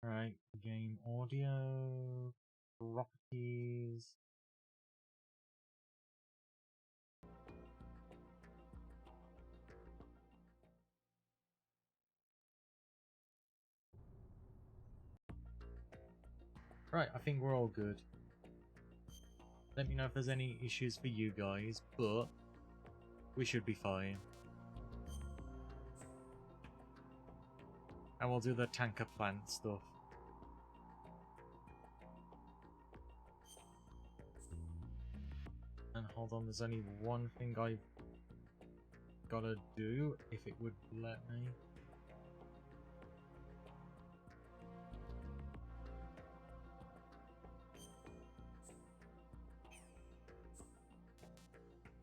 Alright, game audio, properties. Right, I think we're all good. Let me know if there's any issues for you guys, but we should be fine. And we'll do the tanker plant stuff. And hold on, there's only one thing I've gotta do, if it would let me.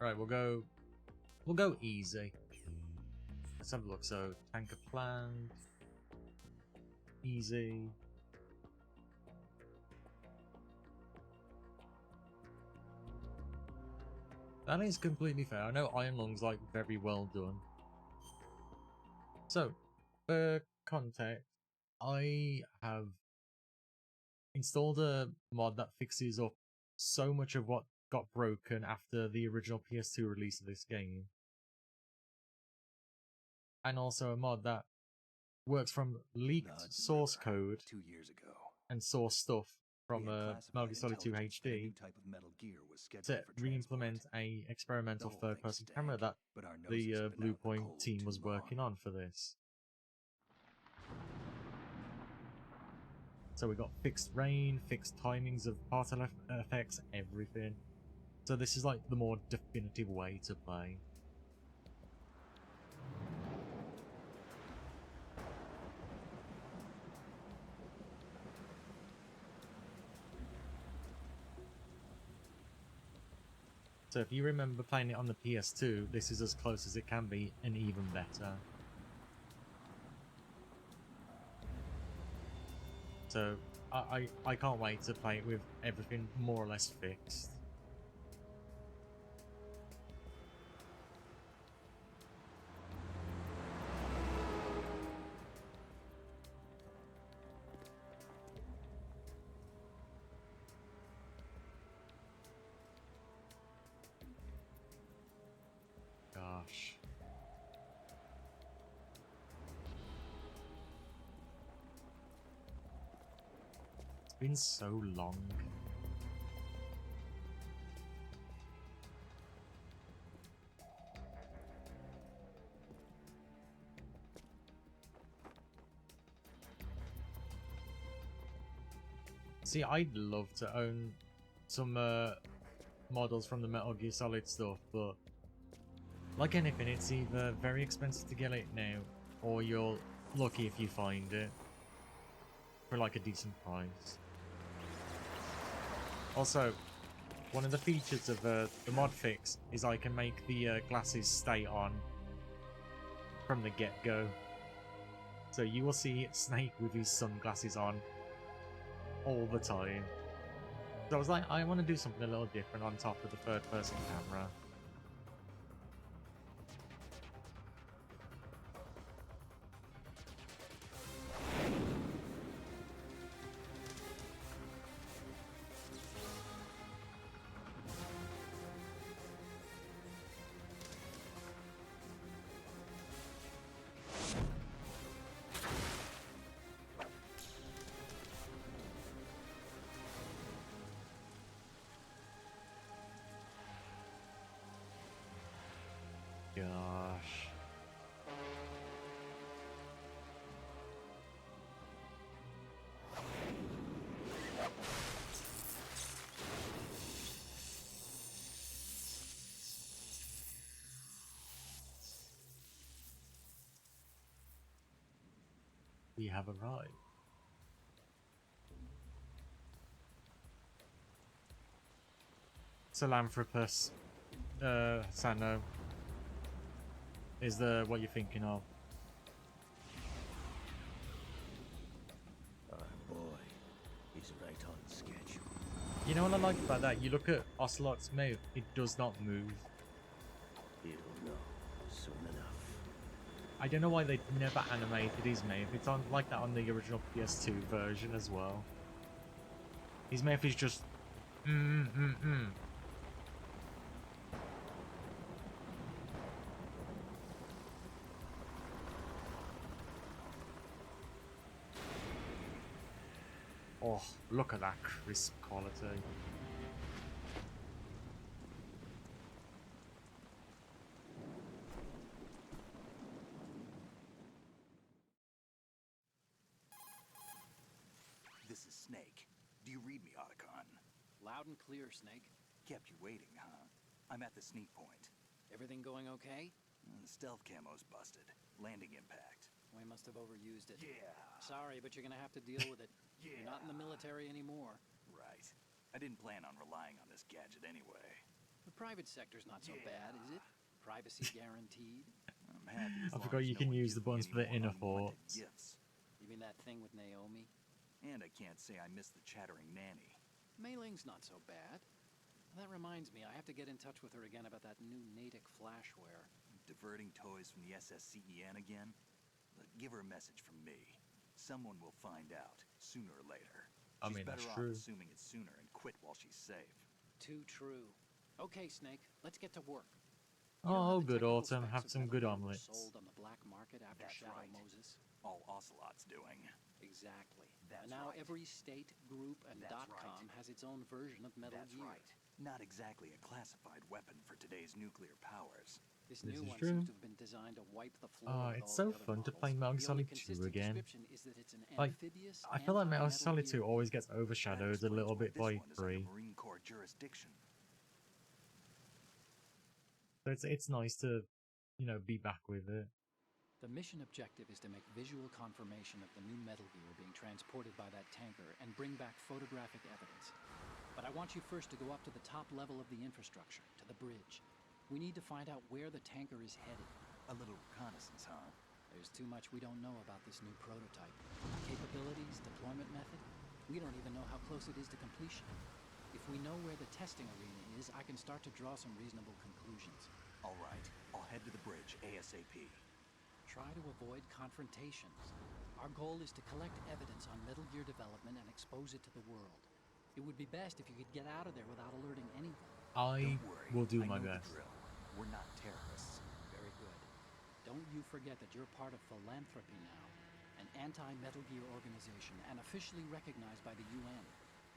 Right, we'll go easy. Let's have a look. So tanker plant, easy. That is completely fair. I know Iron Lung's like very well done. So, for context, I have installed a mod that fixes up so much of what got broken after the original PS2 release of this game. And also a mod that works from leaked source code 2 years ago and source stuff from Metal Gear Solid 2 HD to re-implement a experimental third-person camera that the Blue Point team was working on for this. So we got fixed rain, fixed timings of particle effects, everything. So this is like the more definitive way to play. So if you remember playing it on the PS2, this is as close as it can be, and even better. So I can't wait to play it with everything more or less fixed. Gosh. It's been so long. See, I'd love to own some models from the Metal Gear Solid stuff, but like anything, it's either very expensive to get it now, or you're lucky if you find it for like a decent price. Also, one of the features of the mod fix is I can make the glasses stay on from the get-go. So you will see Snake with his sunglasses on all the time. So I was like, I want to do something a little different on top of the third-person camera. Gosh. We have arrived. Salamthropus, Sano, is the what you're thinking of. Boy, he's right on schedule. You know what I like about that? You look at Ocelot's mouth, it does not move. He'll know soon enough. I don't know why they never animated his mouth. It's on like that on the original PS2 version as well. His mouth is just mm. Oh, look at that crisp quality. This is Snake. Do you read me, Otacon? Loud and clear, Snake. Kept you waiting, huh? I'm at the sneak point. Everything going okay? The stealth camo's busted. Landing impact. We must have overused it. Yeah. Sorry, but you're gonna have to deal with it. Yeah. You're not in the military anymore. Right. I didn't plan on relying on this gadget anyway. The private sector's not so bad, is it? Privacy guaranteed. I'm happy as I long forgot as you no can one use gives the me buttons any for the more inner unwanted thoughts. gifts. You mean that thing with Naomi? And I can't say I miss the chattering nanny. Mei Ling's not so bad. That reminds me, I have to get in touch with her again about that new Natick flashware. Diverting toys from the SSCEN again? Look, give her a message from me. Someone will find out, sooner or later. I She's mean, better that's off true. assuming it's sooner and quit while she's safe. Too true. Okay, Snake, let's get to work. You know Oh, how the good technical autumn. specs Have of some Metal good Gear were omelets. sold on the black market after That's Shadow right. Moses. All Ocelot's doing. Exactly. That's and now right. every state, group, and That's .com has its own version of Metal That's Gear. right. Not exactly a classified weapon for today's nuclear powers. This This new is one true. seems to have been designed to wipe the floor Oh, with it's all so the other fun to models. play Metal The only Solid 2 consistent again. description is that it's an Like, amphibious I feel like Metal anti-Metal Solid Gear 2 always vehicle. gets overshadowed a That little explains bit why by this one is under 3. Marine Corps jurisdiction. So it's nice to, you know, be back with it. The mission objective is to make visual confirmation of the new Metal Gear being transported by that tanker and bring back photographic evidence. But I want you first to go up to the top level of the infrastructure, to the bridge. We need to find out where the tanker is headed. A little reconnaissance, huh? There's too much we don't know about this new prototype. Capabilities, deployment method. We don't even know how close it is to completion. If we know where the testing arena is, I can start to draw some reasonable conclusions. All right. I'll head to the bridge ASAP. Try to avoid confrontations. Our goal is to collect evidence on Metal Gear development and expose it to the world. It would be best if you could get out of there without alerting anyone. I Don't worry. will do I my know the best. drill. We're not terrorists. Very good. Don't you forget that you're part of Philanthropy now, an anti-Metal Gear organization and officially recognized by the UN.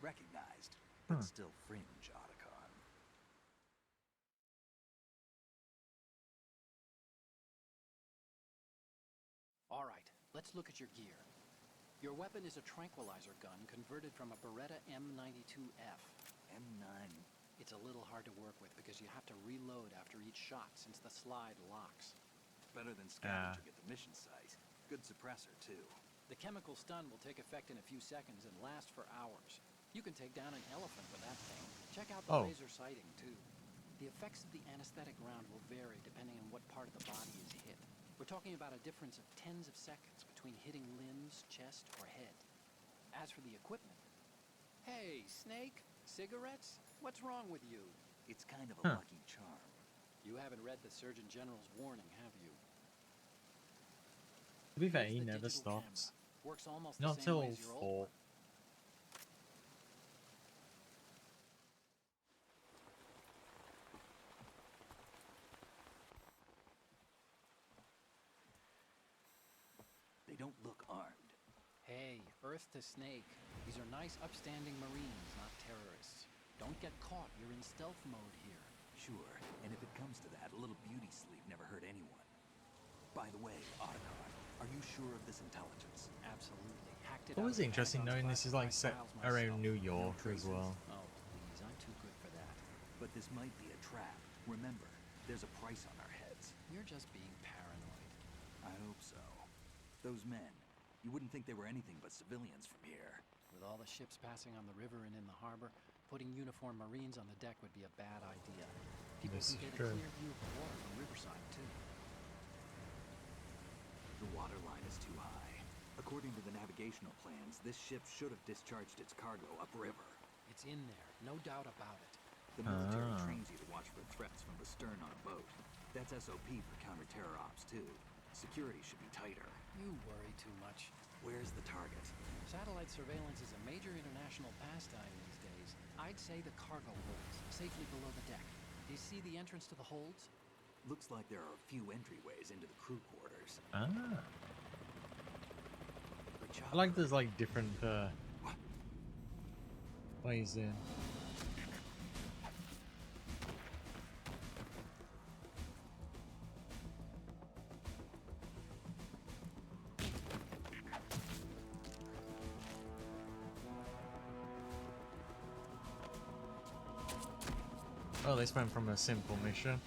Recognized, but Huh. still fringe, Otacon. All right, let's look at your gear. Your weapon is a tranquilizer gun converted from a Beretta M92F. M9. It's a little hard to work with because you have to reload after each shot since the slide locks. Better than scavenging at the mission site. Good suppressor, too. The chemical stun will take effect in a few seconds and last for hours. You can take down an elephant with that thing. Check out the Oh. laser sighting, too. The effects of the anesthetic round will vary depending on what part of the body is hit. We're talking about a difference of tens of seconds between hitting limbs, chest, or head. As for the equipment... Hey, Snake! Cigarettes? What's wrong with you? It's kind of a Huh. lucky charm. You haven't read the Surgeon General's warning, have you? To be fair, Here's he the never digital stops. camera. Works almost Not the same till way as your old 4. one. They don't look armed. Hey, Earth to Snake. These are nice, upstanding Marines, not terrorists. Don't get caught. You're in stealth mode here. Sure, and if it comes to that, a little beauty sleep never hurt anyone. By the way, Otacon, are you sure of this intelligence? Absolutely. Hacked it It out was of interesting Pentagon's knowing this is like set classified files around myself. New York as traces? well. Oh, please. I'm too good for that. But this might be a trap. Remember, there's a price on our heads. You're just being paranoid. I hope so. Those men, you wouldn't think they were anything but civilians from here. With all the ships passing on the river and in the harbor, putting uniformed Marines on the deck would be a bad idea. People This can is get true. a clear view of the water from Riverside, too. The water line is too high. According to the navigational plans, this ship should have discharged its cargo upriver. It's in there, no doubt about it. The military Ah. trains you to watch for threats from the stern on a boat. That's SOP for counter-terror ops, too. Security should be tighter. You worry too much. Where's the target? Satellite surveillance is a major international pastime these days. I'd say the cargo holds, safely below the deck. Do you see the entrance to the holds? Looks like there are a few entryways into the crew quarters. Ah. The I like chopper- there's like different ways in. Oh, this went from a simple mission.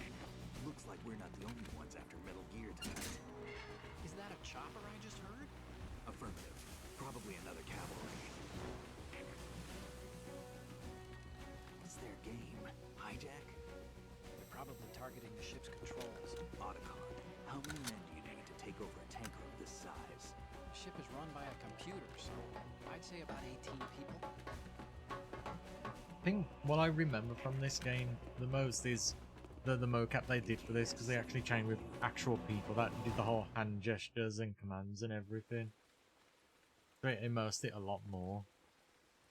Looks like we're not the only ones after Metal Gear tonight. Is that a chopper I just heard? Affirmative. Probably another cavalry. What's their game? Hijack? They're probably targeting the ship's controls. Otacon. How many men do you need to take over a tanker of this size? The ship is run by a computer, so I'd say about 18 people. I think what I remember from this game the most is the mocap they did for this, because they actually trained with actual people that did the whole hand gestures and commands and everything. They immersed it a lot more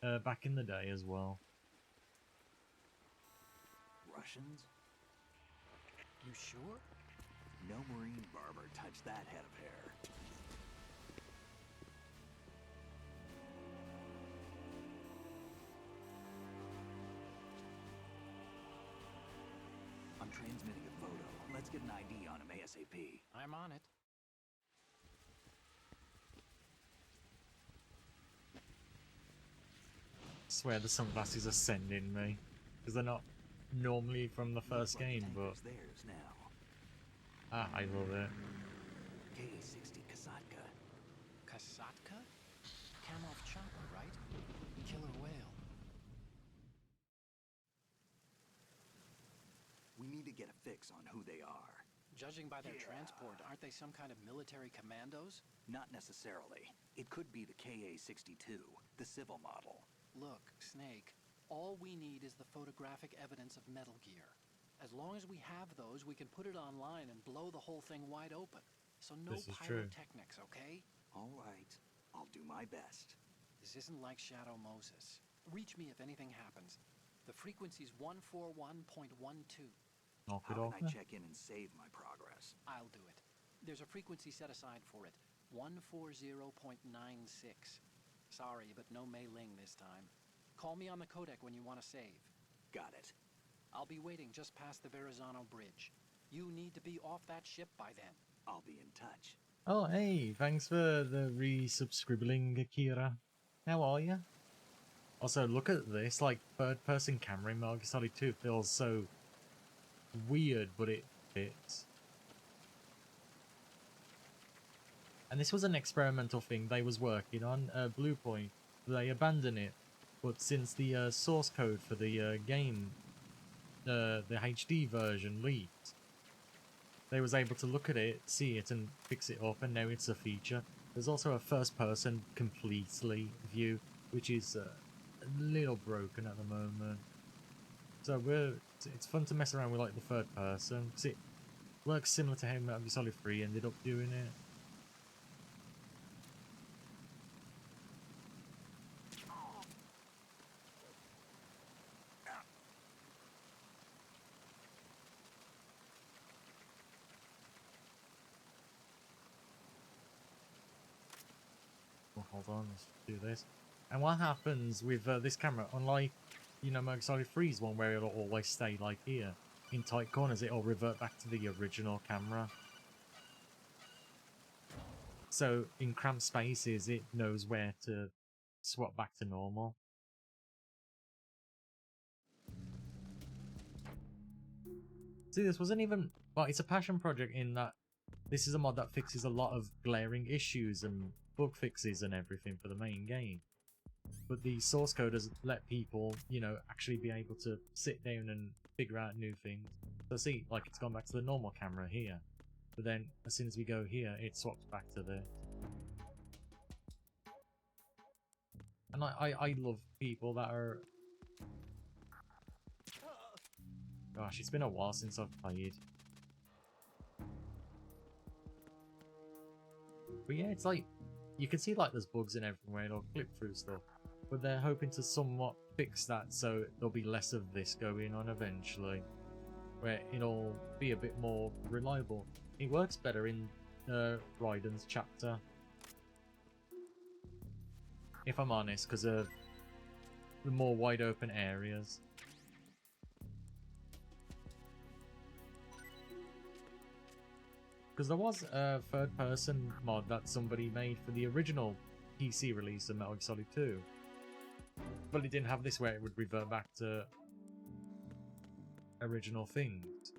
back in the day as well. Russians? You sure? No Marine barber touched that head of hair. I'm transmitting a photo. Let's get an ID on him ASAP. I'm on it. I swear the sunglasses are sending me, because they're not normally from the first Looks like game, the but tanker's theirs now. I love it. K-60 Kasatka. Kasatka? Kamov chopper, right? Killer whale. We need to get a fix on who they are. Judging by their Yeah. transport, aren't they some kind of military commandos? Not necessarily. It could be the KA-62, the civil model. Look, Snake, all we need is the photographic evidence of Metal Gear. As long as we have those, we can put it online and blow the whole thing wide open. So no This is true. pyrotechnics, okay? All right, I'll do my best. This isn't like Shadow Moses. Reach me if anything happens. The frequency's 141.12. Knock How it off. can I check in and save my progress? I'll do it. There's a frequency set aside for it. 140.96. Sorry, but no Mei Ling this time. Call me on the codec when you want to save. Got it. I'll be waiting just past the Verrazano Bridge. You need to be off that ship by then. I'll be in touch. Oh, hey, thanks for the resubscribing, Akira. How are you? Also, look at this, like, third-person camera in Metal Gear Solid 2 feels so weird, but it fits. And this was an experimental thing they was working on, Blue Point. They abandoned it, but since the source code for the game, the HD version leaked, they was able to look at it, see it, and fix it up, and now it's a feature. There's also a first-person completely view, which is a little broken at the moment. So it's fun to mess around with like the third person, because it works similar to how Metal Gear Solid 3 ended up doing it. Oh, hold on, let's do this. And what happens with this camera, unlike, you know, Metal Gear Solid 3's one where it'll always stay like here, in tight corners, it'll revert back to the original camera. So in cramped spaces, it knows where to swap back to normal. See, this wasn't even... Well, it's a passion project in that this is a mod that fixes a lot of glaring issues and bug fixes and everything for the main game. But the source code has let people, you know, actually be able to sit down and figure out new things. So see, like, it's gone back to the normal camera here. But then, as soon as we go here, it swaps back to this. And I love people that are... Gosh, it's been a while since I've played. But yeah, it's like, you can see like there's bugs in everywhere, it'll clip through stuff. But they're hoping to somewhat fix that so there'll be less of this going on eventually. Where it'll be a bit more reliable. It works better in Raiden's chapter. If I'm honest, because of the more wide open areas. Because there was a third person mod that somebody made for the original PC release of Metal Gear Solid 2. But it didn't have this where it would revert back to original things.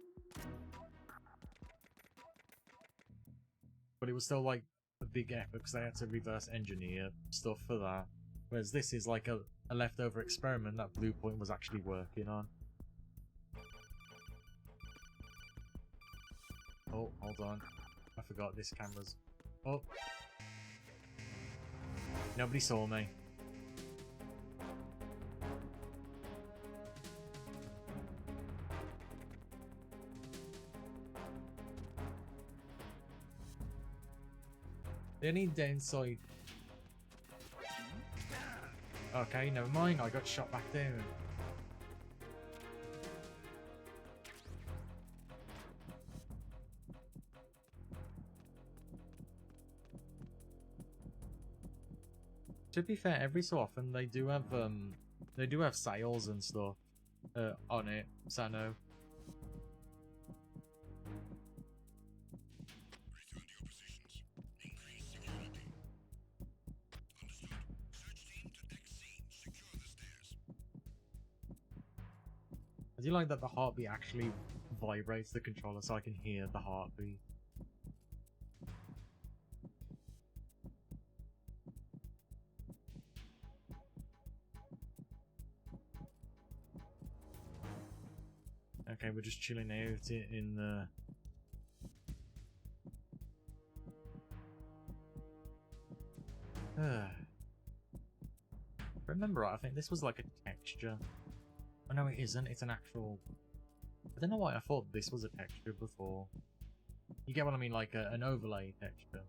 But it was still like a big effort because they had to reverse engineer stuff for that. Whereas this is like a leftover experiment that Bluepoint was actually working on. Oh, hold on. I forgot this camera's... Oh. Nobody saw me. The only downside... Okay, never mind, I got shot back down. To be fair, every so often they do have sales and stuff on it, Sano. I do like that the heartbeat actually vibrates the controller so I can hear the heartbeat. Okay, we're just chilling out in the... Remember, I think this was like a texture. Oh no, it isn't. It's an actual... I don't know why I thought this was a texture before. You get what I mean, like an overlay texture.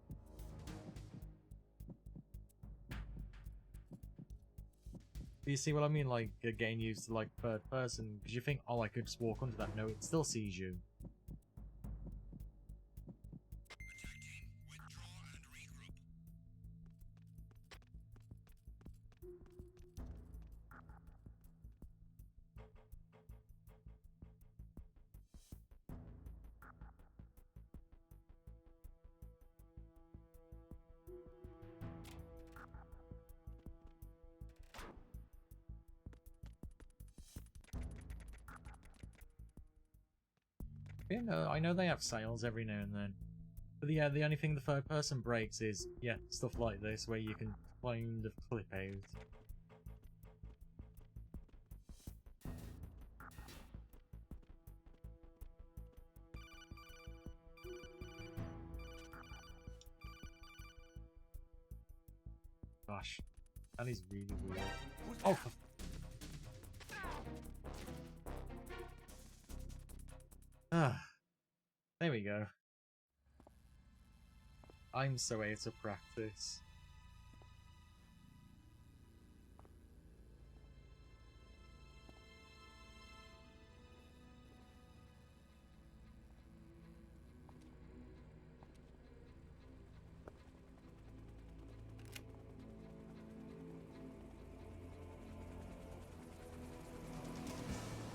You see what I mean, like a game used to like third person, because you think, oh, I could just walk under that. No, it still sees you. Yeah, no, I know they have sales every now and then. But yeah, the only thing the third person breaks is, yeah, stuff like this, where you can kind of clip out. Gosh, that is really weird. Oh, for... Ah, there we go. I'm so out of practice.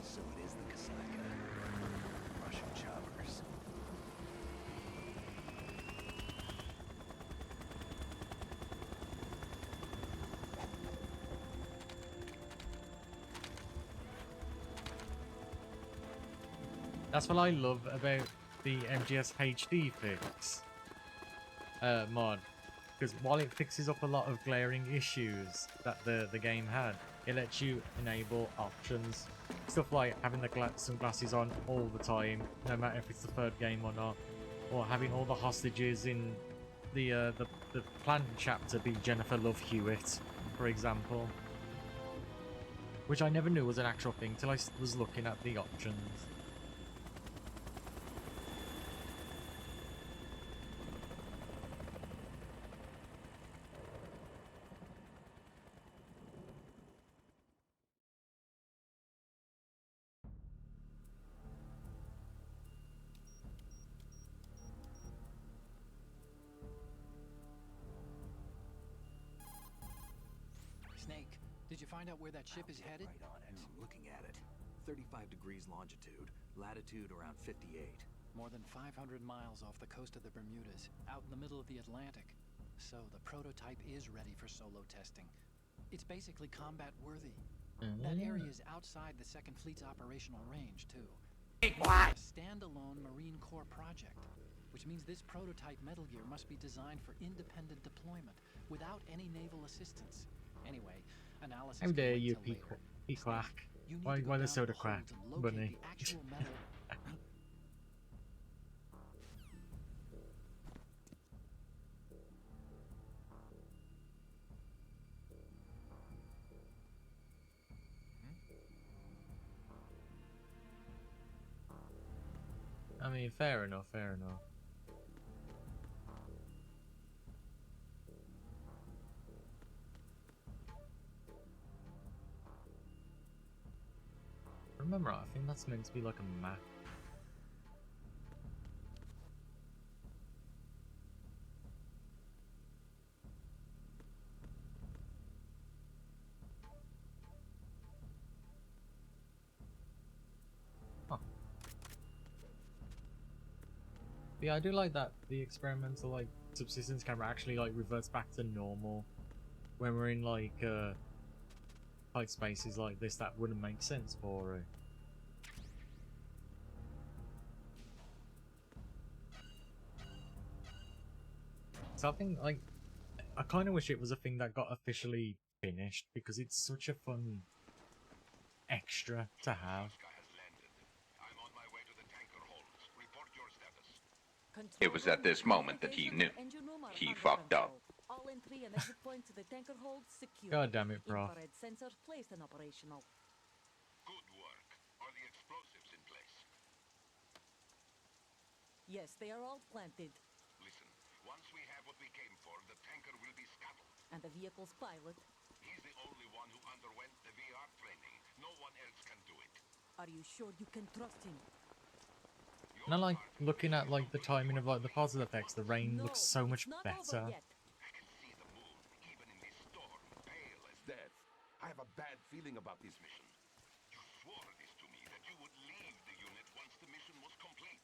So it is the Kasaka. Russian choppers. That's what I love about the MGS HD fix mod. Because while it fixes up a lot of glaring issues that the game had, it lets you enable options. Stuff like having the sunglasses on all the time, no matter if it's the third game or not. Or having all the hostages in the planned chapter be Jennifer Love Hewitt, for example. Which I never knew was an actual thing till I was looking at the options. Did you find out where that ship is Get headed? right on it. I'm looking at it. 35 degrees longitude, latitude around 58. More than 500 miles off the coast of the Bermudas, out in the middle of the Atlantic. So the prototype is ready for solo testing. It's basically combat worthy. That area is outside the Second Fleet's operational range, too. It's a standalone Marine Corps project, which means this prototype Metal Gear must be designed for independent deployment without any naval assistance. Anyway, analysis How can dare wait you, till later. Peacock? You need Why to go the down to soda the crack, holds and locate bunny? the actual metal. I mean, fair enough, fair enough. Remember, I think that's meant to be like a map. Huh. Yeah, I do like that the experimental like subsistence camera actually like reverts back to normal when we're in like tight spaces like this that wouldn't make sense for it. So I think like I kind of wish it was a thing that got officially finished because it's such a fun extra to have. It was at this moment that he knew. He fucked up. All entry and exit points to the tanker hold secure. God damn it, Prof. Infrared sensors placed and operational. Good work. Are the explosives in place? Yes, they are all planted. Listen, once we have what we came for, the tanker will be scuttled. And the vehicle's pilot. He's the only one who underwent the VR training. No one else can do it. Are you sure you can trust him? And I like looking at like the timing of like the positive effects. The rain looks so much it's not better. over yet. I can see the moon, even in this storm, pale as death. I have a bad feeling about this mission. You swore this to me, that you would leave the unit once the mission was complete.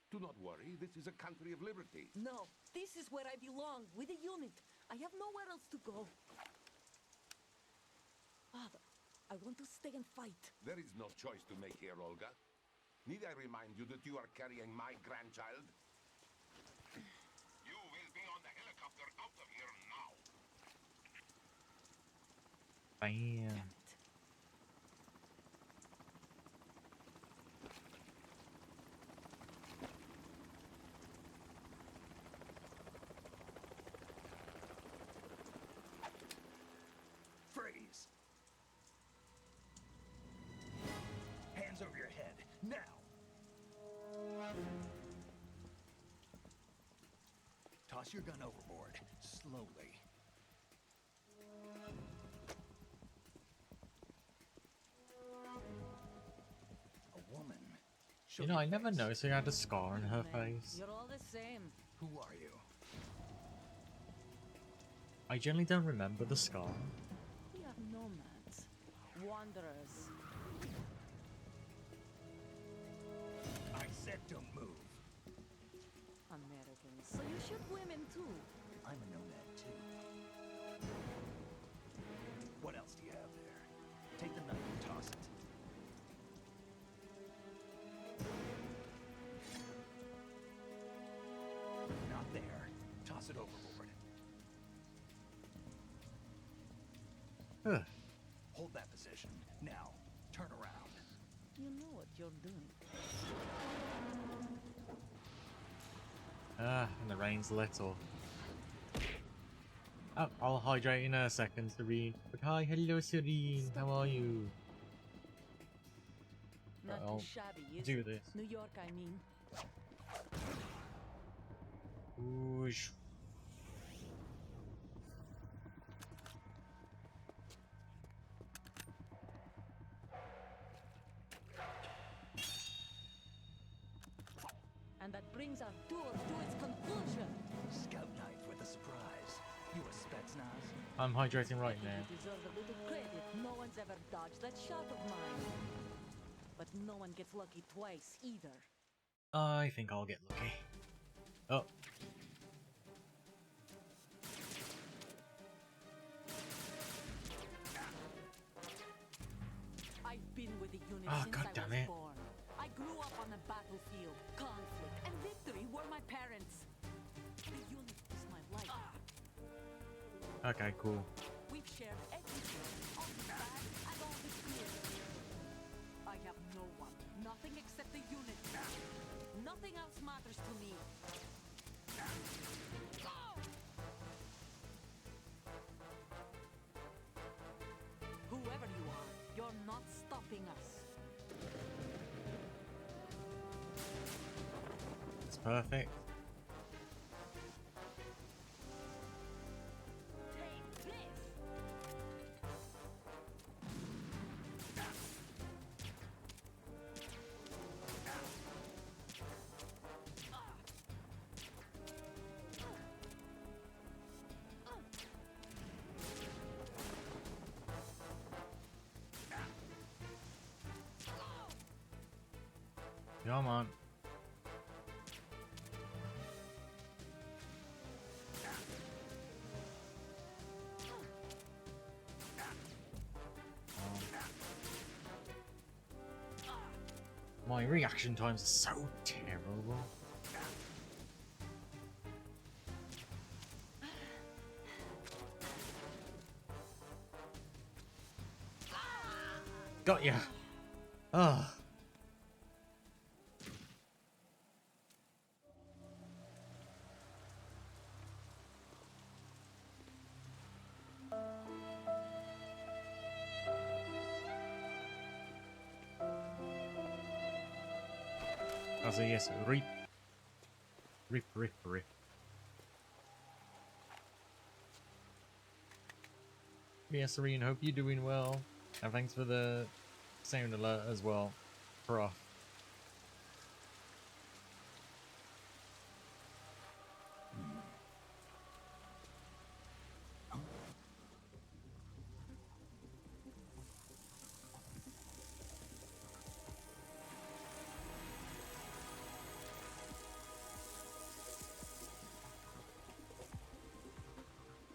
Do not worry, this is a country of liberty. No, this is where I belong, with the unit. I have nowhere else to go. Father, I want to stay and fight. There is no choice to make here, Olga. Need I remind you that you are carrying my grandchild? You will be on the helicopter out of here now. Bam. Damn it. Freeze! Hands over your head, now! Toss your gun overboard, slowly. A woman. Show You know, your I never face. noticed she had a scar on her Man, face. you're all the same. Who are you? I generally don't remember the scar. We are nomads. Wanderers. I said don't move. Americans. So you shoot women too. I'm a nomad too. What else do you have there? Take the knife and toss it. Not there. Toss it overboard. Ugh. Hold that position. Now, turn around. You know what you're doing. And the rain's little. Oh, I'll hydrate in a second, Serene. But hi, hello, Serene. How are you? Not I'll too shabby, is do it? this. New York, I mean. Whoosh. And that brings our tour to its conclusion. Scout knife with a surprise. You a Spetsnaz? I'm hydrating right I think now. you deserve a bit of credit. No one's ever dodged that shot of mine. But no one gets lucky twice either. I think I'll get lucky. Oh. I've been with the unit Oh, since God I damn was it. born. I grew up on the battlefield. Conflict and victory were my parents. The unit is my life. Okay, cool. We've shared everything, all the bad and all the good. I have no one, nothing except the unit. Nothing else matters to me. Go! Whoever you are, you're not stopping us. It's perfect. Take this! Come on. My reaction times are so terrible. Got ya. Ah. Also yes, rip. Rip, rip, rip. Yes, Serene, hope you're doing well. And thanks for the sound alert as well. Prof.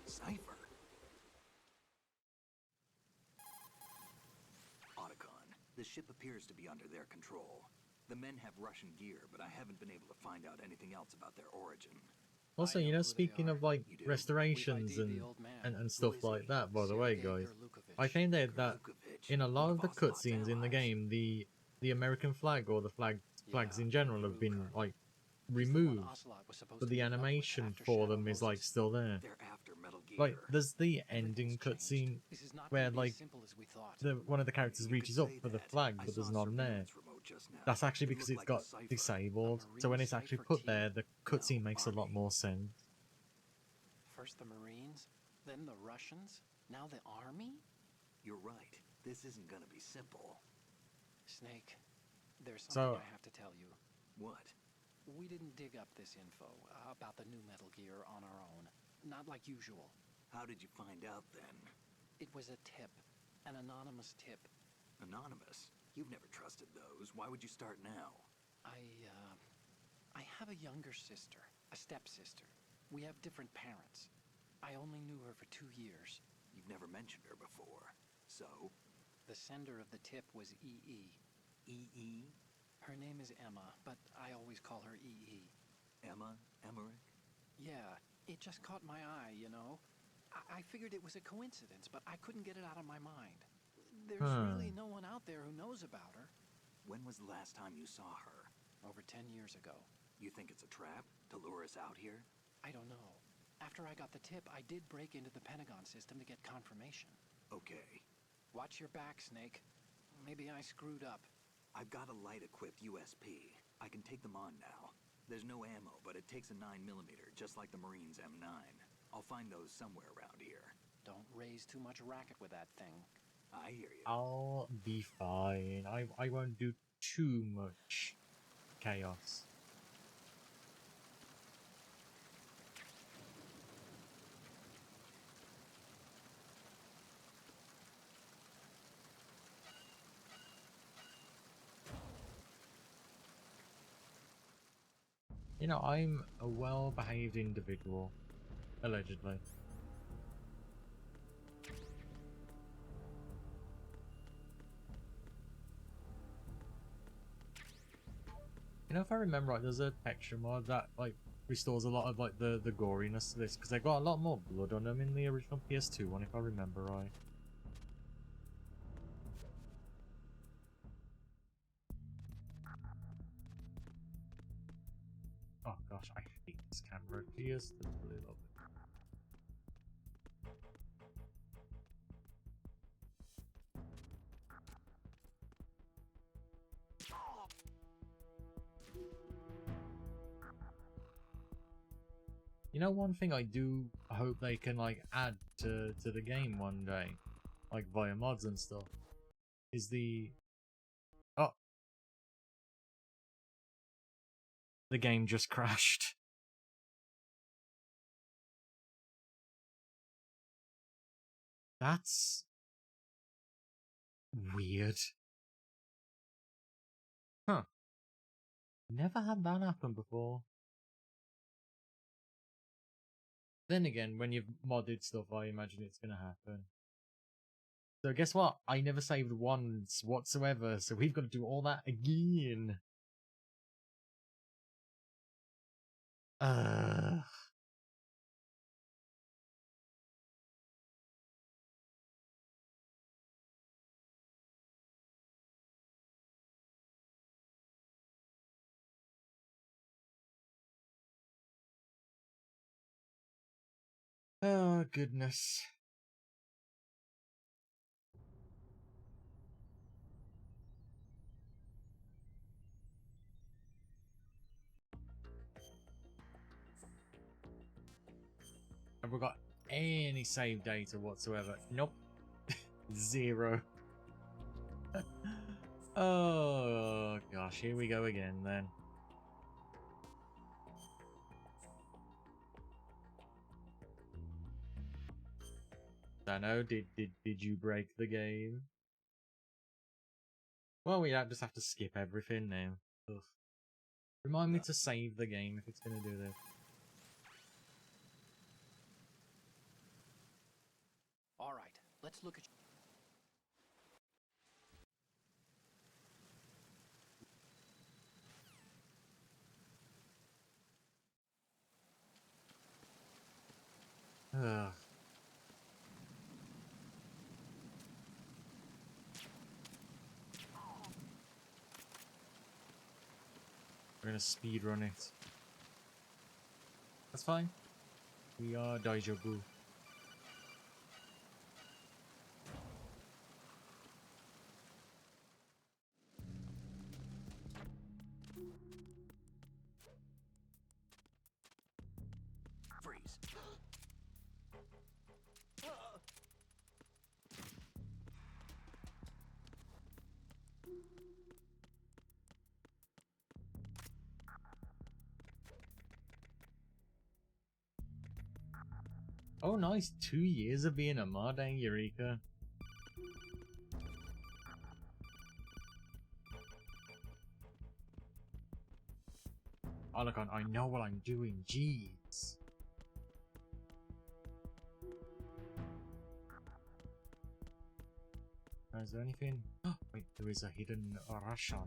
Cipher. Otacon, the ship appears to be under their control. The men have Russian gear, but I haven't been able to find out anything else about their origin. Also, I you know know, who they speaking are. of like You do? restorations We've ID'd and, the old man. and Who stuff is like he? that, by the way, Sergei guys, Gurlukovich. I found out that Gurlukovich, in a lot one of the Vostok's cutscenes in the allies. game, the American flag or the flags Yeah, in general have been Ruger. like He's the one removed, Ocelot was supposed but to the meet up with animation after for Shadow them is like Moses. still there. They're after Metal Gear. Like, there's the ending Everything's cutscene changed. This is not where gonna be as like simple as we thought. one of the characters You reaches could up say for the that. flag, I but saw there's a none there. surveillance remote just now. That's actually It because looked it's like got a cipher. disabled. A So when Marine it's actually cipher put team. there, the cutscene makes a lot Army. more sense. First the Marines, then the Russians, now the Army? You're right. This isn't gonna be simple. Snake, there's something So- I have to tell you. What? We didn't dig up this info about the new Metal Gear on our own. Not like usual. How did you find out then? It was a tip. An anonymous tip. Anonymous? You've never trusted those. Why would you start now? I have a younger sister, a stepsister. We have different parents. I only knew her for 2 years. You've never mentioned her before. So? The sender of the tip was EE. E.E.? Her name is Emma, but I always call her EE. Emma? Emmerich? Yeah, it just caught my eye, you know? I figured it was a coincidence, but I couldn't get it out of my mind. There's really no one out there who knows about her. When was the last time you saw her? Over 10 years ago. You think it's a trap to lure us out here? I don't know. After I got the tip, I did break into the Pentagon system to get confirmation. Okay. Watch your back, Snake. Maybe I screwed up. I've got a light-equipped USP. I can take them on now. There's no ammo, but it takes a 9mm, just like the Marines' M9. I'll find those somewhere around here. Don't raise too much racket with that thing. I hear you. I'll be fine. I won't do too much chaos. You know, I'm a well-behaved individual, allegedly. You know, if I remember right, there's a texture mod that like restores a lot of like the goriness to this because they got a lot more blood on them in the original PS2 one, if I remember right. Oh gosh, I hate this camera just a little bit. You know, one thing I do hope they can like add to the game one day, like via mods and stuff, is the the game just crashed. That's weird. Huh. Never had that happen before. Then again, when you've modded stuff, I imagine it's gonna happen. So guess what? I never saved once whatsoever, so we've got to do all that again. Oh, goodness. Have we got any save data whatsoever? Nope. Zero. Oh, gosh. Here we go again, then. I know. Did you break the game? Well, we just have to skip everything now. Ugh. Remind me to save the game if it's going to do this. All right, let's look at. Ugh. We're gonna speedrun it. That's fine. We are Deja Vu. Freeze. Oh, nice. 2 years of being a mod, eh, Eureka? Oh, look, I know what I'm doing. Jeez. Is there anything? Oh, wait, there is a hidden Russian.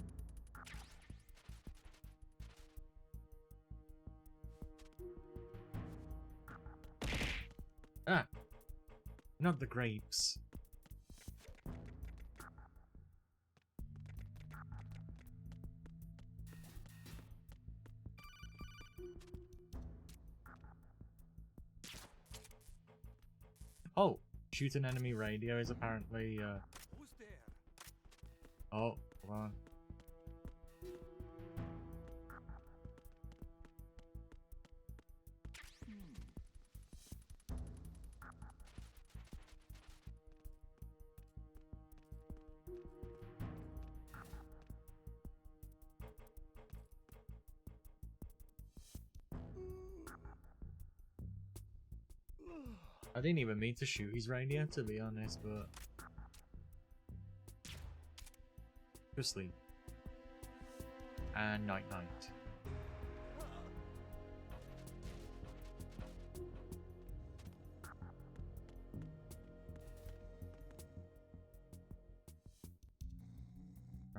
Ah! Not the grapes. Oh! Shoot an enemy radio is apparently, Who's there? Oh, hold on. I didn't even mean to shoot his radio, to be honest, but... Just sleep. And night-night.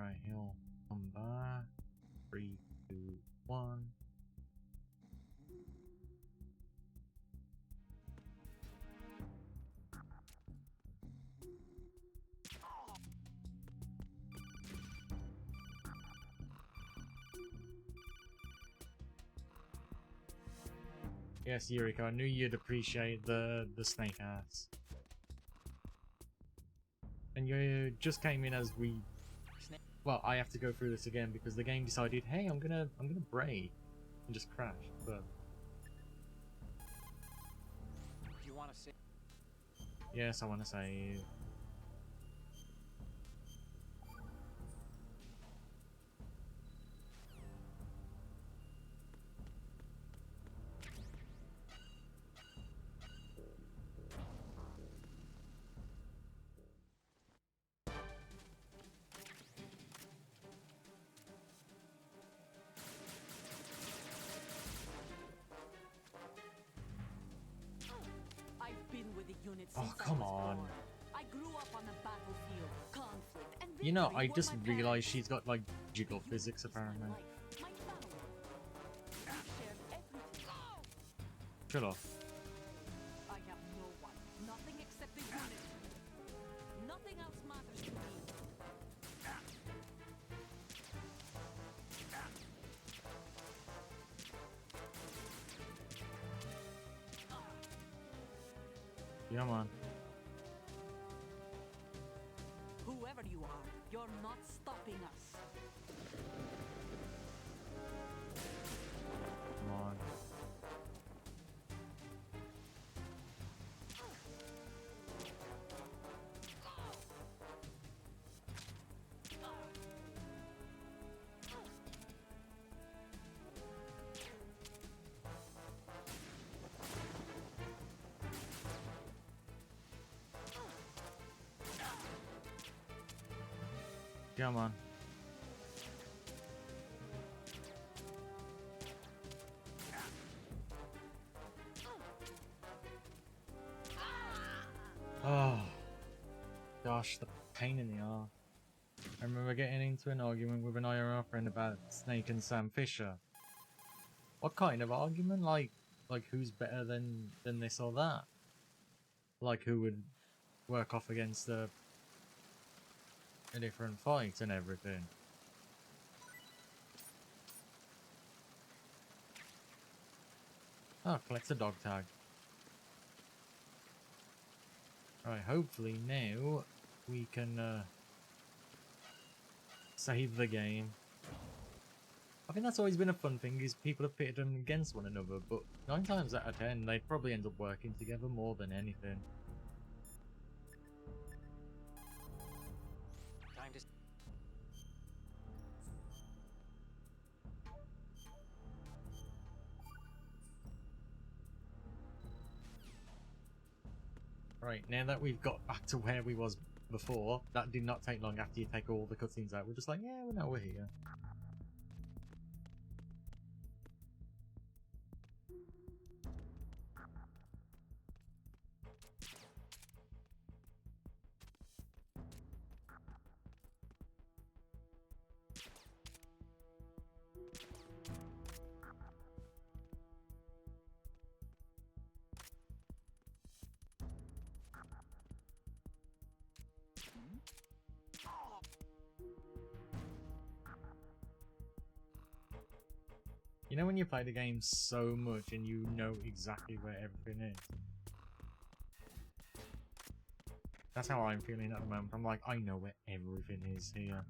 Right, he'll come back. 3, 2, 1. Yes, Yuriko, I knew you'd appreciate the snake ass. And you just came in as we... Well, I have to go through this again because the game decided, hey, I'm gonna break and just crash. But Do you want to say? yes, I want to save. I've been with the unit Oh, since come I was on. born. I grew up on the battlefield, conflict, and You know, I victory were just my realized parents. she's got like jiggle The physics unit is my apparently. life, my family. We shared everything. Shut up. I have no one, nothing except the unit. Nothing else matters to me. Yeah, man. Whoever you are, you're not stopping us. Come on. Come on. Oh, gosh, the pain in the arse. I remember getting into an argument with an IRL friend about Snake and Sam Fisher. What kind of argument? Like who's better than this or that? Like who would work off against a different fight and everything. Oh, collect a dog tag. Right, hopefully now we can save the game. I think that's always been a fun thing, is people have pitted them against one another, but 9 times out of 10 they probably end up working together more than anything. Time to. Right, now that we've got back to where we was before, that did not take long after you take all the cutscenes out. We're just like, yeah, now we're here. You know when you play the game so much and you know exactly where everything is? That's how I'm feeling at the moment. I'm like, I know where everything is here.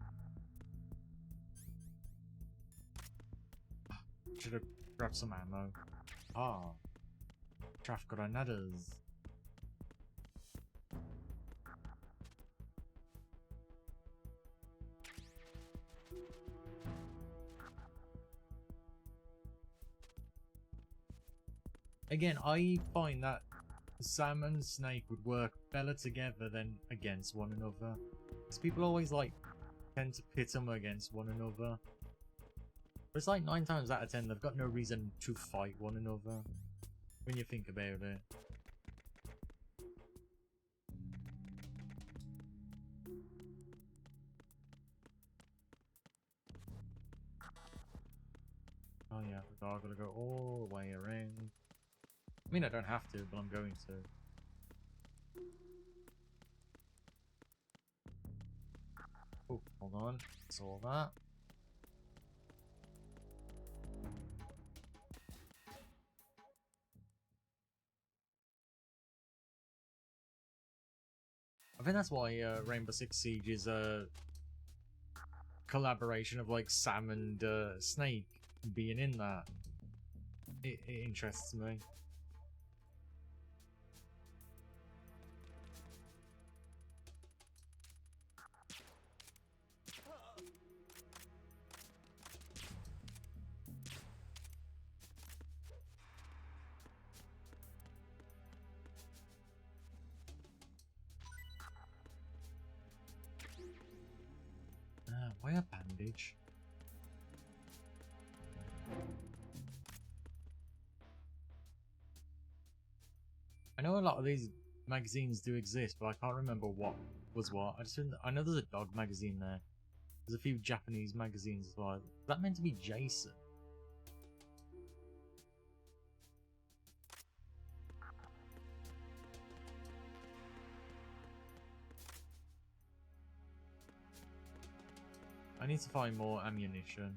Should have grabbed some ammo. Ah. Traf granadas. Again, I find that Sam and Snake would work better together than against one another. Because people always like tend to pit them against one another. But it's like 9 times out of 10 they've got no reason to fight one another. When you think about it. Oh yeah, I gotta go all the way around. I mean, I don't have to, but I'm going to. Oh, hold on. Saw that. I think that's why Rainbow Six Siege is a collaboration of like Sam and Snake being in that. It interests me. Why a bandage? I know a lot of these magazines do exist, but I can't remember what was what. I know there's a dog magazine there. There's a few Japanese magazines as well. Is that meant to be Jason? I need to find more ammunition.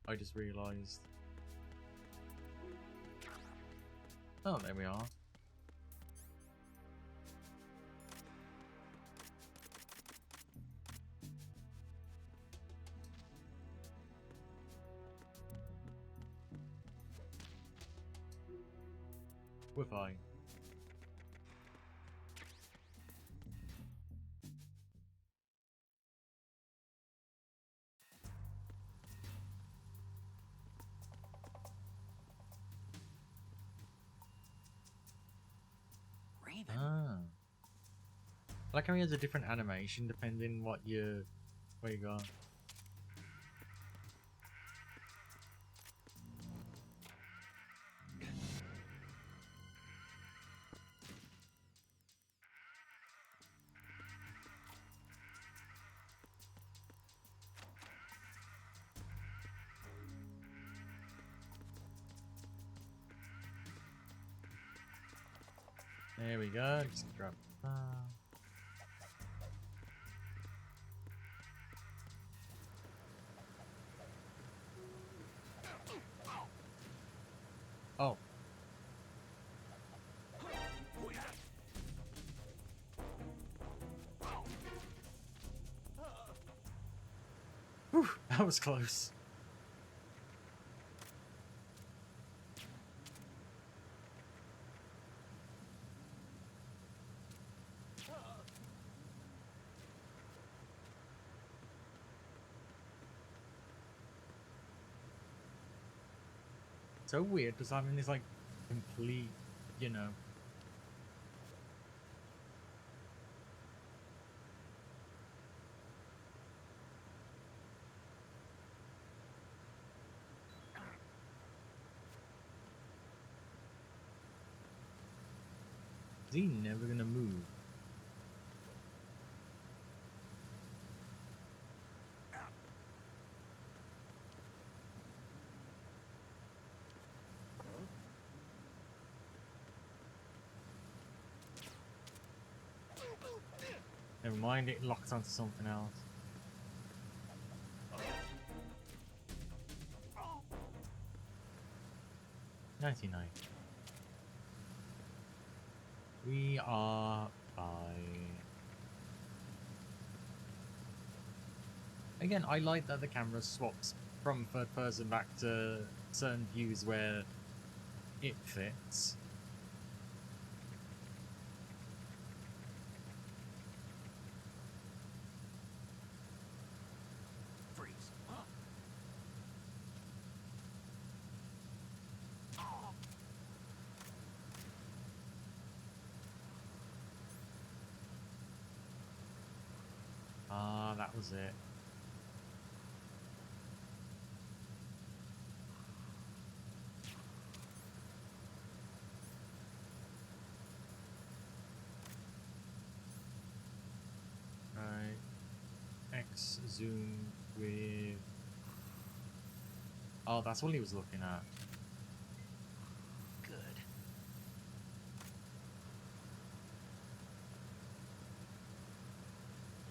I just realised. Oh, there we are. We're fine. Raven. Ah. I like how he has a different animation depending where you go. There we go. Just drop. Oh. Whew, that was close. So weird just having this like complete, you know. Is he never gonna move? Never mind, it locked onto something else. $99. We are fine. Again, I like that the camera swaps from third person back to certain views where it fits. Freeze. Ah, that was it. Right. X zoom with Oh, that's what he was looking at. Good.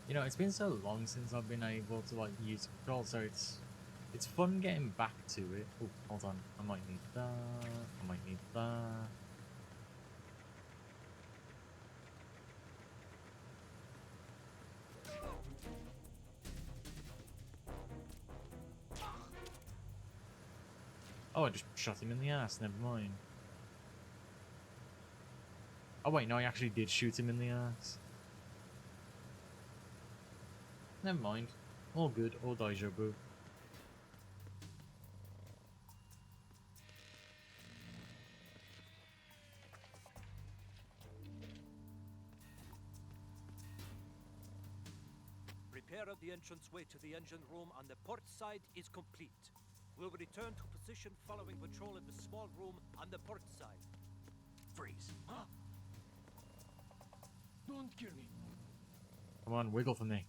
You know, it's been so long since I've been able to like use control, so it's fun getting back to it. Oh, hold on, I might need that. I might need that. Oh, I just shot him in the ass. Never mind. Oh wait, no, I actually did shoot him in the ass. Never mind. All good. All deja vu. Repair of the entranceway to the engine room on the port side is complete. We'll return to position following patrol in the small room on the port side. Freeze. Huh? Don't kill me. Come on, wiggle for me.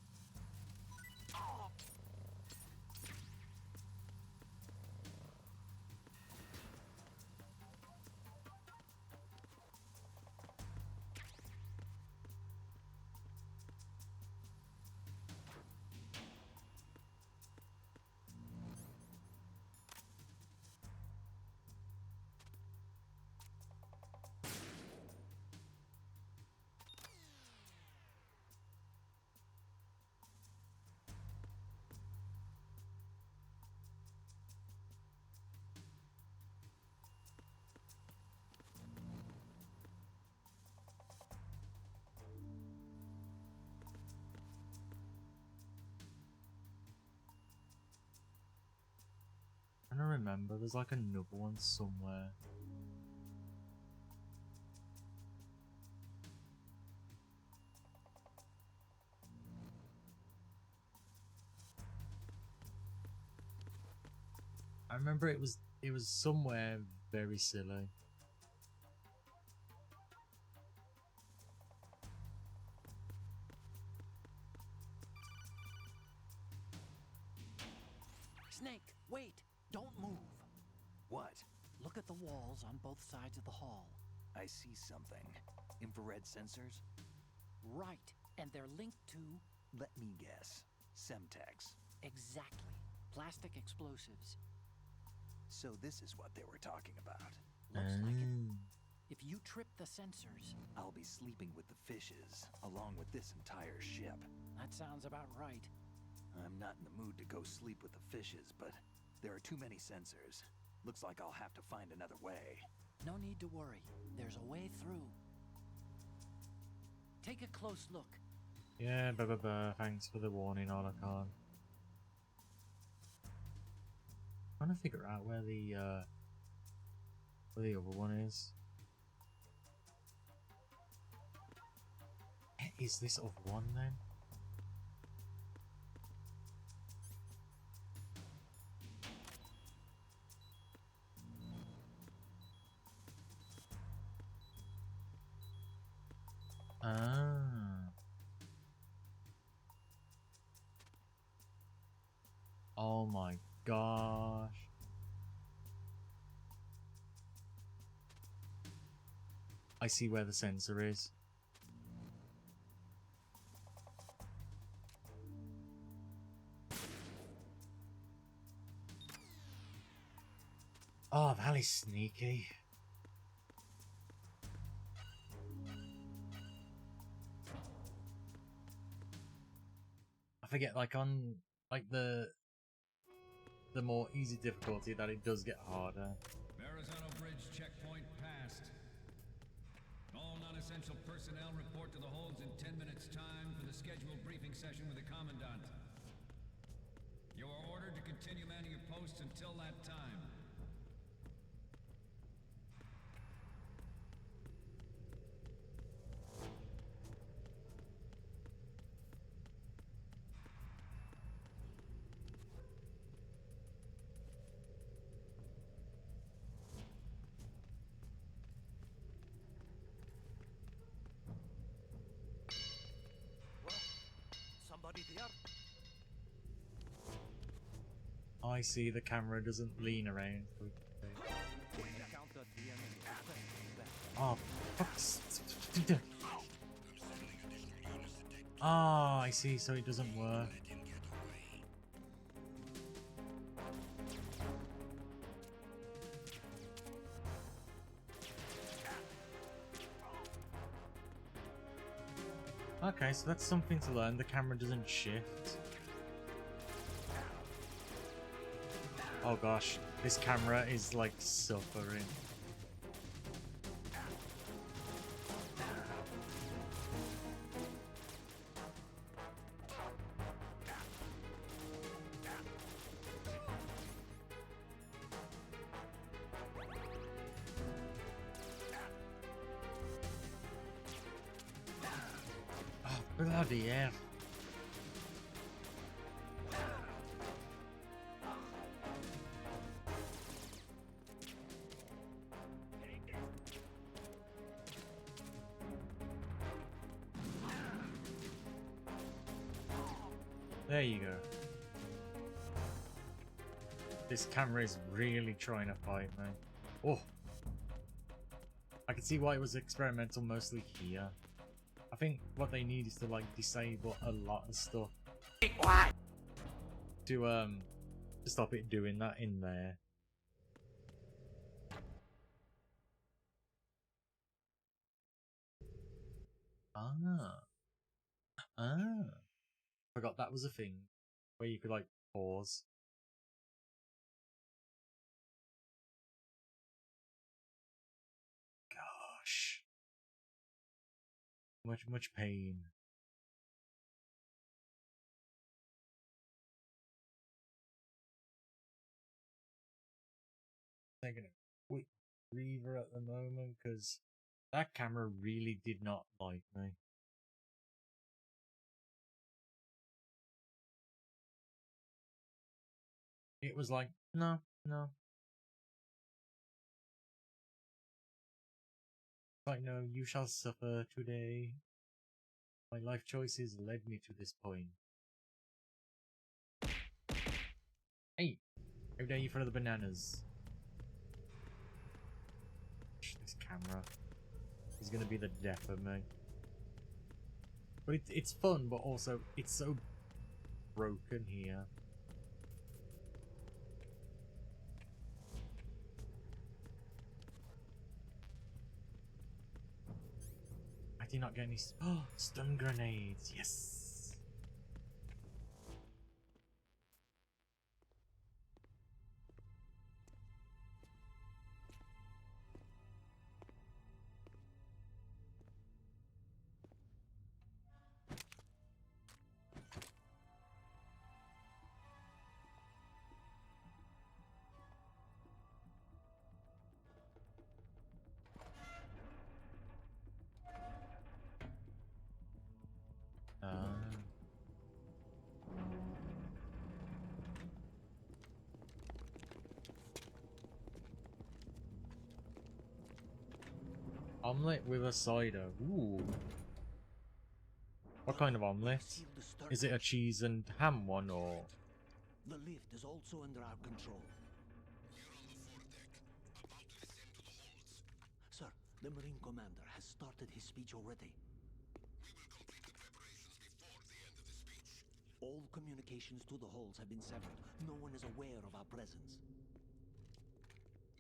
I don't remember. There's like another one somewhere. I remember it was somewhere very silly. Snake, wait! Don't move! What? Look at the walls on both sides of the hall. I see something. Infrared sensors? Right, and they're linked to... Let me guess. Semtex. Exactly. Plastic explosives. So this is what they were talking about. Looks like it. If you trip the sensors... I'll be sleeping with the fishes, along with this entire ship. That sounds about right. I'm not in the mood to go sleep with the fishes, but there are too many sensors. Looks like I'll have to find another way. No need to worry. There's a way through. Take a close look. Yeah, thanks for the warning, Olakan. Trying to figure out where the other one is. Is this other one then? Ah. Oh my gosh. I see where the sensor is. Oh, that is sneaky. I forget, like on like the more easy difficulty, that it does get harder. Verrazano Bridge checkpoint passed. All non-essential personnel report to the holds in 10 minutes' time for the scheduled briefing session with the Commandant. You are ordered to continue manning your posts until that time. Well, somebody there? I see, the camera doesn't lean around. Counter the enemy. Oh, fuck's... Ah, I see, so it doesn't work. Okay, so that's something to learn. The camera doesn't shift. Oh gosh, this camera is like suffering. Oh, bloody hell. There you go. This camera is really trying to fight me. Oh! I can see why it was experimental mostly here. I think what they need is to like disable a lot of stuff. To stop it doing that in there. Ah. Forgot that was a thing where you could like pause. Gosh. Much pain. Taking a quick breather at the moment because that camera really did not like me. It was like, no. Like, no, you shall suffer today. My life choices led me to this point. Hey! How dare you for the bananas? This camera is gonna be the death of me. But it's fun, but also it's so broken here. I did not get any stun grenades. Yes. Omelette with a cider. Ooh. What kind of omelette? Is it a cheese and ham one or? The lift is also under our control. You're on the foredeck, about to descend to the holds. Sir, the Marine Commander has started his speech already. We will complete the preparations before the end of the speech. All communications to the holds have been severed. No one is aware of our presence.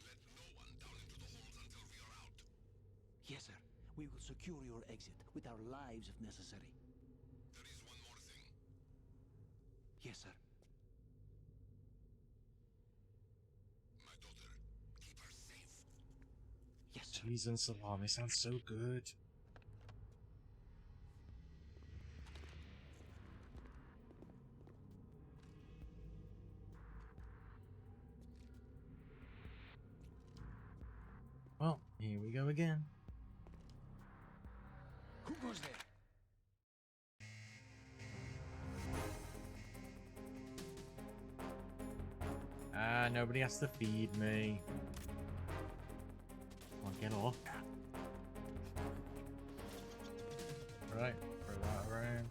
Let no one down into the holds until we are out. Yes, sir. We will secure your exit with our lives if necessary. There is one more thing. Yes, sir. My daughter, keep her safe. Yes, sir. Cheese and salami sounds so good. Well, here we go again. Who goes there? Ah, nobody has to feed me. Come on, get off. Right, throw that around.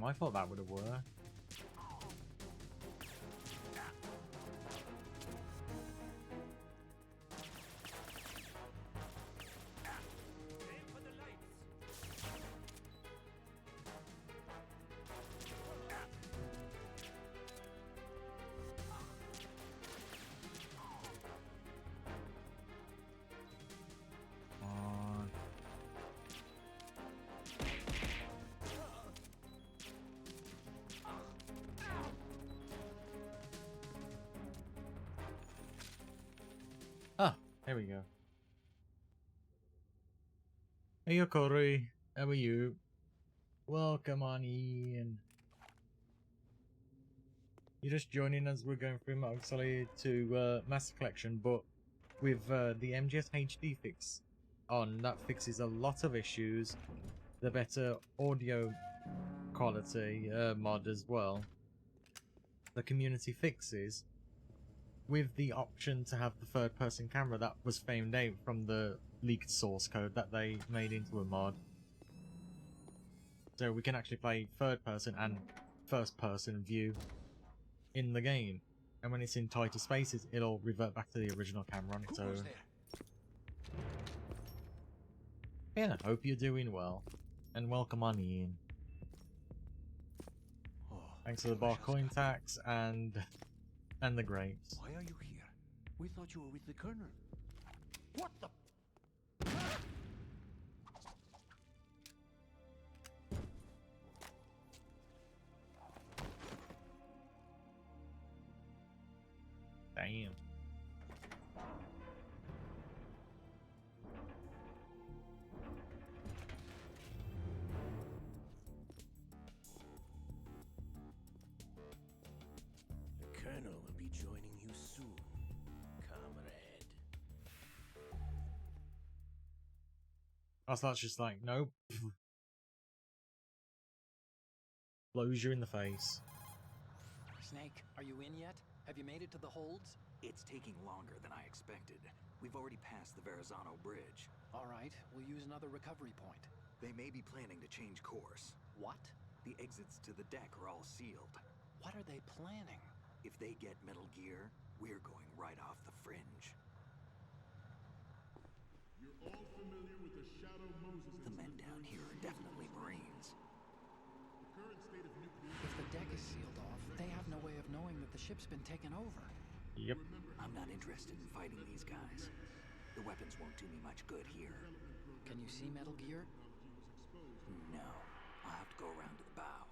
Damn, I thought that would have worked. Aim for the lights. On. Ah, there we go. Hey, Corey. How are you? Welcome on in. You're just joining us. We're going through Metal Gear Solid to Master Collection, but with the MGS HD fix on, that fixes a lot of issues. The better audio quality mod as well. The community fixes with the option to have the third-person camera that was famed out from the leaked source code that they made into a mod. So we can actually play third-person and first-person view in the game. And when it's in tighter spaces, it'll revert back to the original camera on its own. Yeah, hope you're doing well. And welcome on in. Thanks for the bar coin tax and the grapes. Why are you here? We thought you were with the Colonel. What the? Damn. The Colonel will be joining you soon, comrade. Oh, so that's just like, nope. Blows you in the face. Snake, are you in yet? Have you made it to the holds? It's taking longer than I expected. We've already passed the Verrazano Bridge. All right, we'll use another recovery point. They may be planning to change course. What? The exits to the deck are all sealed. What are they planning? If they get Metal Gear, we're going right off the fringe. You're all familiar with the Shadow Moses. The men down here are definitely Marines. The current state of nuclear. If the deck is sealed off, they have no way of knowing that the ship's been taken over. Yep. I'm not interested in fighting these guys. The weapons won't do me much good here. Can you see Metal Gear? No, I'll have to go around to the bow.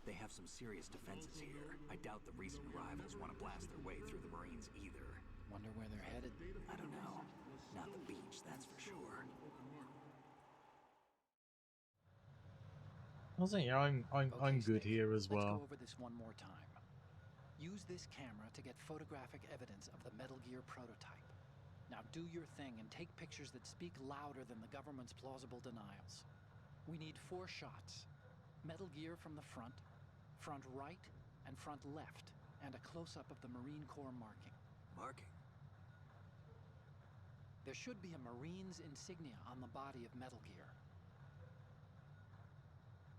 They have some serious defenses here. I doubt the recent arrivals want to blast their way through the Marines either. Wonder where they're headed. I don't know. Not the beach, that's for sure. I'll say I'm Okay, good Snake, here as let's well. go over this one more time. Use this camera to get photographic evidence of the Metal Gear prototype. Now do your thing and take pictures that speak louder than the government's plausible denials. We need 4 shots. Metal Gear from the front right, and front left, and a close-up of the Marine Corps marking. Marking? There should be a Marine's insignia on the body of Metal Gear.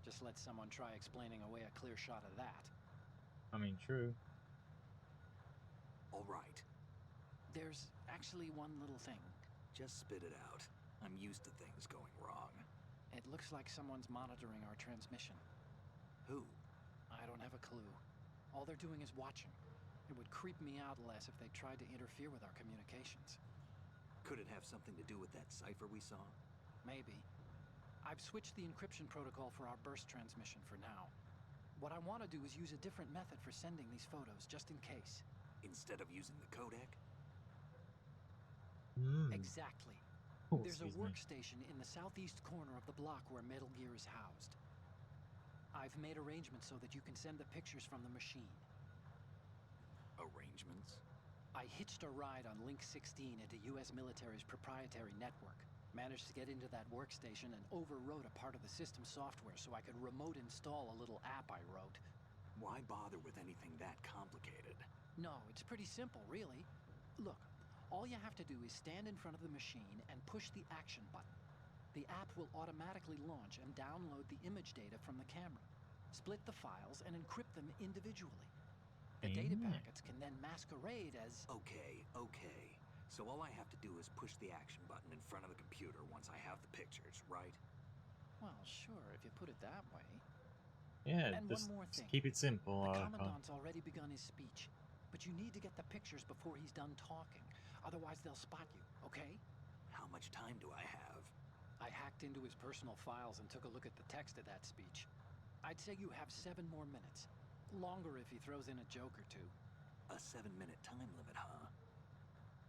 Just let someone try explaining away a clear shot of that. I mean, true. All right. There's actually one little thing. Just spit it out. I'm used to things going wrong. It looks like someone's monitoring our transmission. Who? I don't have a clue. All they're doing is watching. It would creep me out less if they tried to interfere with our communications. Could it have something to do with that cipher we saw? Maybe. I've switched the encryption protocol for our burst transmission for now. What I want to do is use a different method for sending these photos, just in case. Instead of using the codec? Exactly. Oh, There's a excuse me. workstation in the southeast corner of the block where Metal Gear is housed. I've made arrangements so that you can send the pictures from the machine. Arrangements? I hitched a ride on Link 16 into US military's proprietary network. Managed to get into that workstation and overwrote a part of the system software so I could remote install a little app I wrote. Why bother with anything that complicated? No, it's pretty simple, really. Look, all you have to do is stand in front of the machine and push the action button. The app will automatically launch and download the image data from the camera. split the files, and encrypt them individually. The data packets can then masquerade as... Okay, okay. So all I have to do is push the action button in front of the computer once I have the pictures, right? Well, sure, if you put it that way. Yeah, And just, one more just thing. keep it simple. The Commandant's already begun his speech, but you need to get the pictures before he's done talking. Otherwise, they'll spot you, okay? How much time do I have? I hacked into his personal files and took a look at the text of that speech. I'd say you have 7 more minutes. Longer if he throws in a joke or two. A 7-minute time limit, huh?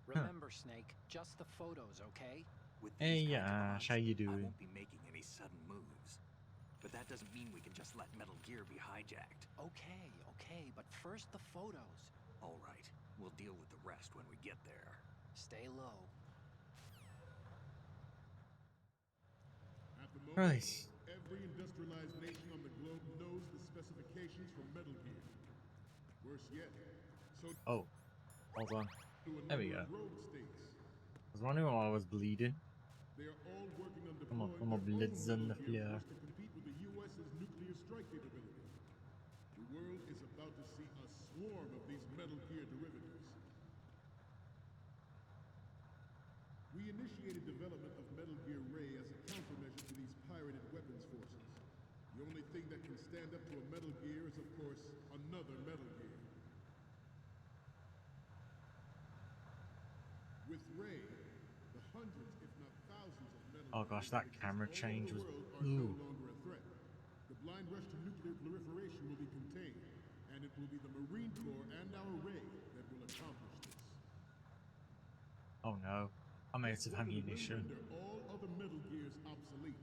Remember, Snake, just the photos, okay? With Hey, these kinds of Ash, odds, how you I doing? won't be making any sudden moves. But that doesn't mean we can just let Metal Gear be hijacked. Okay, okay, but first the photos. All right, we'll deal with the rest when we get there. Stay low. At the moment, Right. every industrialized nation on the globe knows the specifications for Metal Gear. Worse yet, so Oh, hold on. do a There we number go. of rogue states. I was wondering why I was bleeding. They are all working on Come on, deploying come on, their own blitz on the Metal Gear floor. force to compete with the US's nuclear strike capability. The world is about to see a swarm of these Metal Gear derivatives. We initiated development of Metal Gear Ray as a countermeasure to these pirated weapons forces. The only thing that can stand up to a Metal Gear is, of course, another Metal Gear. With Ray, the hundreds, if not thousands, of Metal Oh Gears gosh, that that exist camera all over change the was. world are no Ooh. longer a threat. The blind rush to nuclear proliferation will be contained, and it will be the Marine Corps and our Ray that will accomplish this. Oh no. I'm out This of weapon will ammunition. render all other Metal Gears obsolete.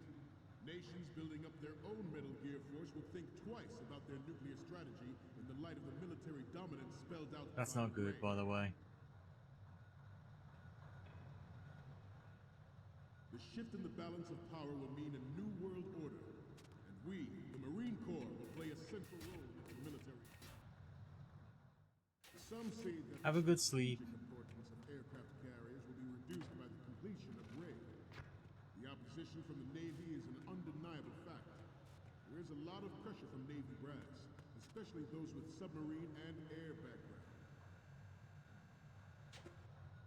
Nations building up their own Metal Gear force will think twice about their nuclear strategy in the light of the military dominance spelled out That's by not good, Ray. by the way. The shift in the balance of power will mean a new world order, and we, the Marine Corps, will play a central role in its military. Some say that Have a good sleep. the importance of aircraft carriers will be reduced by the completion of Ray. The opposition from the Navy is an undeniable fact. There is a lot of pressure from Navy brass, especially those with submarine and air background.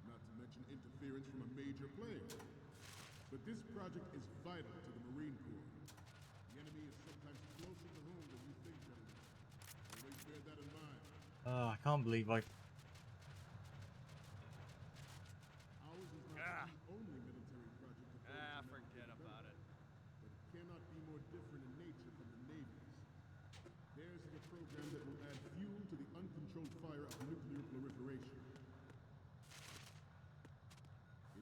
Not to mention interference from a major player. But this project is vital to the Marine Corps. The enemy is sometimes closer to home than you think, gentlemen. Always bear that in mind. I can't believe I. Ours is not the only military project to focus on Forget about it. but it cannot be more different in nature from the Navy's. Theirs is a program that will add fuel to the uncontrolled fire of nuclear proliferation.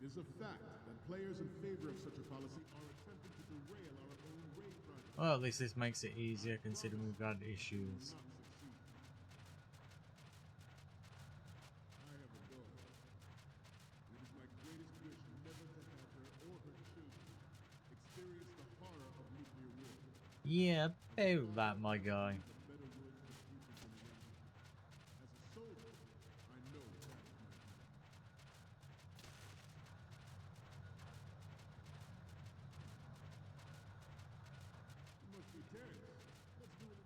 It is a fact that players in favor of such a policy are attempting to derail our own Ray project. Well, at least this makes it easier considering we've had issues. Not succeed. I have a daughter. It is my greatest wish never to have her or her children experience the horror of nuclear war. Yeah, about that, my guy. A better world for future generations. As a soldier, I know that is my duty. You must be Terrence. Let's do it.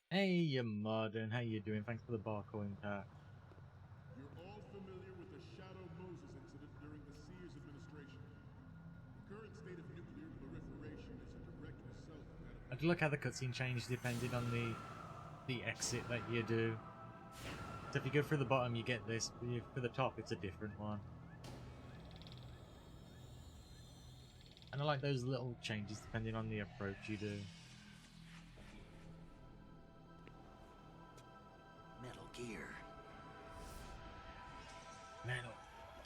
Hey, you modern. How you doing? Thanks for the barcode pack. You're all familiar with the Shadow Moses incident during the Sears administration. The current state of nuclear proliferation is a direct result of that. I'd look how the cutscene changed depending on the exit that you do. So if you go through the bottom, you get this. But for the top, it's a different one. And I like those little changes depending on the approach you do. Metal Gear. Metal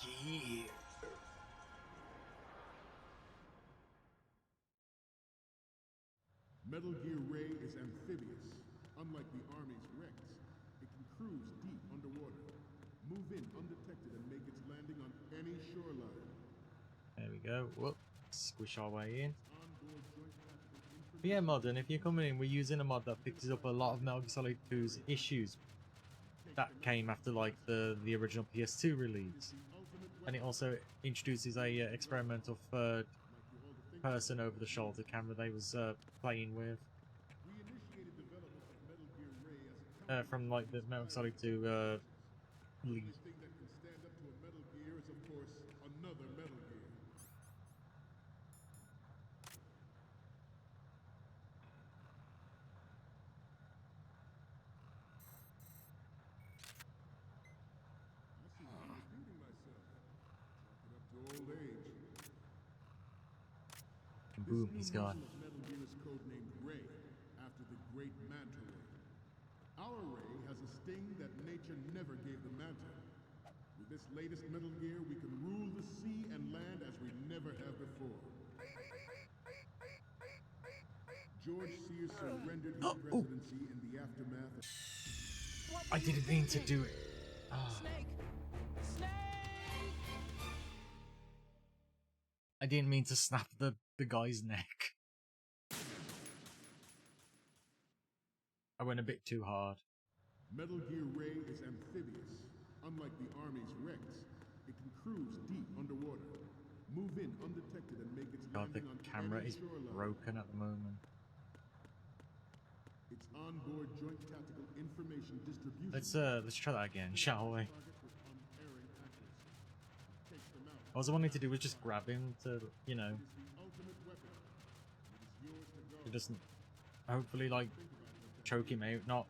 Gear. Metal Gear Ray is amphibious. Unlike the Army's Rex, it can cruise deep underwater, move in undetected, and make its landing on any shoreline. There we go. Whoop. Squish our way in. Onboard joint tactical But yeah, modern, if you're coming in, we're using a mod that fixes up a lot of Metal Gear Solid 2's issues that came after like the original PS2 release. And it also introduces a experimental third first-person over-the-shoulder camera they was playing with. We initiated development of Metal Gear Ray as a From like the Metal Solid 2 The Lead. only thing that can stand up to a Metal Gear is, of course, another Metal Gear. I seem to be repeating myself. Chalk it up to old age. Boom, he's gone. This new model of Metal Gear is codenamed Ray, after the great Manta Ray. Our Ray has a sting that nature never gave the Manta. With this latest Metal Gear, we can rule the sea and land as we never have before. George Sears surrendered his presidency in the aftermath of... I didn't mean to do it. Ah. Snake! Snake! I didn't mean to snap the guy's neck. I went a bit too hard. Metal Gear Ray is amphibious. Unlike the Army's Rex, it can cruise deep underwater, move in undetected, and make its God, the landing on camera any is shoreline. broken at the moment. Its onboard joint tactical information distribution. Let's try that again, shall we? Target with unerring accuracy. Takes them out. All I wanted to do was just grab him to, you know, It is the ultimate weapon. It is yours to guard. it doesn't hopefully like choke him out, not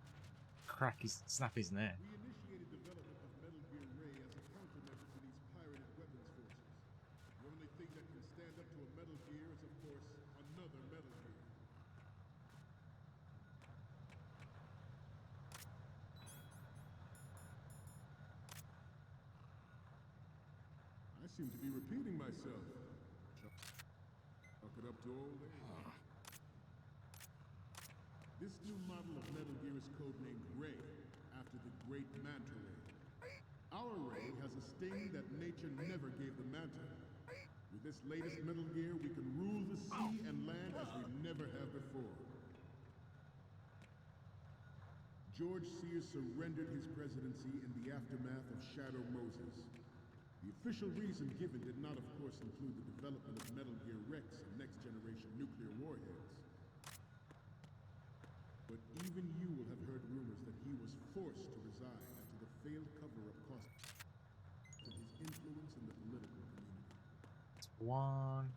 snap his neck. We initiated development of Metal Gear Ray as a countermeasure to these pirated weapons forces. The only thing that can stand up to a Metal Gear is, of course, another Metal Gear. I seem to be repeating myself. Chalk it up to old age. This new model of Metal Gear is codenamed Ray, after the great Manta Ray. Our Ray has a sting that nature never gave the Manta. With this latest Metal Gear, we can rule the sea and land as we never have before. George Sears surrendered his presidency in the aftermath of Shadow Moses. The official reason given did not, of course, include the development of Metal Gear Rex and next-generation nuclear warheads. But even you will have heard rumors that he was forced to resign after the failed cover-up cost of his influence in the political community. One.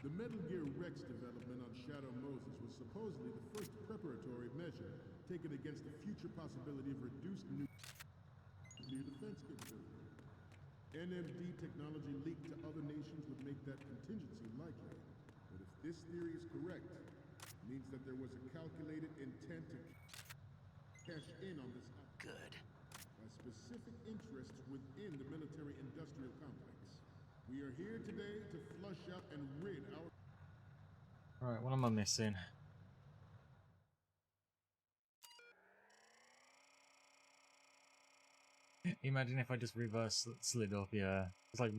The Metal Gear Rex development on Shadow Moses was supposedly the first preparatory measure taken against the future possibility of reduced nuclear defense capability. NMD technology leaked to other nations would make that contingency likely. But if this theory is correct, it means that there was a calculated intent to cash in on this Good. by specific interests within the military-industrial complex. We are here today to flush out and rid our... Alright, what am I missing? Imagine if I just reverse slid up, yeah. It's like...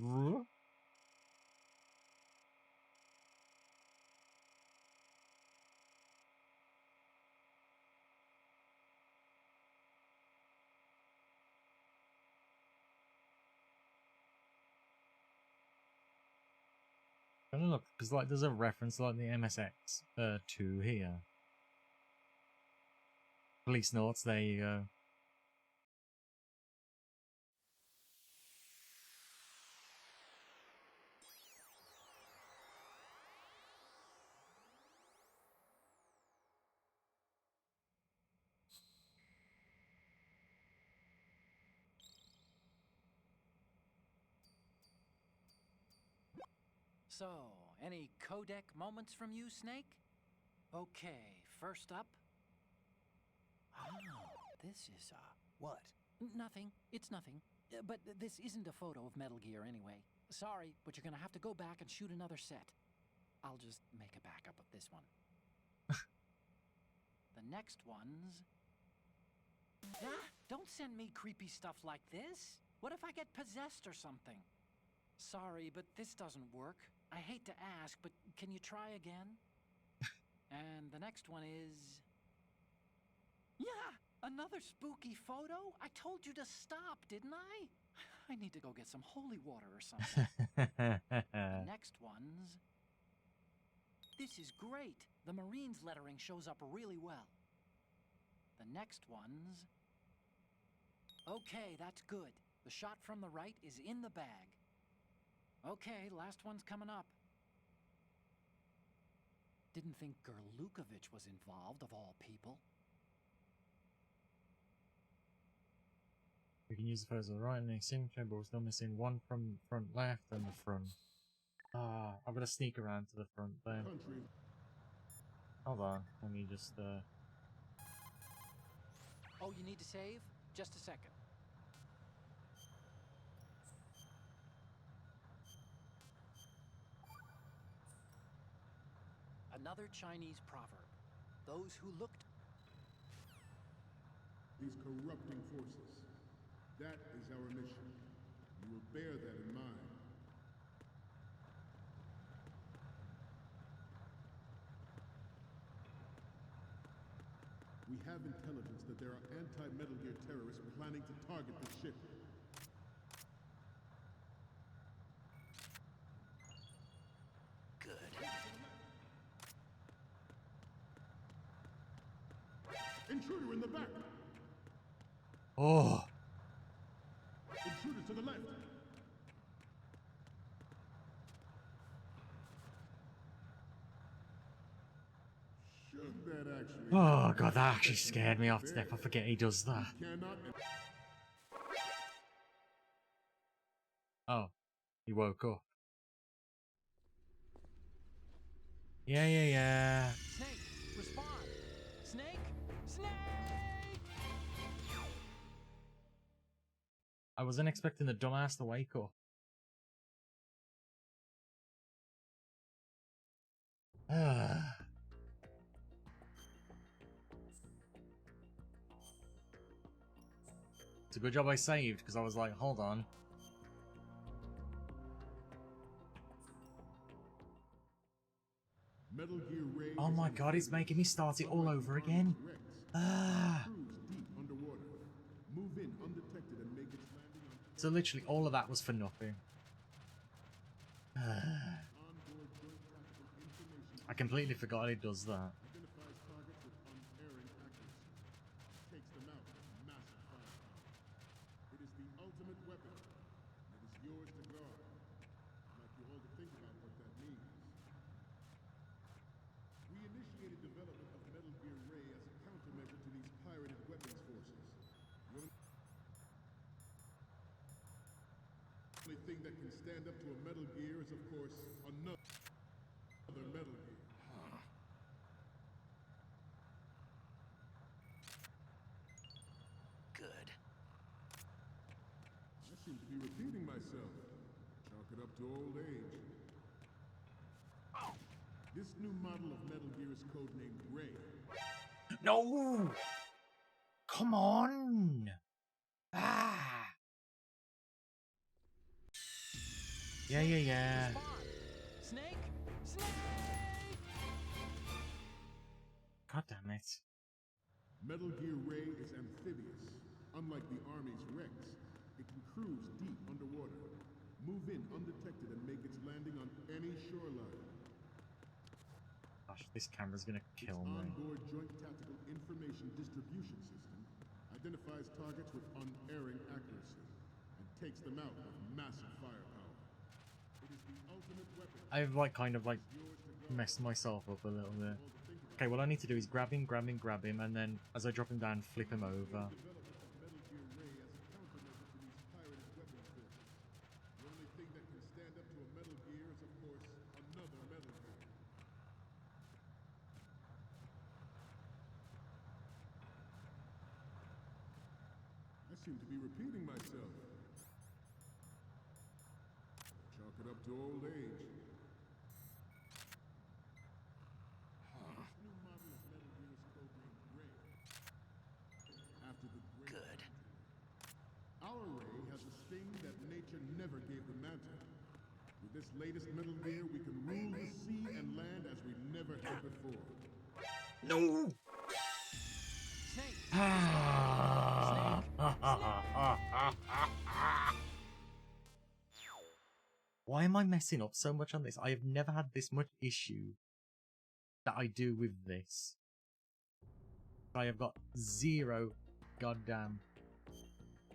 I don't look, because like there's a reference like the MSX2 here. Police notes, there you go. So, any codec moments from you, Snake? Okay, first up. Oh, this is, What? Nothing. It's nothing. But this isn't a photo of Metal Gear anyway. Sorry, but you're gonna have to go back and shoot another set. I'll just make a backup of this one. The next one's... Ah, don't send me creepy stuff like this. What if I get possessed or something? Sorry, but this doesn't work. I hate to ask, but can you try again? And the next one is... Yeah! Another spooky photo? I told you to stop, didn't I? I need to go get some holy water or something. The next one's... This is great. The Marines lettering shows up really well. The next one's... Okay, that's good. The shot from the right is in the bag. Okay, last one's coming up. Didn't think Gerlukovich was involved, of all people. We can use the photos of the right and the signature, but we're still missing one from front left and the front. Ah, I'm gonna sneak around to the front then. Hold on, let me just Oh, you need to save? Just a second. Another Chinese proverb. Those who looked... These corrupting forces. That is our mission. You will bear that in mind. We have intelligence that there are anti-Metal Gear terrorists planning to target the ship. Good. Intruder in the back! Oh, Intruder to the left! Should that actually... oh god, that actually scared me off to death. I forget he does that. Cannot... Oh, he woke up. Yeah. Snake, respond! Snake! Snake! I wasn't expecting the dumbass to wake up. It's a good job I saved, because I was like, hold on. Metal Gear Ray Oh my god, it's making me start it all over again. Cruise deep underwater. Move in undetected and make its landing on So literally all of that was for nothing. onboard joint tactical information. I completely forgot it does that. Identifies targets with unerring accuracy. Takes them out with massive firepower. It is the ultimate weapon. And it is yours to guard. I'd like you all to think about what that means. We initiated development of Metal Gear Ray as a countermeasure to these pirated weapons forces. The only thing that can stand up to a Metal Gear is, of course, another Metal Gear. Good. I seem to be repeating myself. Chalk it up to old age. This new model of Metal Gear is codenamed Ray. No! Come on! Ah! Yeah. Respond! Snake! Snake! God damn it. Metal Gear Ray is amphibious. Unlike the Army's Rex, it can cruise deep underwater, move in undetected and make its landing on any shoreline. Gosh, this camera's gonna kill Its me. onboard joint tactical information distribution system identifies targets with unerring accuracy and takes them out with massive firepower. It is the ultimate weapon. I've kind of messed myself up a little bit. Okay, what I need to do is grab him, and then as I drop him down, flip him over. Development of Metal Gear Ray as a countermeasure to these pirated weapons forces. The only thing that can stand up to a Metal Gear is, of course, another Metal Gear. I seem to be repeating myself. Chalk it up to old age. This new model of Metal Gear is codenamed Ray. After the Great Good. Our Ray has a sting that nature never gave the Manta. With this latest Metal Gear, we can rule the sea and land as we never have before. No! Snake! Why am I messing up so much on this? I have never had this much issue that I do with this. I have got zero goddamn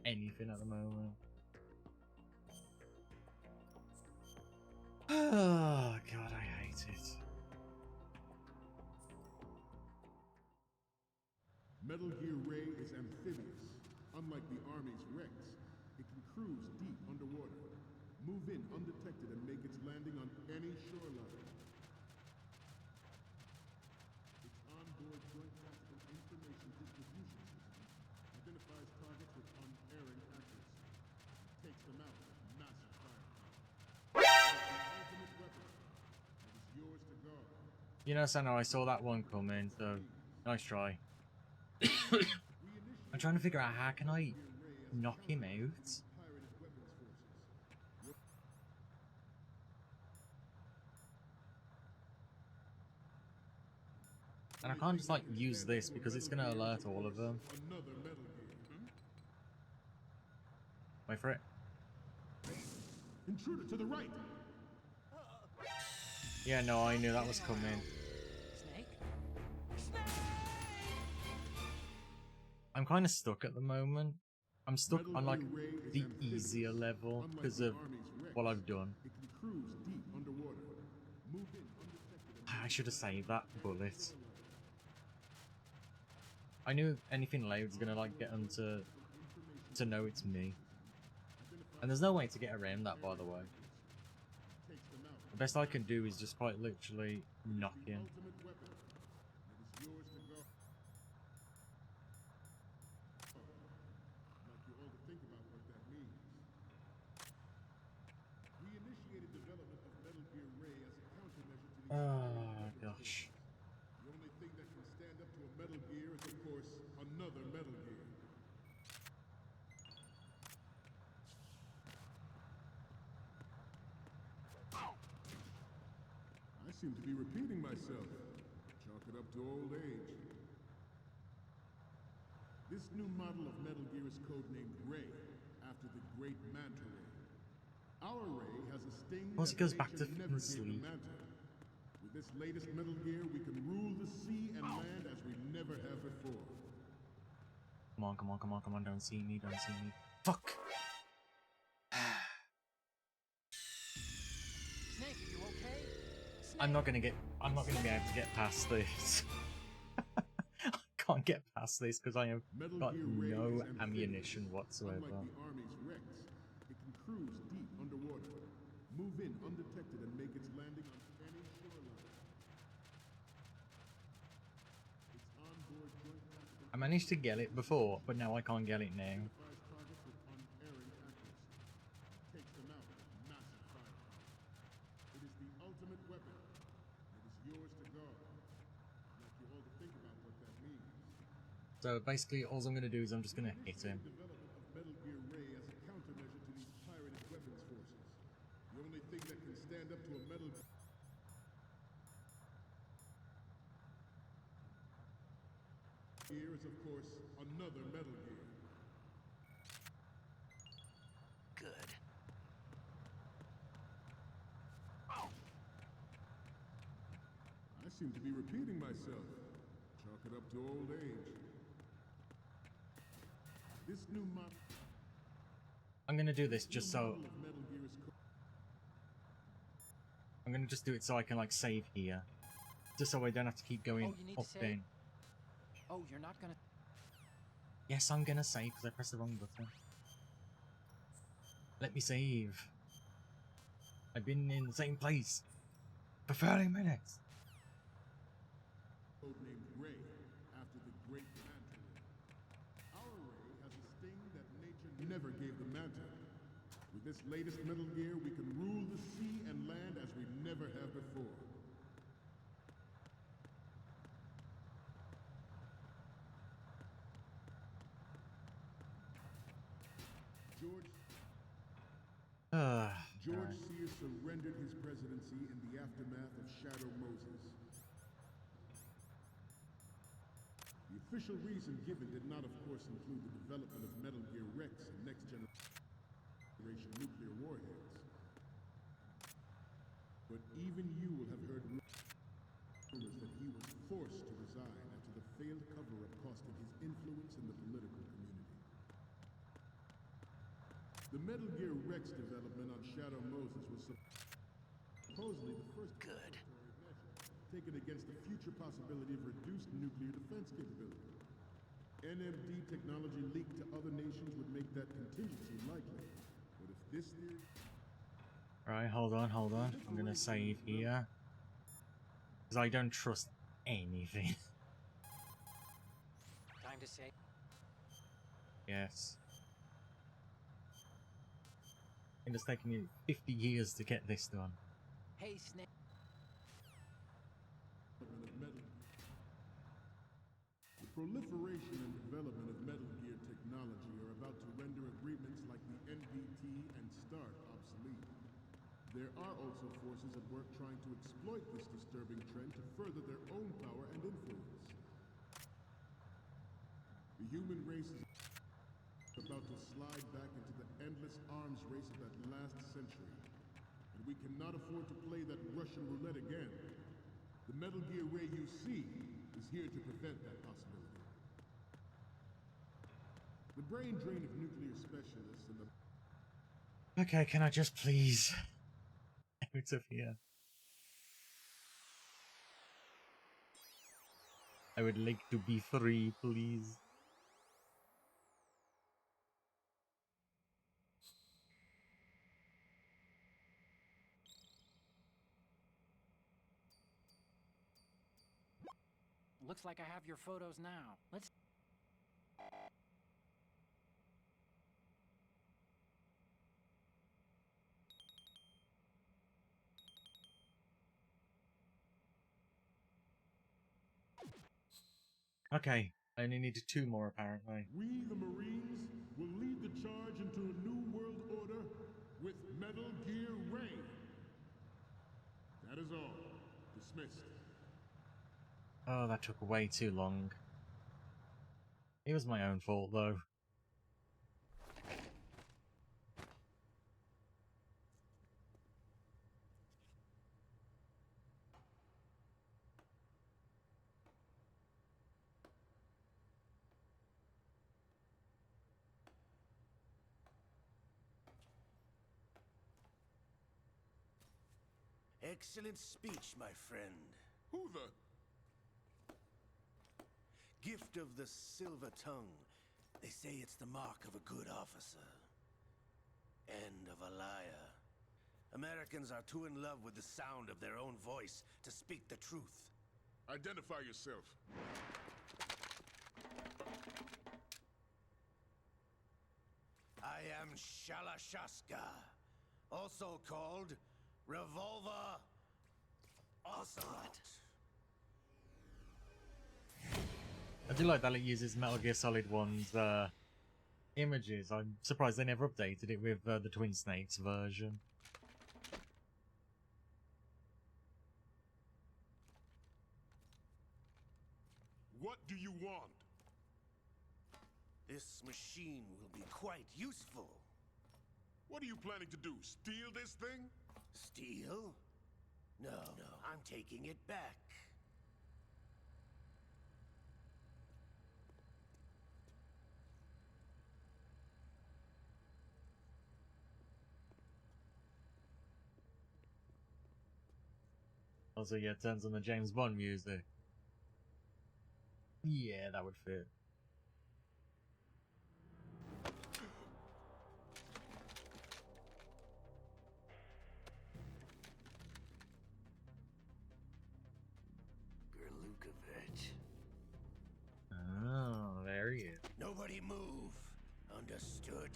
anything at the moment. Oh god, I hate it. Metal Gear Ray is amphibious. Unlike the Army's Rex, it can cruise deep underwater, move in undetected, and make its landing on any shoreline. Its onboard joint tactical information distribution system identifies targets with unerring accuracy. It takes them out with massive firepower. It's the ultimate weapon. It is yours to guard. You know, Santa, I saw that one coming, so nice try. I'm trying to figure out how can I knock him out. And I can't just like use this because it's gonna alert all of them. Wait for it. Intruder to the right. Yeah, no, I knew that was coming. I'm kind of stuck at the moment. I'm stuck on like the easier level because of what I've done. I should have saved that bullet. I knew anything loud's gonna like get them to know it's me. And there's no way to get around that, by the way. The best I can do is just quite literally knock him. Oh gosh. The only thing that can stand up to a Metal Gear is, of course, another Metal Gear. I seem to be repeating myself. Chalk it up to old age. This new model of Metal Gear is codenamed Ray, after the great Manta Ray. Our Ray has a sting Once it goes back to never gave sleep. the Manta. With this latest Metal Gear, we can rule the sea and land as we never have before. Come on, come on, come on, come on, don't see me, don't see me. Fuck! Snake, are you okay? I'm not gonna be able to get past this. I can't get past this because I have got no ammunition whatsoever. Unlike the Army's Rex, it can cruise deep underwater, move in undetected, and make its landing on any shoreline. Its onboard joint tactical I managed to get it before, but now I can't get it now. identifies targets with unerring accuracy. It takes them out with massive firepower. It is the ultimate weapon. It is yours to guard. I'd like you all to think about what that means. So basically, all I'm gonna do is I'm just gonna hit him. Development of Metal Gear Ray as a countermeasure to these pirated weapons forces. The only thing that can stand up to a Metal Gear is, of course, another Metal Gear. Good. I seem to be repeating myself. Chalk it up to old age. This new model I'm gonna do this just so of Metal Gear is I'm gonna just do it so I can like save here, just so I don't have to keep going Oh, you need to up save? down. Oh, you're not gonna... Yes, I'm gonna save because I pressed the wrong button. Let me save. I've been in the same place for 30 minutes. codenamed Ray, after the great Manta Ray. Our Ray has a sting that nature never gave the Manta. With this latest Metal Gear, we can rule the sea and land as we never have before. George Alright. Sears surrendered his presidency in the aftermath of Shadow Moses. The official reason given did not, of course, include the development of Metal Gear Rex and next-generation nuclear warheads. But even you will have heard rumors that he was forced to resign after the failed cover-up costing his influence in the political community. The Metal Gear Rex development on Shadow Moses was supposedly the first Good. measure taken against the future possibility of reduced nuclear defense capability. NMD technology leaked to other nations would make that contingency likely. But if this theory... Right, hold on. I'm gonna save here. Because I don't trust anything. Time to say. Yes. It's taken me 50 years to get this done. Hey, Snake. The proliferation and development of Metal Gear technology are about to render agreements like the NVT and START obsolete. There are also forces at work trying to exploit this disturbing trend to further their own power and influence. The human race is about to slide back into the endless arms race of that last century. And we cannot afford to play that Russian roulette again. The Metal Gear Ray you see is here to prevent that possibility. The brain drain of nuclear specialists and the... Okay, can I just please out of here? I would like to be free, please. Looks like I have your photos now. Let's. Okay, I only needed 2 more apparently. We, the Marines, will lead the charge into a new world order with Metal Gear Ray. That is all. Dismissed. Oh, that took way too long. It was my own fault though. Excellent speech, my friend. Who the... Gift of the silver tongue. They say it's the mark of a good officer. And of a liar. Americans are too in love with the sound of their own voice to speak the truth. Identify yourself. I am Shalashaska, also called Revolver Ocelot. I do like that it uses Metal Gear Solid 1's images. I'm surprised they never updated it with the Twin Snakes version. What do you want? This machine will be quite useful. What are you planning to do? Steal this thing? Steal? No, I'm taking it back. Also, yeah, it turns on the James Bond music. Yeah, that would fit. Gerlukovich. Oh, there he is. Nobody move. Understood?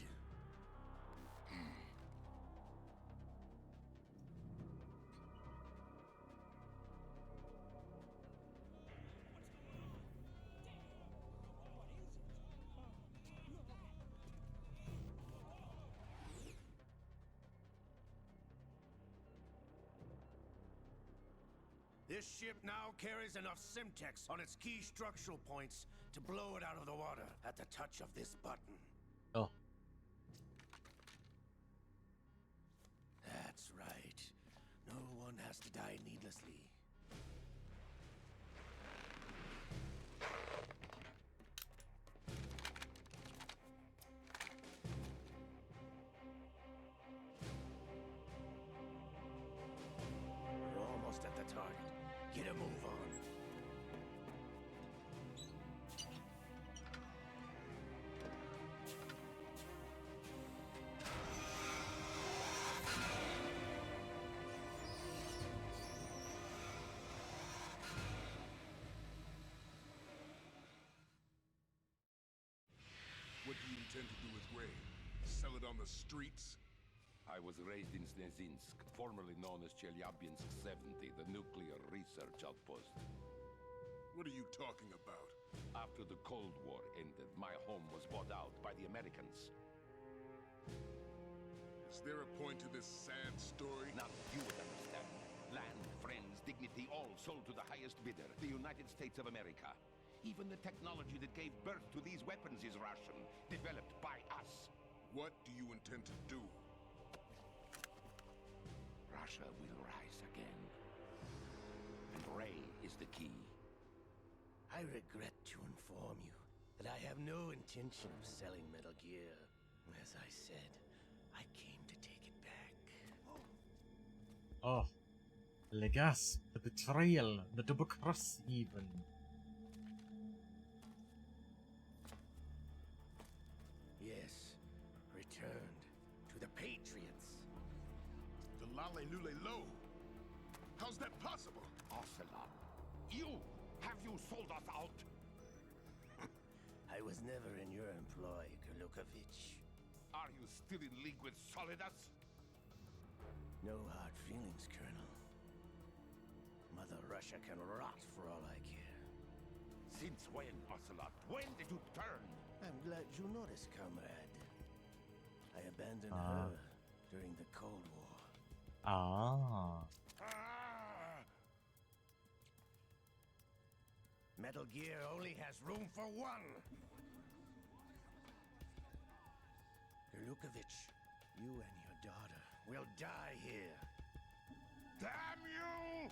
This ship now carries enough Simtex on its key structural points to blow it out of the water at the touch of this button. Oh. That's right. No one has to die needlessly. Gray? Sell it on the streets? I was raised in Snezinsk, formerly known as Chelyabinsk 70, the nuclear research outpost. What are you talking about? After the Cold War ended, my home was bought out by the Americans. Is there a point to this sad story? Now you would understand. Land, friends, dignity, all sold to the highest bidder, the United States of America. Even the technology that gave birth to these weapons is Russian, developed by us. What do you intend to do? Russia will rise again. And Ray is the key. I regret to inform you that I have no intention of selling Metal Gear. As I said, I came to take it back. Oh. Le gas, the betrayal, the double cross even. Yes, returned to the Patriots. The Lale Lule Lo? How's that possible? Ocelot, have you sold us out? I was never in your employ, Kurlukovich. Are you still in league with Solidus? No hard feelings, Colonel. Mother Russia can rot for all I care. Since when, Ocelot? When did you turn? I'm glad you noticed, comrade. I abandoned her during the Cold War. Ah. Metal Gear only has room for one! Kurlukovich, you and your daughter will die here. Damn you!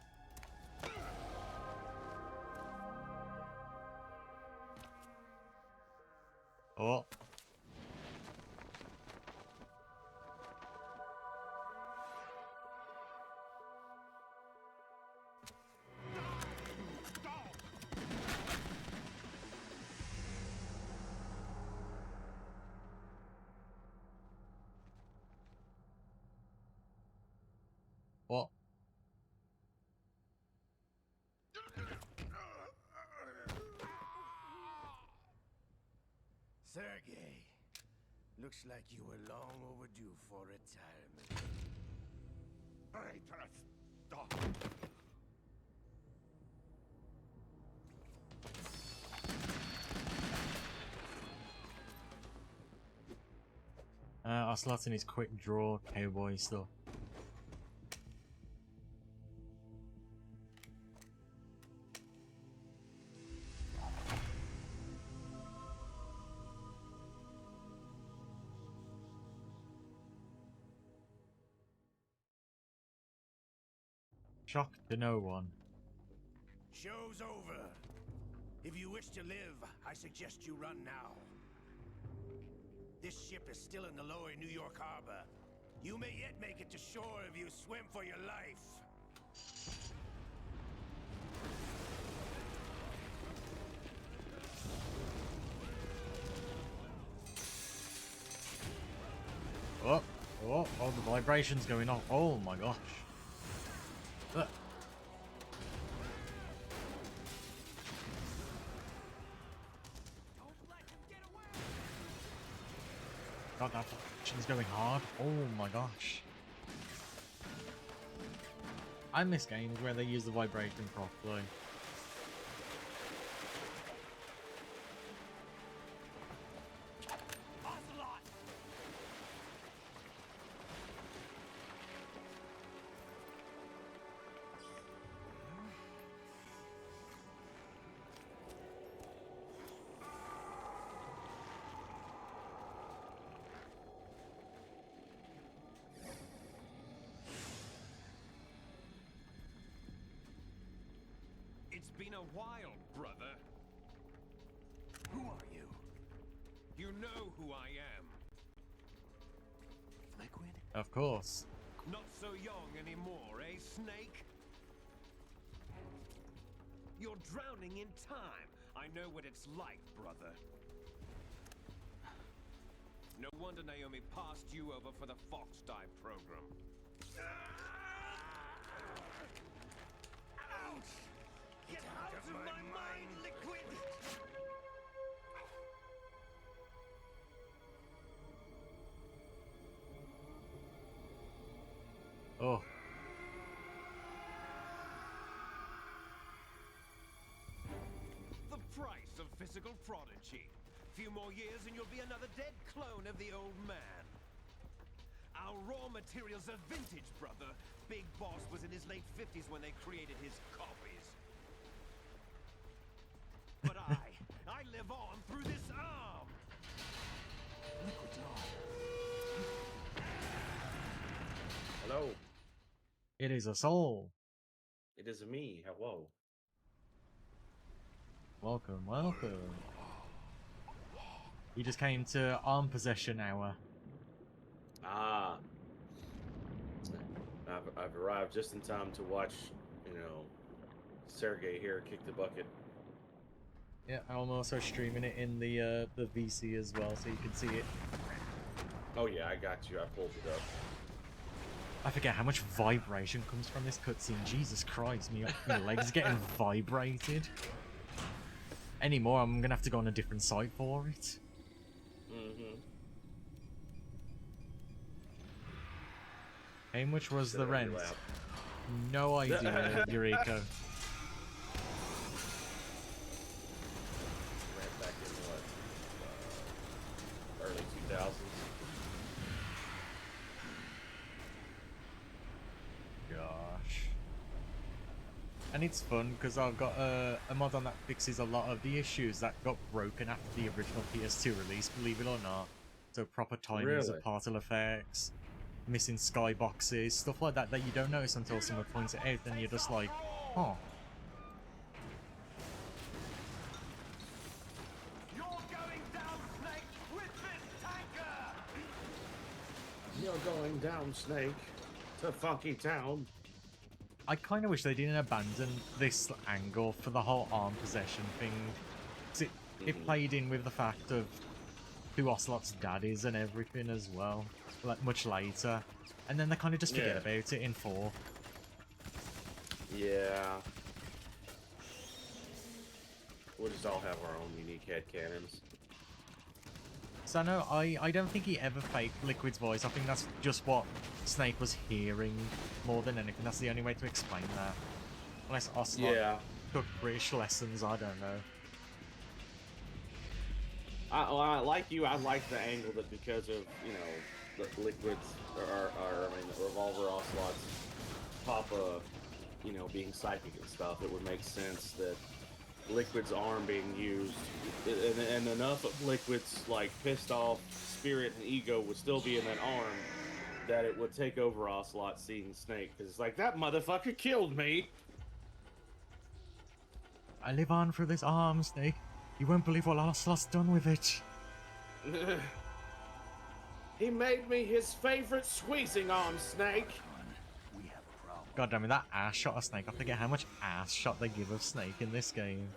Oh. What? Sergei, looks like you were long overdue for retirement. Traitorous dog! Ocelot in his quick draw cowboy stuff. Shock to no one. Show's over. If you wish to live, I suggest you run now. This ship is still in the lower New York harbor. You may yet make it to shore if you swim for your life. Oh, the vibration's going on. Oh my gosh. God, that vibration's going hard. Oh my gosh. I miss games where they use the vibration properly. It's been a while, brother. Who are you? You know who I am. Liquid? Of course. Not so young anymore, eh, Snake? You're drowning in time. I know what it's like, brother. No wonder Naomi passed you over for the Fox Dive program. Ouch! Get out of my mind, Liquid! physical prodigy. Few more years and you'll be another dead clone of the old man. Our raw materials are vintage, brother. Big Boss was in his late 50s when they created his copies. But I live on through this arm. Liquid's on. Hello. It is a soul. It is me. Hello. Welcome, welcome. You just came to arm possession hour. Ah. I've arrived just in time to watch, you know, Sergey here kick the bucket. Yeah, I'm also streaming it in the VC as well, so you can see it. Oh yeah, I got you. I pulled it up. I forget how much vibration comes from this cutscene. Jesus Christ, my legs getting vibrated. Anymore, I'm gonna have to go on a different site for it. How much was the rent? No idea, Eureka. Ran back in what? Early 2000s. Gosh. And it's fun because I've got a mod on that fixes a lot of the issues that got broken after the original PS2 release, believe it or not. So proper timings of particle effects, missing skyboxes, stuff like that that you don't notice until someone points it out, and you're just like, oh. You're going down, Snake, with this tanker! You're going down, Snake, to Funky Town. I kind of wish they didn't abandon this angle for the whole arm possession thing. 'Cause it played in with the fact of who Ocelot's dad is and everything as well, like much later. And then they kind of just forget about it in 4. Yeah. We'll just all have our own unique headcanons. So no, I don't think he ever faked Liquid's voice. I think that's just what Snake was hearing more than anything. That's the only way to explain that. Unless Ocelot took British lessons, I don't know. I like you. I like the angle that because of, you know, the Liquid's the Revolver Ocelot's Papa, you know, being psychic and stuff, it would make sense that Liquid's arm being used, and enough of Liquid's like pissed off spirit and ego would still be in that arm that it would take over Ocelot seeing Snake, because it's like, that motherfucker killed me. I live on through this arm, Snake. You won't believe what Ocelot's done with it. He made me his favorite squeezing arm, Snake. God damn it, that ass shot of Snake. I forget how much ass shot they give of Snake in this game.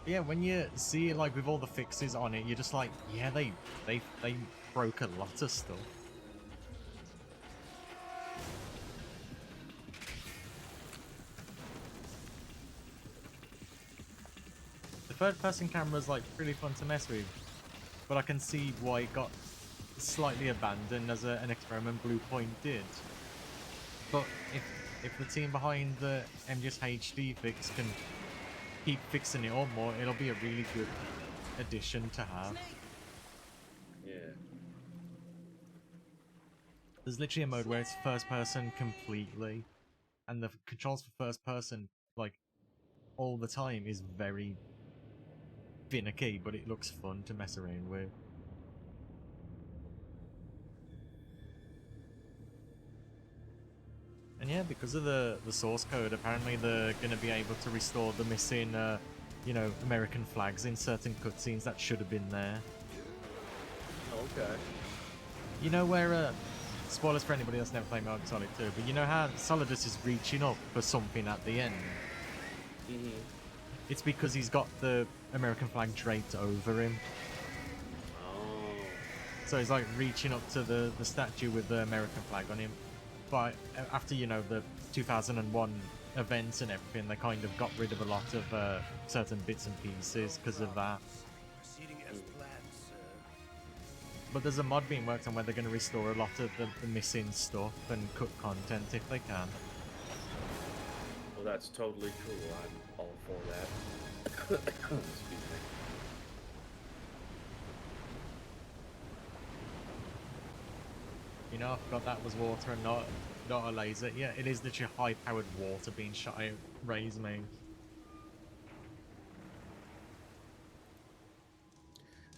Yeah, when you see it like with all the fixes on it, you're just like, yeah, they broke a lot of stuff. The third-person camera is like really fun to mess with, but I can see why it got slightly abandoned as an experiment Bluepoint did. But if the team behind the MGS HD fix can keep fixing it on more, it'll be a really good addition to have. Yeah. There's literally a mode where it's first person completely, and the controls for first person, like, all the time is very finicky, but it looks fun to mess around with. And yeah, because of the source code, apparently they're going to be able to restore the missing, you know, American flags in certain cutscenes that should have been there. Okay. You know where, spoilers for anybody that's never played Metal Gear Solid 2, but you know how Solidus is reaching up for something at the end? Mm-hmm. It's because he's got the American flag draped over him. Oh. So he's like reaching up to the statue with the American flag on him. But after, you know, the 2001 events and everything, they kind of got rid of a lot of certain bits and pieces because of that. Proceeding as planned, sir. But there's a mod being worked on where they're going to restore a lot of the missing stuff and cut content if they can. Well, that's totally cool. I'm all for that. Excuse me. You know, I forgot that was water and not a laser. Yeah, it is literally high-powered water being shot out Ray's mouth.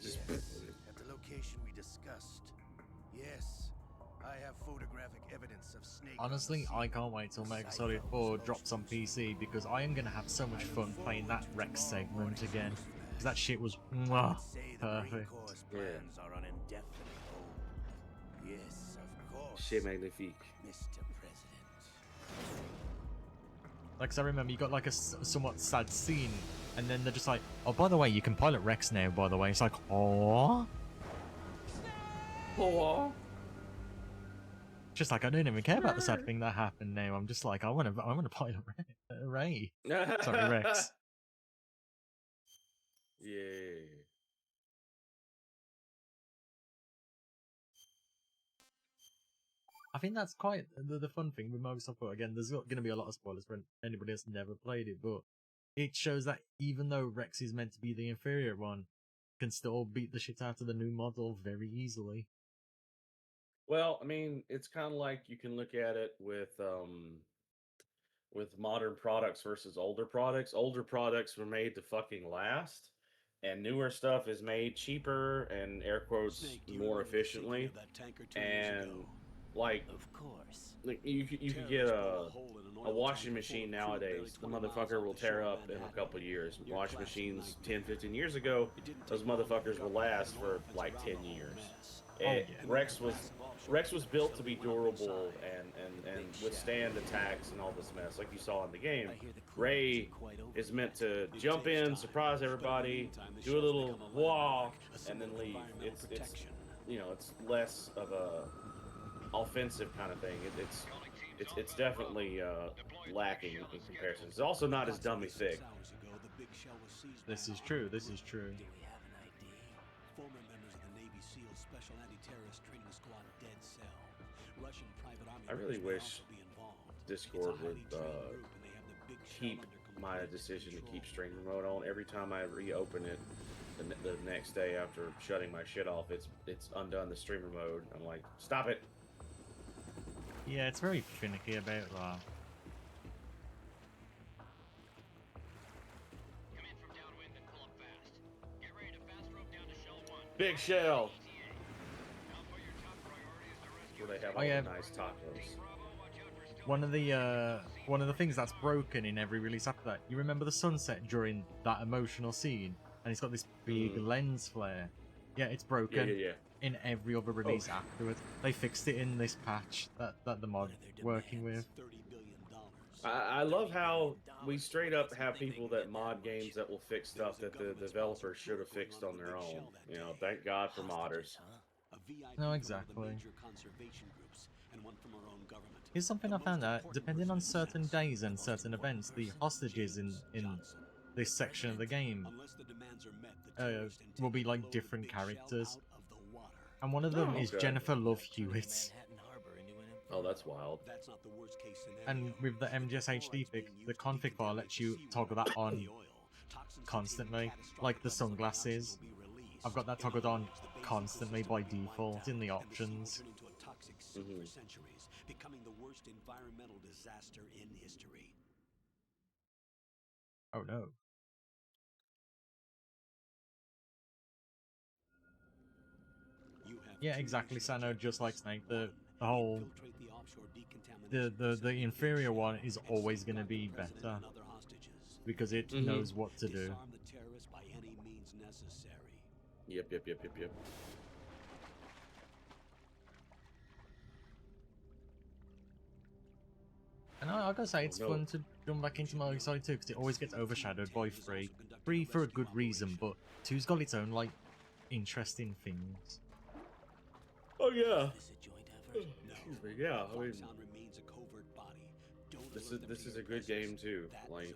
Yes, at the location we discussed. Yes, I have photographic evidence of Snake. Honestly, I can't wait till Metal Solid 4 drops on PC because I am going to have so much fun playing that Rex segment again. Because that shit was mwah, perfect. Plans are on indefinite hold. Yes, of course. Shit magnifique. Mr. President. Like, 'cause I remember you got like a somewhat sad scene, and then they're just like, oh, by the way, you can pilot Rex now, by the way. It's like, oh. Oh. Just like, I don't even care about the sad thing that happened now. I'm just like, I want to pilot Ray. Sorry, Rex. Yeah. I think that's quite the fun thing with Microsoft. But again, there's going to be a lot of spoilers for anybody that's never played it, but it shows that even though Rex is meant to be the inferior one, can still beat the shit out of the new model very easily. Well, I mean, it's kind of like you can look at it with modern products versus older products. Older products were made to fucking last, and newer stuff is made cheaper and air quotes more efficiently. And like, Of course. like you could get a washing machine nowadays. The motherfucker will tear up in a couple years. Washing machines 10, 15 years ago, those motherfuckers will last for like 10 years. And Rex was built to be durable and withstand attacks and all this mess, like you saw in the game. Ray is meant to jump in, surprise everybody, do a little wah, and then leave. It's you know, it's less of a offensive kind of thing. It's definitely lacking in comparison. It's also not as dummy thick. This is true. This is true. Do we have an ID? Former members of the Navy SEAL Special Anti-Terrorist Training Squad Dead Cell. Russian private army. I really may wish also be involved. Discord It's a would highly trained group, and they have the big shell keep under my complete decision to control. keep stream remote on. Every time I reopen it the next day after shutting my shit off, it's undone the streamer mode. I'm like, stop it. Yeah, it's very finicky about that. Big shell. Where they have all the nice tacos. One of the things that's broken in every release after that. You remember the sunset during that emotional scene, and it's got this big lens flare. Yeah, it's broken. Yeah. In every other release afterwards. They fixed it in this patch that the mod working with. I love how we straight up have people that mod games that will fix stuff that the developers should have fixed on their own. You know, thank God for modders. No, exactly. Here's something I found out. Depending on certain days and certain events, the hostages in this section of the game will be like different characters. And one of them is Jennifer Love Hewitt. Oh, that's wild. And with the MGS HD pick, the config file lets you toggle that on constantly, like the sunglasses. I've got that toggled on constantly by default in the options. Becoming the worst environmental disaster in history. Oh no. Yeah, exactly, Sano, just like Snake. The whole the inferior one is always going to be better because it knows what to do. Yep. And I gotta say, it's fun to jump back into Metal Solid 2 because it always gets overshadowed by 3. 3 for a good reason, but 2's got its own, like, interesting things. Oh yeah. Yeah, I mean, this is a good game too. Like,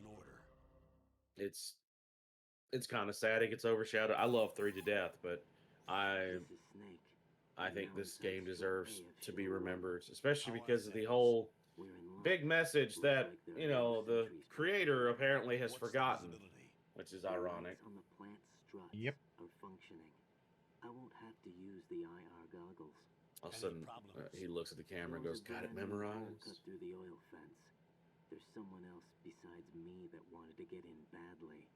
it's kind of sad it gets overshadowed. I love 3 to death, but I think this game deserves to be remembered, especially because of the whole big message that, you know, the creator apparently has forgotten, which is ironic. On the plant's struts Yep. are functioning. I won't have to use the IR goggles. All of a sudden, he looks at the camera and goes, "Got it memorized." Cut through the oil fence. There's someone else besides me that wanted to get in badly.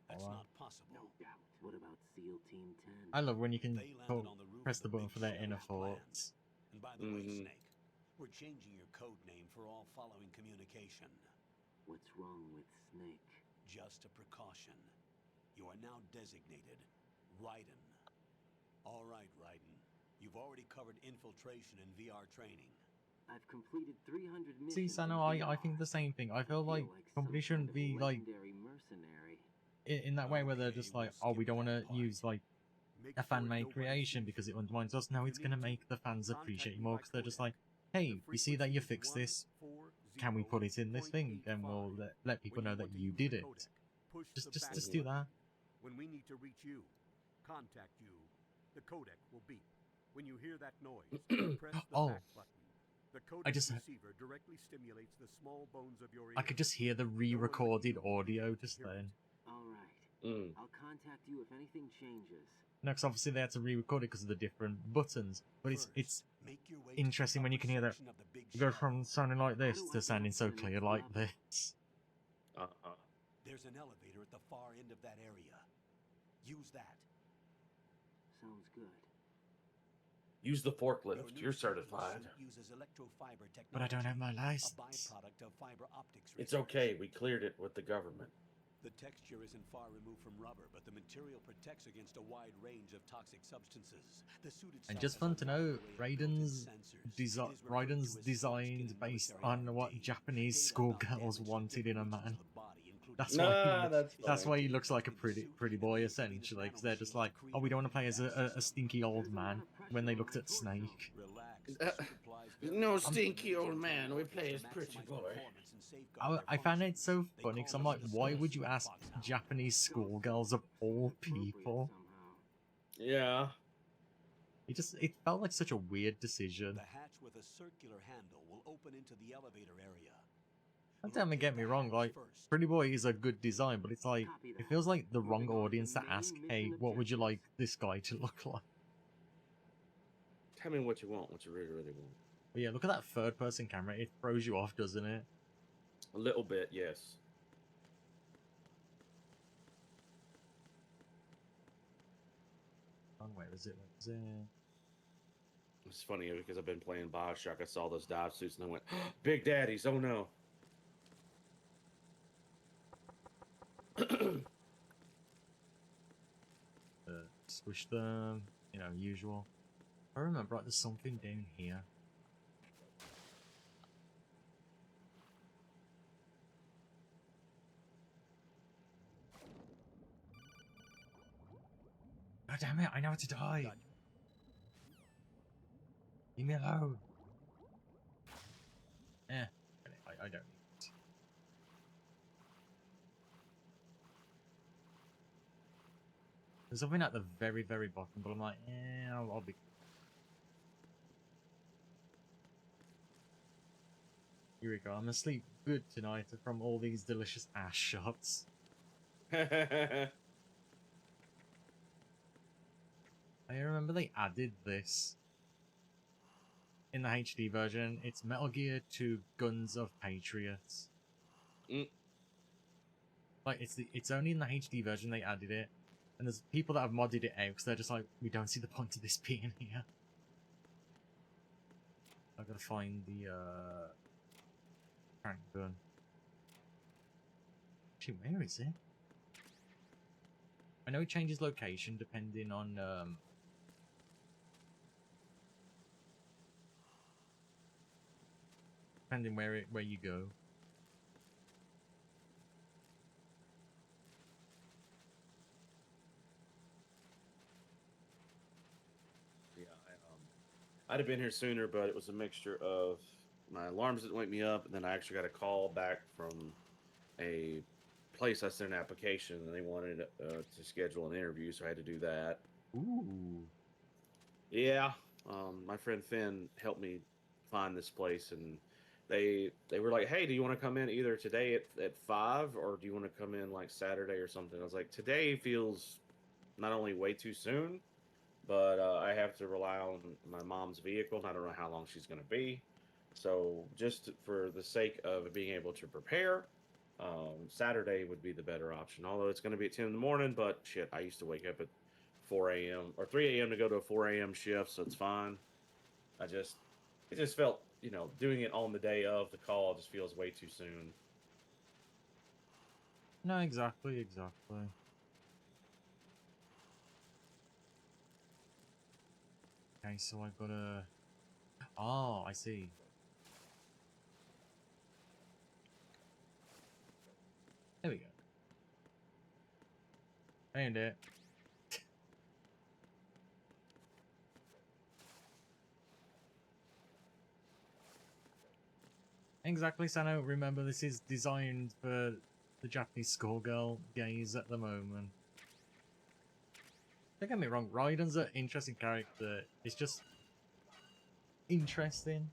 That's wow. not possible. No doubt. What about SEAL Team 10? I love when you can They landed on the roof press of the button big for their shell inner of plans. thoughts. And by the way, Mhm. Snake, we're changing your code name for all following communication. What's wrong with Snake? Just a precaution. You are now designated Raiden. All right, Raiden. You've already covered infiltration and VR training. I've completed 300 missions. See, Sano, I think the same thing. I feel like company some shouldn't kind be of like legendary mercenary. in that way where they're Okay, just we'll like, oh, we skip don't want that to part. use like Make a sure fan-made nobody creation sees because you. it undermines us. No, If it's you going to need make the fans contact appreciate me more by because they're just codec. like, hey, The we see that you frequency fixed is this. Can we put it in this thing? And we'll 140.85. let people When know you that want to you use did the it. codec, push the Just back do that. button. When we need to reach you, contact you, the codec will beep. When you hear that noise, press the Oh. back button. The codec just- receiver directly stimulates the small bones of your ear. I could just hear the re-recorded audio just then. All right. Mm. I'll contact you if anything changes. No, because obviously they had to re-record it because of the different buttons. But it's Make your way to the interesting when you upper can hear that section of the big go shell. from sounding like this How do I to get sounding up so to the clear next like level? this. There's an elevator at the far end of that area. Use that. Sounds good. Use the Your forklift. new You're surgical certified. suit uses electrofiber technology, But I don't have my a license. byproduct of fiber optics It's research. okay. We cleared it with the government. The texture isn't far removed from rubber, but the material protects against a wide range of toxic substances. The suit itself And just has fun a to wide know, array of built-in Raiden's sensors. It is referred to Raiden's as smart designed skin based military on what R&D. Japanese Data schoolgirls about wanted in a damage to man. different regions of the body, including That's Nah, why that's that's funny. why he looks like a pretty boy essentially. Because they're just like, oh, we don't want to play as a stinky old man. When they looked at Snake. Relax. Uh, The suit applies very no well. stinky old Engines man, on we board play to as pretty maximize boy. performance and safeguard their I found it so functions. They funny because call I'm like, it the why Soulstone would you ask box now. Japanese schoolgirls of all people? Somehow. Yeah. It felt like such a weird decision. The hatch with a circular handle will open into the elevator area. Don't tell me, get me Locate the wrong, hatch like, first. Pretty Boy is a good design, but it's like, it feels like the wrong audience to ask, hey, what would you like this guy to look like? Tell me what you want, what you really, really want. But yeah, look at that third person camera, it throws you off, doesn't it? A little bit, yes. Oh, where is it? Where is it? It's funny because I've been playing Bioshock. I saw those dive suits and I went, Big Daddies, oh no. Squish them, you know, usual. I remember, right, there's something down here. God damn it, I know how to die! Leave me alone! I don't need it. There's something at the very, very bottom, but I'm like, I'll be... Here we go, I'm gonna sleep good tonight from all these delicious ass shots. I remember they added this in the HD version. It's Metal Gear 2 Guns of Patriots. Mm. Like, it's only in the HD version they added it. And there's people that have modded it out because they're just like, we don't see the point of this being here. I've got to find the crank gun. Actually, where is it? I know it changes location depending on depending where you go. Yeah, I'd have been here sooner, but it was a mixture of my alarms didn't wake me up, and then I actually got a call back from a place I sent an application, and they wanted to schedule an interview, so I had to do that. Ooh. Yeah, My friend Finn helped me find this place, and they were like, "Hey, do you want to come in either today at 5, or do you want to come in like Saturday or something?" I was like, "Today feels not only way too soon, but I have to rely on my mom's vehicle, and I don't know how long she's going to be. So just for the sake of being able to prepare, Saturday would be the better option. Although it's going to be at 10 in the morning, but shit, I used to wake up at 4 a.m. or 3 a.m. to go to a 4 a.m. shift, so it's fine. It just felt, doing it on the day of the call just feels way too soon. No, exactly, exactly. Okay, so I gotta... Oh, I see. There we go. Found it. Exactly, Sano. Remember, this is designed for the Japanese schoolgirl gaze at the moment. Don't get me wrong, Raiden's an interesting character. It's just interesting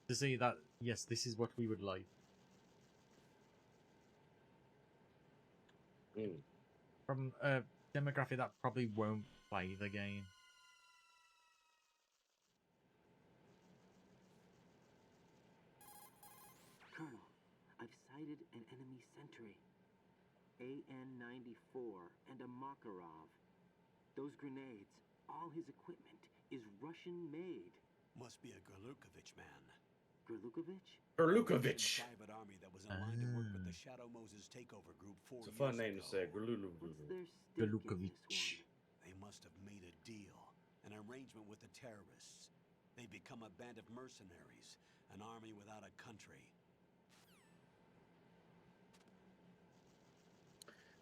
to see that, yes, this is what we would like. From a demographic that probably won't play the game. Colonel, I've sighted an enemy sentry. AN-94 and a Makarov. Those grenades, all his equipment, is Russian-made. Must be a Gorlukovich man. Gorlukovich? Gorlukovich! Private army that was in line to work with the Shadow Moses takeover group 4 It's a years fun name ago. to say. What's their stake in this one? They must have made a deal, an arrangement with the terrorists. They become a band of mercenaries, an army without a country.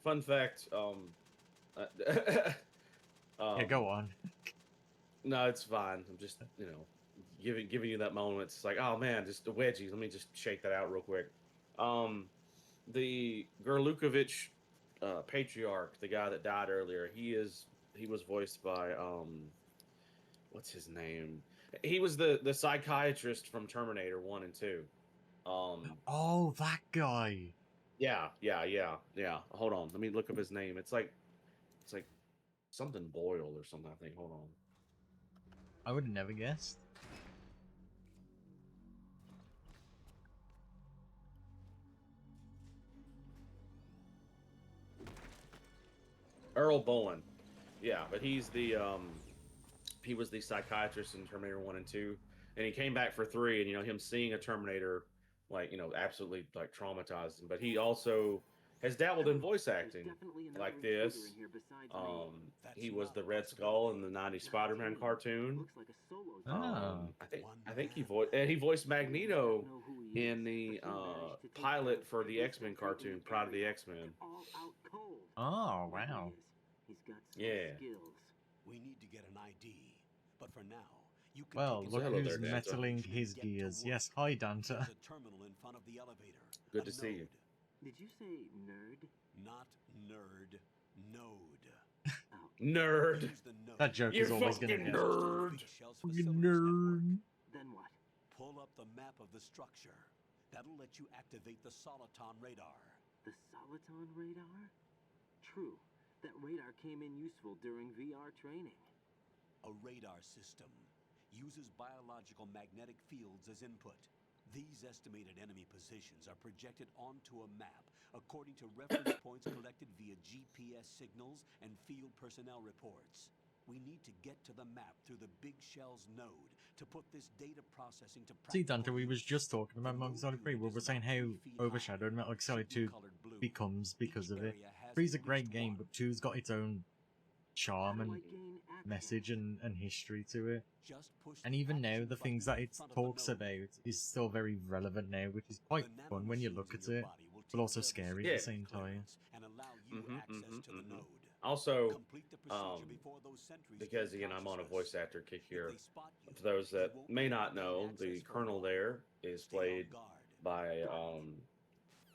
Fun fact, yeah, go on. No, it's fine. I'm just, giving you that moment. It's like, oh man, just a wedgie. Let me just shake that out real quick. The Gorlukovich patriarch, the guy that died earlier, he was voiced by what's his name? He was the psychiatrist from Terminator 1 and 2. Oh, that guy. Yeah. Hold on, let me look up his name. It's like something Boyle or something, I think. Hold on. I would have never guessed. Earl Bowen. Yeah, but he was the psychiatrist in Terminator 1 and 2, and he came back for 3, and him seeing a Terminator absolutely traumatized him. But he also has dabbled in voice acting like this. He was the Red Skull in the '90s Spider-Man cartoon. I think he voiced Magneto in the pilot for the X-Men cartoon, Pride of the X-Men. Oh, wow. Yeah. We need to get an ID, but for now, you can well, look Hello who's there, Danta. metaling his gears. Yes, hi, Danta. There's a terminal in front of the elevator. Good to see you. Did you say nerd? Not nerd, node. Nerd. That joke You is always going to fucking get. nerd. Nerd. Then what? Pull up the map of the structure. That'll let you activate the Soliton radar. The Soliton radar? True. That radar came in useful during VR training. A radar system uses biological magnetic fields as input. These estimated enemy positions are projected onto a map according to reference points collected via GPS signals and field personnel reports. We need to get to the map through the Big Shell's node to put this data processing to See, Dante, we was just talking about Metal Gear Solid 3, where we're saying how overshadowed Metal Gear Solid 2 becomes because of it. 3's a great game, but 2's got its own charm and message and history to it. And even now, the things that it talks about is still very relevant now, which is quite fun when you look at it, but also scary at the same time. Also, because again, I'm on a voice actor kick here. For those that may not know, the Colonel there is played by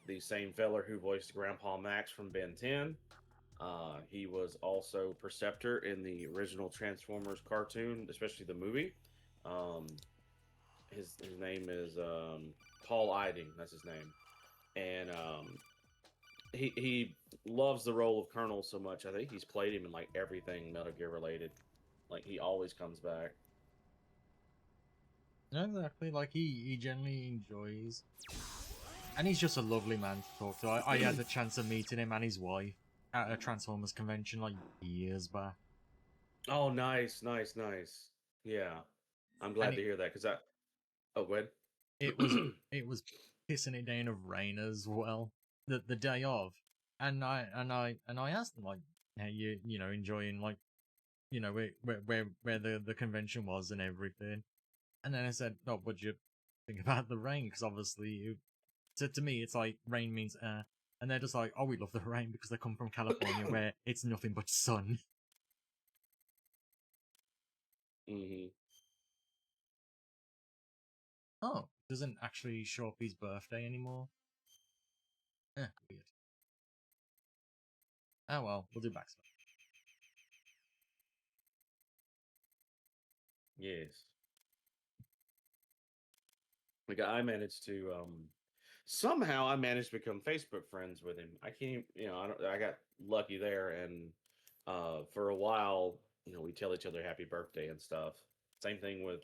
the same feller who voiced Grandpa Max from Ben 10. He was also Perceptor in the original Transformers cartoon, especially the movie. Um, his name is Paul Eiding. That's his name, and he loves the role of Colonel so much. I think he's played him in like everything Metal Gear related. Like he always comes back. No, exactly. Like he generally enjoys, and he's just a lovely man to talk to. I had the chance of meeting him and his wife at a Transformers convention like years back. Oh, nice, nice, nice. Yeah, I'm And glad to hear that because I. Oh, go ahead. it was pissing it down of rain as well the day of, and I asked him like, how you know enjoying like where the convention was and everything, and then I said, oh, what'd you think about the rain? Because obviously, to me, it's like rain means and they're just like, oh, we love the rain because they come from California where it's nothing but sun. Hmm. Oh, doesn't actually show up his birthday anymore. Weird. Oh well, we'll do backslash. Yes. Like I managed to somehow I managed to become Facebook friends with him. I can't, I got lucky there, and for a while, we tell each other happy birthday and stuff. Same thing with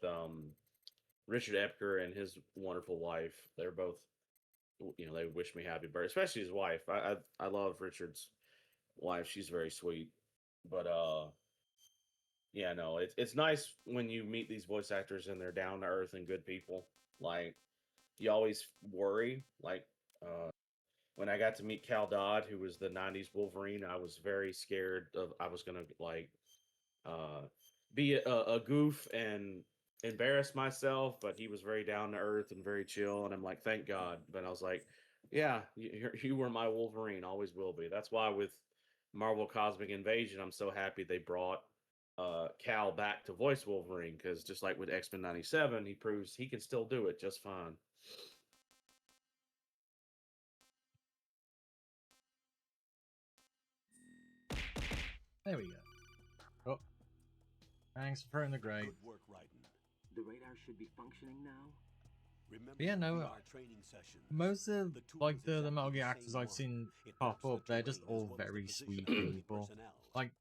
Richard Epker and his wonderful wife. They're both, they wish me happy birthday, especially his wife. I love Richard's wife. She's very sweet. But yeah, no, it's nice when you meet these voice actors and they're down to earth and good people. Like you always worry, like when I got to meet Cal Dodd, who was the '90s Wolverine, I was very scared of I was gonna like uh, be a goof and embarrass myself, but he was very down to earth and very chill, and I'm like, thank God. But I was like, yeah, you were my Wolverine, always will be. That's why with Marvel Cosmic Invasion, I'm so happy they brought Cal back to voice Wolverine, because just like with X-Men '97, he proves he can still do it just fine. There we go. Oh, thanks for throwing the grate. Good work, Raiden. The radar should be functioning now. Remember But yeah, no, VR training sessions. most of The tool like is the exactly Metal Gear the actors same I've one. seen It pop maps up, the they're just terrain as all well as the very position sweet of enemy people. personnel. Like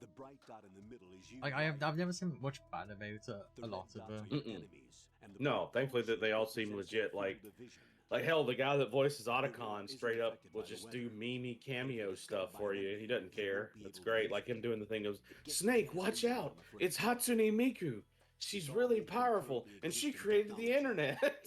The bright dot in the middle is you. I've never seen much bad about The a lot red of dots are them. your Mm-mm. enemies, and the No, bright thankfully blue that they all shield seem represents your legit. field of vision. Like hell, the guy that voices Your world Otacon isn't straight up affected will by the just do weather. memey But if cameo you get stuff discovered by for an you. enemy, He doesn't you care. won't be It's able to great. use Like it. him doing the thing goes, It gets Snake, faster watch than that, out! I'm afraid. It's Hatsune Miku. She's It's all really within powerful, currently and she existing created the technology. internet.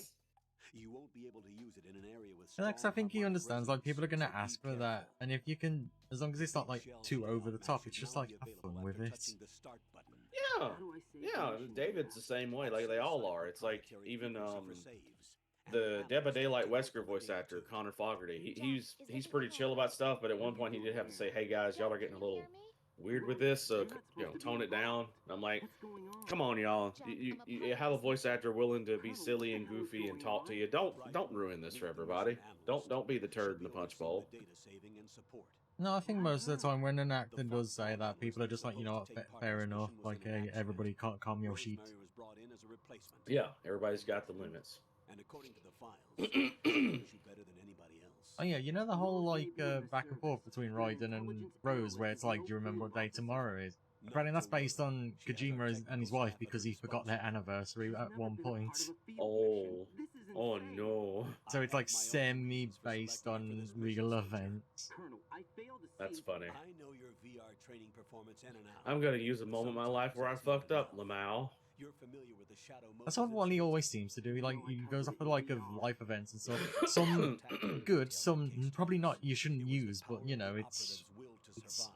You won't be able to use it in an area with strong Alex, I think he harmonic understands. Like people are resonance, gonna so be ask for that, careful. and if you can, as long as The it's not big like shell too shootout over the map top, should it's just now like be have available fun with after it. touching the start button. Yeah, How do I save the yeah. mission David's data? the same way. Like Access they all site are. It's like proprietary even precursor for saves. And the an Dead by analyst Daylight to help Wesker on the voice data actor too. Connor Fogarty. Jack, He's is he's everything pretty chill alright? about stuff, but at one What are point you he doing did have to here? say, "Hey guys, y'all Jack, are getting a can you hear little me? weird with Right, this, so you're not supposed to be tone it down." involved. And I'm like, What's going on? come on, y'all. Jack, You, I'm a you, part you of have a this voice actor willing to be Colonel, silly what and the hell is goofy and going talk to on? you. Don't Raiden, ruin this meet for the everybody. mission analyst. Don't be the You should turd in be the able to punch see bowl. the data saving and support. No, I think Why most of the her? time when an The actor Fox does say Power that, handlers people are were just like, you know supposed what, to take part in fair this enough. mission was Like, in an accident. everybody can't calm your sheep. Rosemary was brought in as a replacement. Yeah, everybody's got the limits. And according to the files, she knows you better than anybody else. Oh yeah, you know the whole like Rosemary being in the back and forth service, between an Raiden and intelligence Rose, where analyst it's is like, no do you remember what police day officer. tomorrow is? Not Apparently that's to worry. based on She has our Kojima and technical his wife staff at because her he forgot their disposal. anniversary She's at never one been a point. part of a field mission. Oh, This is oh insane. no, So I it's like have my own reasons for semi-based selecting you for on this mission, real soldier. events. Colonel, I failed to that's see. funny. I know your VR training performance in and out. I'm gonna use a but moment in my life sometimes where I that's not fucked up, enough. Lamau. You're familiar with the shadow That's mode what he positions. always seems to do. Like No, I he goes off tested of it in like of VR. life events and stuff. It's Some tactically good, detailed some case probably not. studies. You shouldn't It was the use, but power you of the know, operative's will to survive.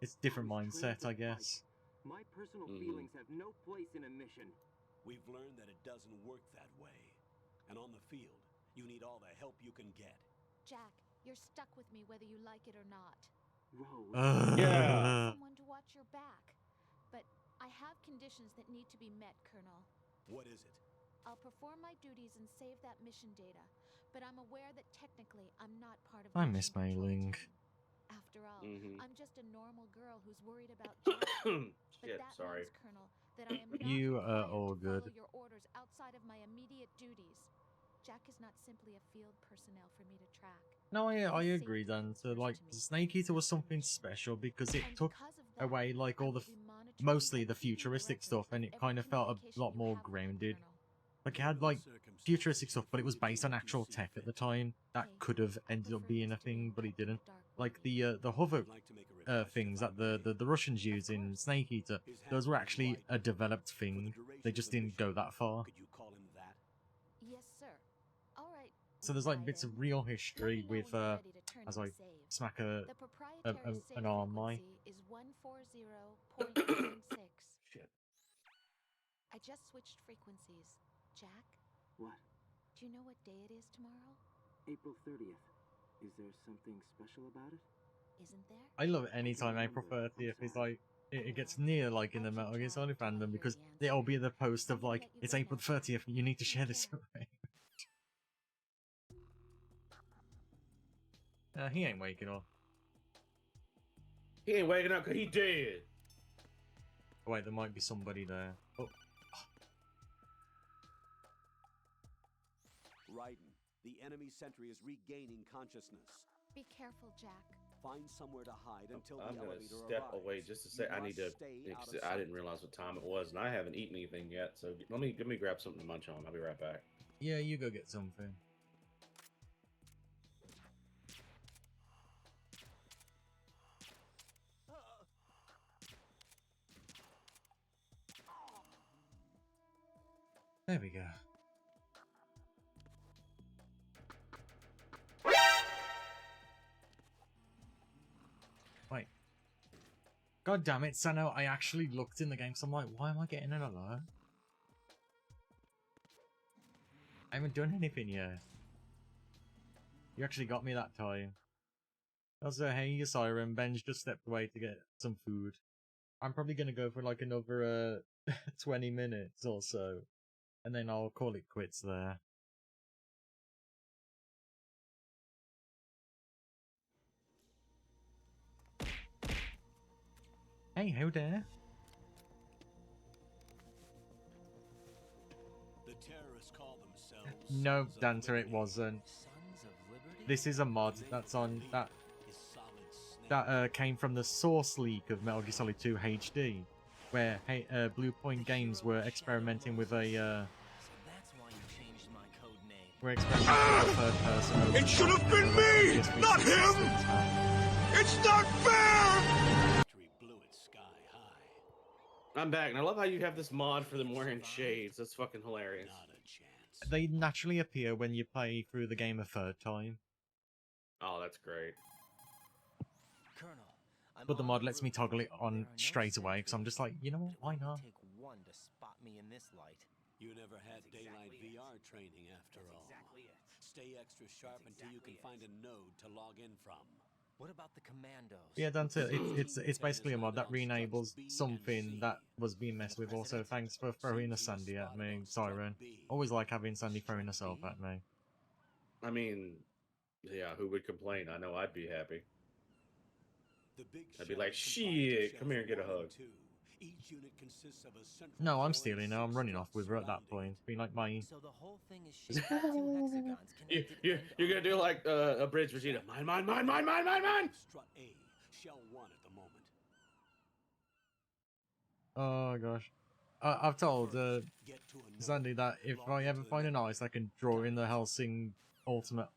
it's different I was trained mindset, to I fight. guess. My personal Mhm. feelings have no place in a mission. We've learned that it doesn't work that way. And on the field, you need all the help you can get. Jack, you're stuck with me whether you like it or not. Rose. Yeah. Someone to watch your back. But I have conditions that need to be met, Colonel. What is it? I'll perform my duties and save that mission data, but I'm aware that technically I'm not part of I the miss mission control mailing. team. After all, Mhm. I'm just a normal girl who's worried about Jack. But Shit, that sorry. means, Colonel, that I am not You are required all to follow good. your orders outside of my immediate duties. Jack is not simply a field personnel for me to track. No, I His agree safety then. comes So first like to me. Snake Eater was That's something my mission. special because it And took because of that, away like I all will the be monitoring mostly and the keeping futuristic record stuff, and of it every kind of felt a communication lot you more have with me, grounded. Colonel. Like it had like futuristic stuff, but it was based on actual tech at the time that Hey, could have I ended up prefer being a this to being thing, but it kept in didn't. the dark Like way. the hover I'd like to make a request, things if that I may. the Russians use in Snake Eater, His those were handler is actually Ryder. a developed For the thing. duration They of just the didn't go mission, that far. Could you call him that? Yes, sir. All right. So there's like bits of Ryder. real Let history me know with when you're ready to turn as in I the save. smack The proprietary save an arm my. frequency is 140.96. Shit. I just switched frequencies. Jack, What? do you know what day it is tomorrow? April 30th. Is there something special about it? Isn't there? I love it anytime remember. April 30th I'm is sorry. like it gets near like in the Metal Gear Solid fandom because they'll be the post of like it's April 30th. You need to share this away. He ain't waking up. He ain't waking up 'cause he dead. Oh, wait, there might be somebody there. Oh, Raiden, the enemy sentry is regaining consciousness. Be careful, Jack. Find somewhere to hide until I'm the gonna elevator step arrives. away just to say You I need to. must stay out of I sight. didn't realize what time it was, and I haven't eaten anything yet. So let me grab something to munch on. I'll be right back. yeah, you go get something. There we go. Wait. God damn it, Sano, I actually looked in the game, so I'm like, why am I getting an alert? I haven't done anything yet. You actually got me that time. Also, hey, you Siren, Ben's just stepped away to get some food. I'm probably gonna go for like another 20 minutes or so, and then I'll call it quits there. Hey, how there? The terrorists call themselves No, Sons of Dancer, it Liberty. wasn't. Sons of Liberty? This is a mod that's on that came from the source leak of Metal Gear Solid 2 HD, where Blue Point Games were experimenting with a So that's why you changed my code name. were experimenting with a third person. It should have been me, not him! It's not fair! Victory blew its sky high. I'm back, and I love how you have this mod for them wearing shades. That's fucking hilarious. Not a chance. They naturally appear when you play through the game a third time, Oh, that's great. Colonel, I'm but the on mod the lets me roof. toggle it There on are no straight away because I'm sentries. just like, you know what, It'll why only not? take one to spot me in this light. You never had That's daylight exactly it. VR training after That's all. exactly it. Stay extra sharp That's until you can exactly find a node to log in from. What about the commandos? Yeah, Dante, it's Team basically a mod that Lieutenant on re-enables struts B and something C. that was being messed with. Also, thanks for throwing a Sandy at me, Siren. B. Always like having Sandy throwing Strut herself B. at me. I mean, yeah, who would complain? I know I'd be happy. The big I'd be shell like, is comprised of shit, come here and shells get a 1 hug. and 2. Each unit consists of a central No, I'm core and stealing now. I'm 6 running off with her at that struts surrounding point. Being like my... So the whole thing is shaped like two hexagons connected You're gonna do like a bridge Vegeta. Mine, mine, mine, mine, mine, mine, mine! Strut A, shell 1 at the moment. Oh gosh. I've told First, get to a node. Sandy that if Log I into ever the find an network. artist that can draw in the Helsing Ultimate,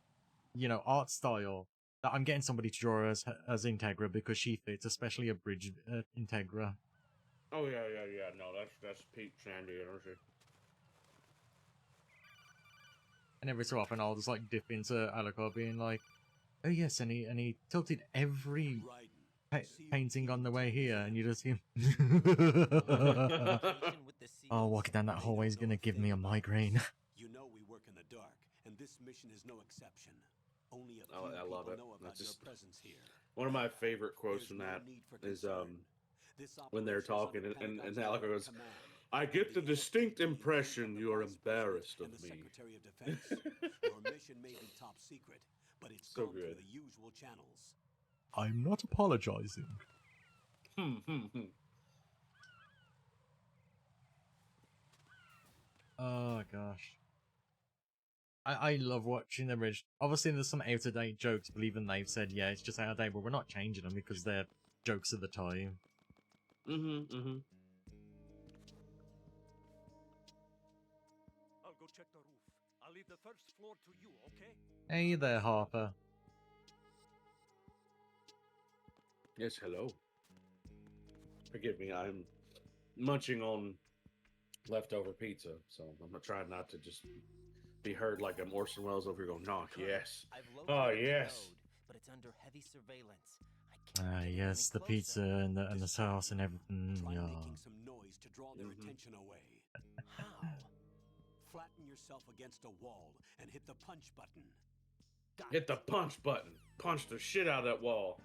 you know, art style, that I'm getting somebody to draw as Integra because she fits, especially a bridge Integra. Oh yeah. No, that's Pete Sandy, isn't she? And every so often I'll just like dip into Alucard being like, oh yes, and he tilted every painting on the way here, and you just hear oh, walking down that hallway is gonna give me a migraine. You know we work in the dark, and this mission is no exception. Only a few I love people it. know about That's your just presence here. one of my favorite quotes There's from no that need for is concern. This when they're operation is talking under and Pentagon's Alec goes, command. I get the distinct impression you're Vice President embarrassed of and the me. Secretary of Defense. Your mission may be top secret, but it's So gone good. through the usual channels. I'm not apologizing. Oh gosh. I love watching the bridge. Obviously there's some out of date jokes, but even they've said, yeah, it's just out of date, but we're not changing them because they're jokes of the time. I'll go check the roof. I'll leave the first floor to you, okay? Hey there, Harper. Yes, hello. Forgive me, I'm munching on leftover pizza, so I'm trying not to just be heard like I'm Orson Welles over here going, "Knock, yes, oh yes." But it's under heavy surveillance. Yes, the pizza and the sauce and everything. Try Yeah. making some noise to draw their attention away. How? Flatten yourself against a wall and hit the punch button. Hit the punch button. Punch the shit out of that wall.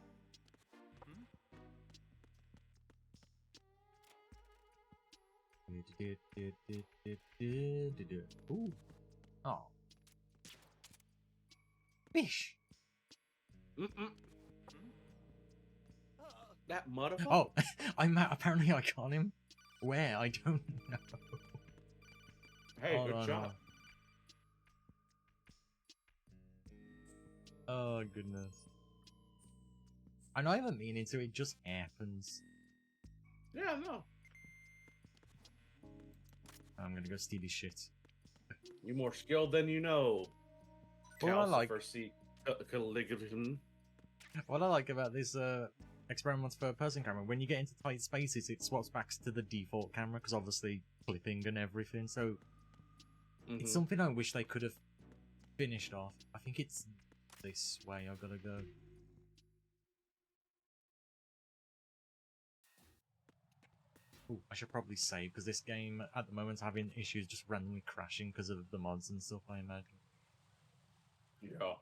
Ooh. Oh. Fish. That motherfucker. Oh, apparently I caught him. Where? I don't know. Hey, good job. Oh goodness. I'm not even meaning to, it just happens. Yeah, no. I'm gonna go steal his shit. You're more skilled than you know. What I like about this experimental third-person camera, when you get into tight spaces, it swaps back to the default camera because obviously clipping and everything. So it's something I wish they could have finished off. I think it's this way I gotta go. Ooh, I should probably save because this game at the moment is having issues just randomly crashing because of the mods and stuff, I imagine. Yeah.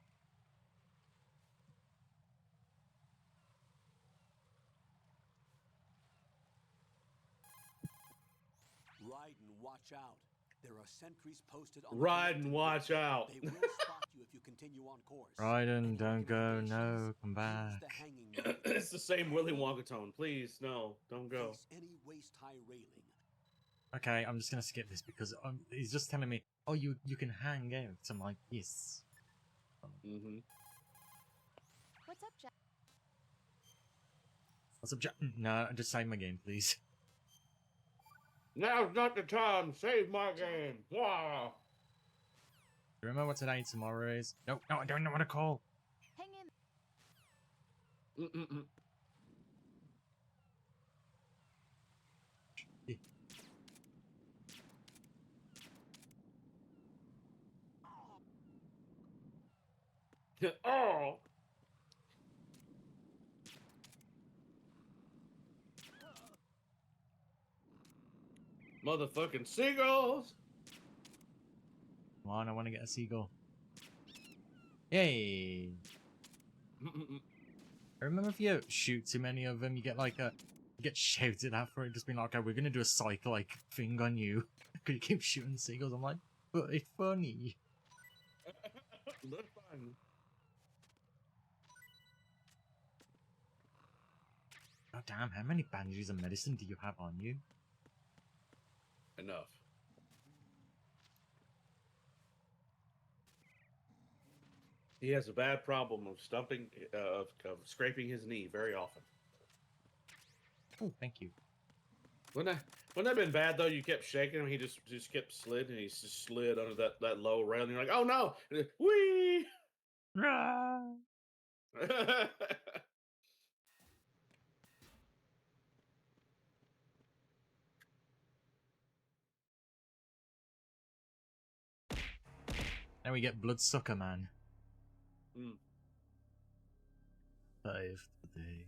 Ride and watch out. There are sentries posted on Ride and watch out. They will spot you if you continue on course. Raiden, don't go, no, come back. It's the same Willy Wonka tone. Please, no, don't go. Any waist-high railing. Okay, I'm just gonna skip this because he's just telling me, oh, you can hang out. I'm like, yes. What's up, Jack? What's up, Jack? No, just save my game, please. Now's not the time. Save my game. Wow. You remember what today and tomorrow is? No, I don't know what to call. Hang in. Oh. Motherfucking seagulls. Come on, I want to get a seagull. Yay! I remember if you shoot too many of them, you get like you get shouted at for it, just being like, okay, we're gonna do a psych-like thing on you. Because you keep shooting seagulls. I'm like, but it's funny. That's fun. God damn, how many bandages of medicine do you have on you? Enough. He has a bad problem of stumping, of scraping his knee very often. Oh, thank you. Wouldn't that have been bad though? You kept shaking him, he just kept slid, and he just slid under that low rail, and you're like, oh no, whee! Now we get Bloodsucker Man. 5 today.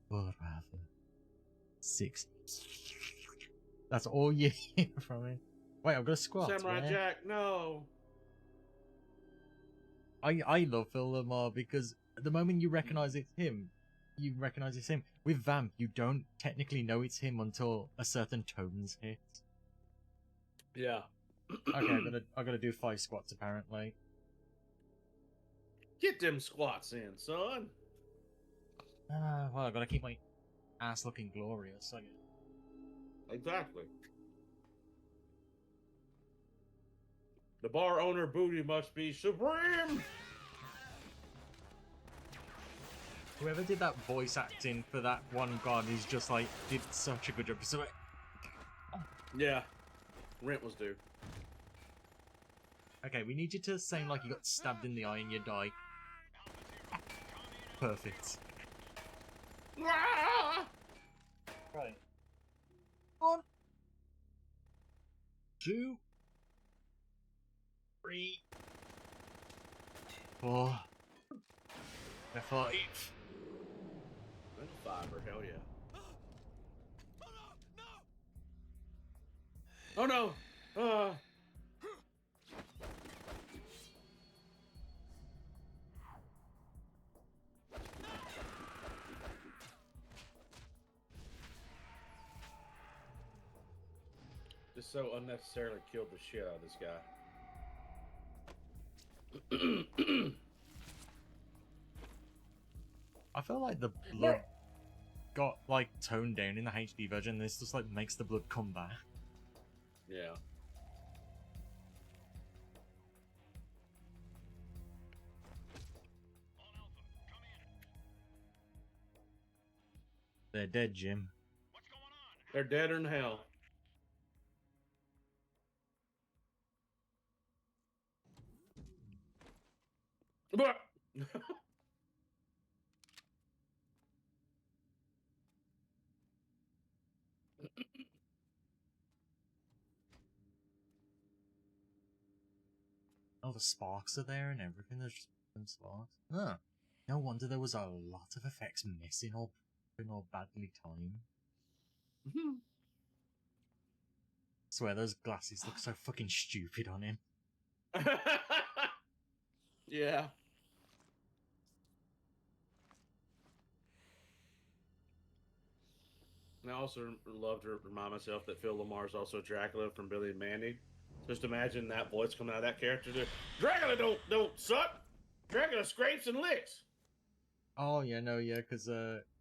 Forever. 6. That's all you hear from him. Wait, I've got a squat. Samurai where? Jack, no. I love Phil Lamar because the moment you recognize it's him, you recognize it's him. With Vamp, you don't technically know it's him until a certain tones hit. Yeah. Okay, I gotta do 5 squats apparently. Get them squats in, son. Well, I gotta keep my ass looking glorious. I guess. Exactly. The bar owner booty must be supreme. Whoever did that voice acting for that one god is just like did such a good job. So, Yeah, rent was due. okay, we need you to sound like you got stabbed in the eye and you die. Perfect. Right. 1, 2, 3, 4, 5. That's fiber, hell yeah. Oh no! Just so unnecessarily killed the shit out of this guy. I feel like the blood got like toned down in the HD version. This just like makes the blood come back. Yeah. They're dead, Jim. They're deader than hell. Oh, the sparks are there and everything. There's just sparks. Huh. No wonder there was a lot of effects missing or badly timed. Swear those glasses look so fucking stupid on him. Yeah. And I also love to remind myself that Phil Lamar's also Dracula from Billy and Mandy. Just imagine that voice coming out of that character. Dracula don't suck. Dracula scrapes and licks. Oh yeah, no, yeah, because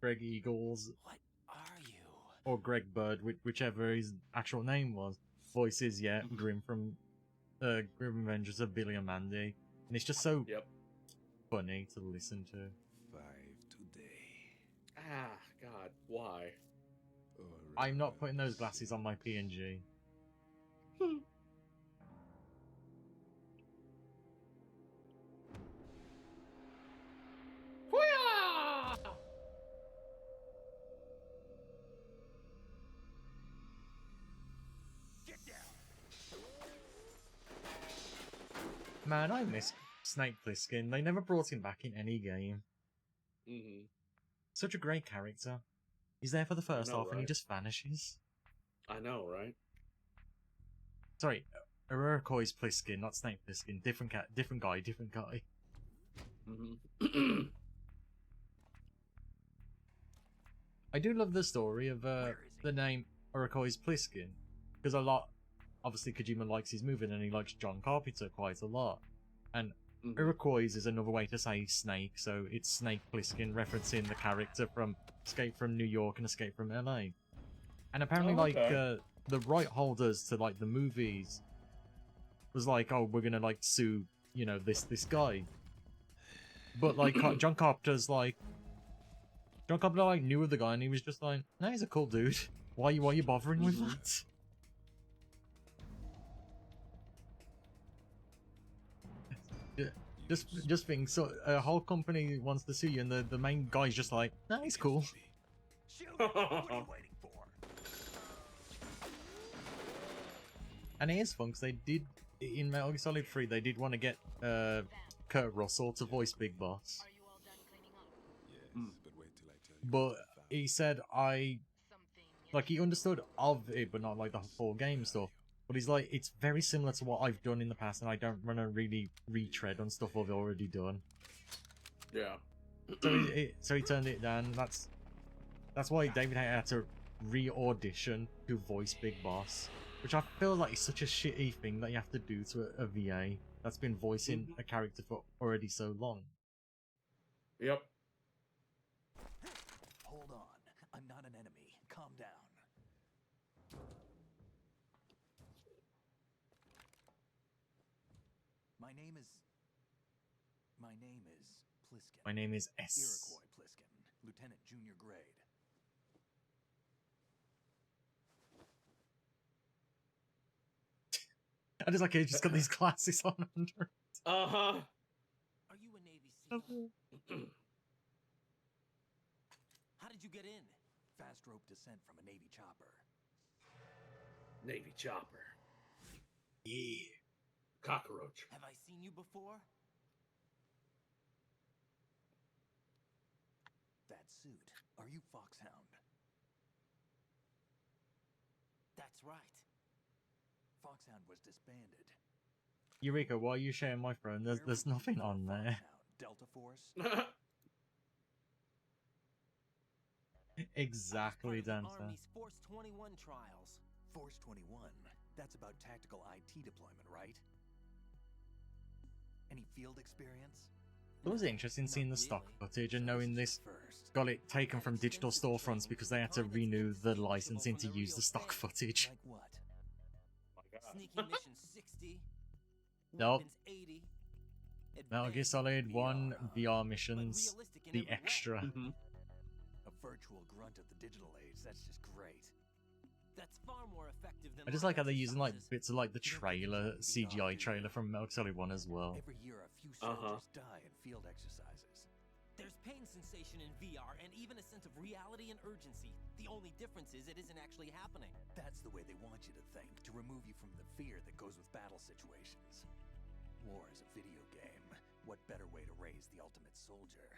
Greg Eagles. What are you? Or Greg Bird, whichever his actual name was. Voices, yeah, Grim from Grim Avengers of Billy and Mandy. And it's just so funny to listen to. 5 today. Ah, God, why? I'm not putting those glasses on my PNG. Man, I miss Snake Plissken. They never brought him back in any game. Such a great character. He's there for the first half and he just vanishes. I know, right? Sorry, Urkoi's Plissken, not Snake Plissken. Different guy, different guy. I do love the story of the name Urkoi's Plissken. Because obviously Kojima likes his movie and he likes John Carpenter quite a lot. And Iroquois is another way to say snake, so it's Snake Plissken, referencing the character from Escape from New York and Escape from LA. And apparently, the right holders to, like, the movies was like, oh, we're gonna, like, sue, you know, this guy. But, like, John Carpenter, like, knew of the guy and he was just like, no, he's a cool dude. Why are you bothering with that? Just think, so a whole company wants to sue you, and the main guy's just like, nah, he's cool. What are you waiting for? And it is fun, because they did, in Metal Gear Solid 3, they did want to get Kurt Russell to voice Big Boss. But he said, he understood of it, but not like the full game stuff. But he's like, it's very similar to what I've done in the past, and I don't want to really retread on stuff I've already done. Yeah. So he turned it down. That's why David Hayter had to re-audition to voice Big Boss, which I feel like is such a shitty thing that you have to do to a VA that's been voicing a character for already so long. Yep. My name is Pliskin. My name is S. Iroquois Pliskin, Lieutenant Junior Grade. I just like he just got these glasses on under. Are you a Navy SEAL? How did you get in? Fast rope descent from a Navy chopper. Navy chopper. Yeah. Cockroach. Have I seen you before? That suit. Are you Foxhound? That's right. Foxhound was disbanded. Eureka, why are you sharing my phone? There's nothing on there. Delta Force? Exactly, Dancer. Army's Force 21 trials. Force 21? That's about tactical IT deployment, right? Any field experience? It was interesting seeing the stock footage and knowing this got it taken from digital storefronts because they had to renew the licensing to use the stock footage. Like what? Sneaking mission 60. Nope. Weapons 80. Metal Gear Solid 1 VR missions, the extra. A virtual grunt of the digital age, that's just great. That's far more effective than I just like how they're using like bits of like the trailer, CGI trailer from Metal Gear Solid 1 as well. Every year a few soldiers die in field exercises. There's pain sensation in VR and even a sense of reality and urgency. The only difference is it isn't actually happening. That's the way they want you to think, to remove you from the fear that goes with battle situations. War is a video game. What better way to raise the ultimate soldier?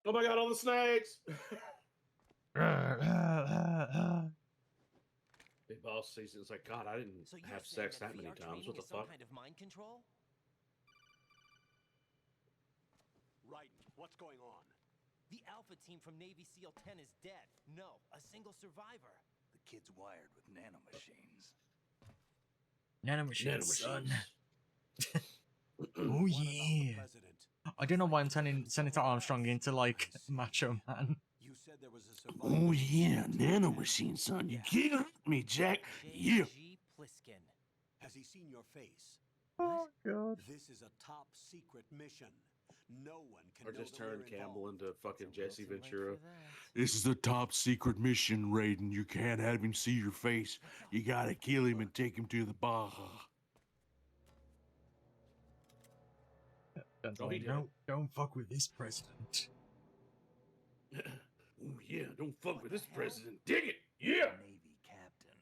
Oh my god, all the snakes! Big boss sees it, it's like, God, I didn't have sex that many times. What the fuck? Kind of mind control? Right. What's going on? The Alpha team from Navy SEAL 10 is dead. No, a single survivor. The kid's wired with nanomachines. Nanomachines, son. Oh yeah. I don't know why I'm turning Senator Armstrong into like Macho Man. You said there was a Oh yeah, nanomachine, son. You can't hurt me, Jack. Yeah. Pliskin. Has he seen your face? Oh god. This is a top secret mission. No one can Or know just that we're turn Campbell involved. into fucking Jesse Ventura. This is a top secret mission, Raiden. You can't have him see your face. You gotta kill him and take him to the bar. Don't fuck with this president. Oh yeah, don't fuck with this president. Dig it! Yeah! Navy captain.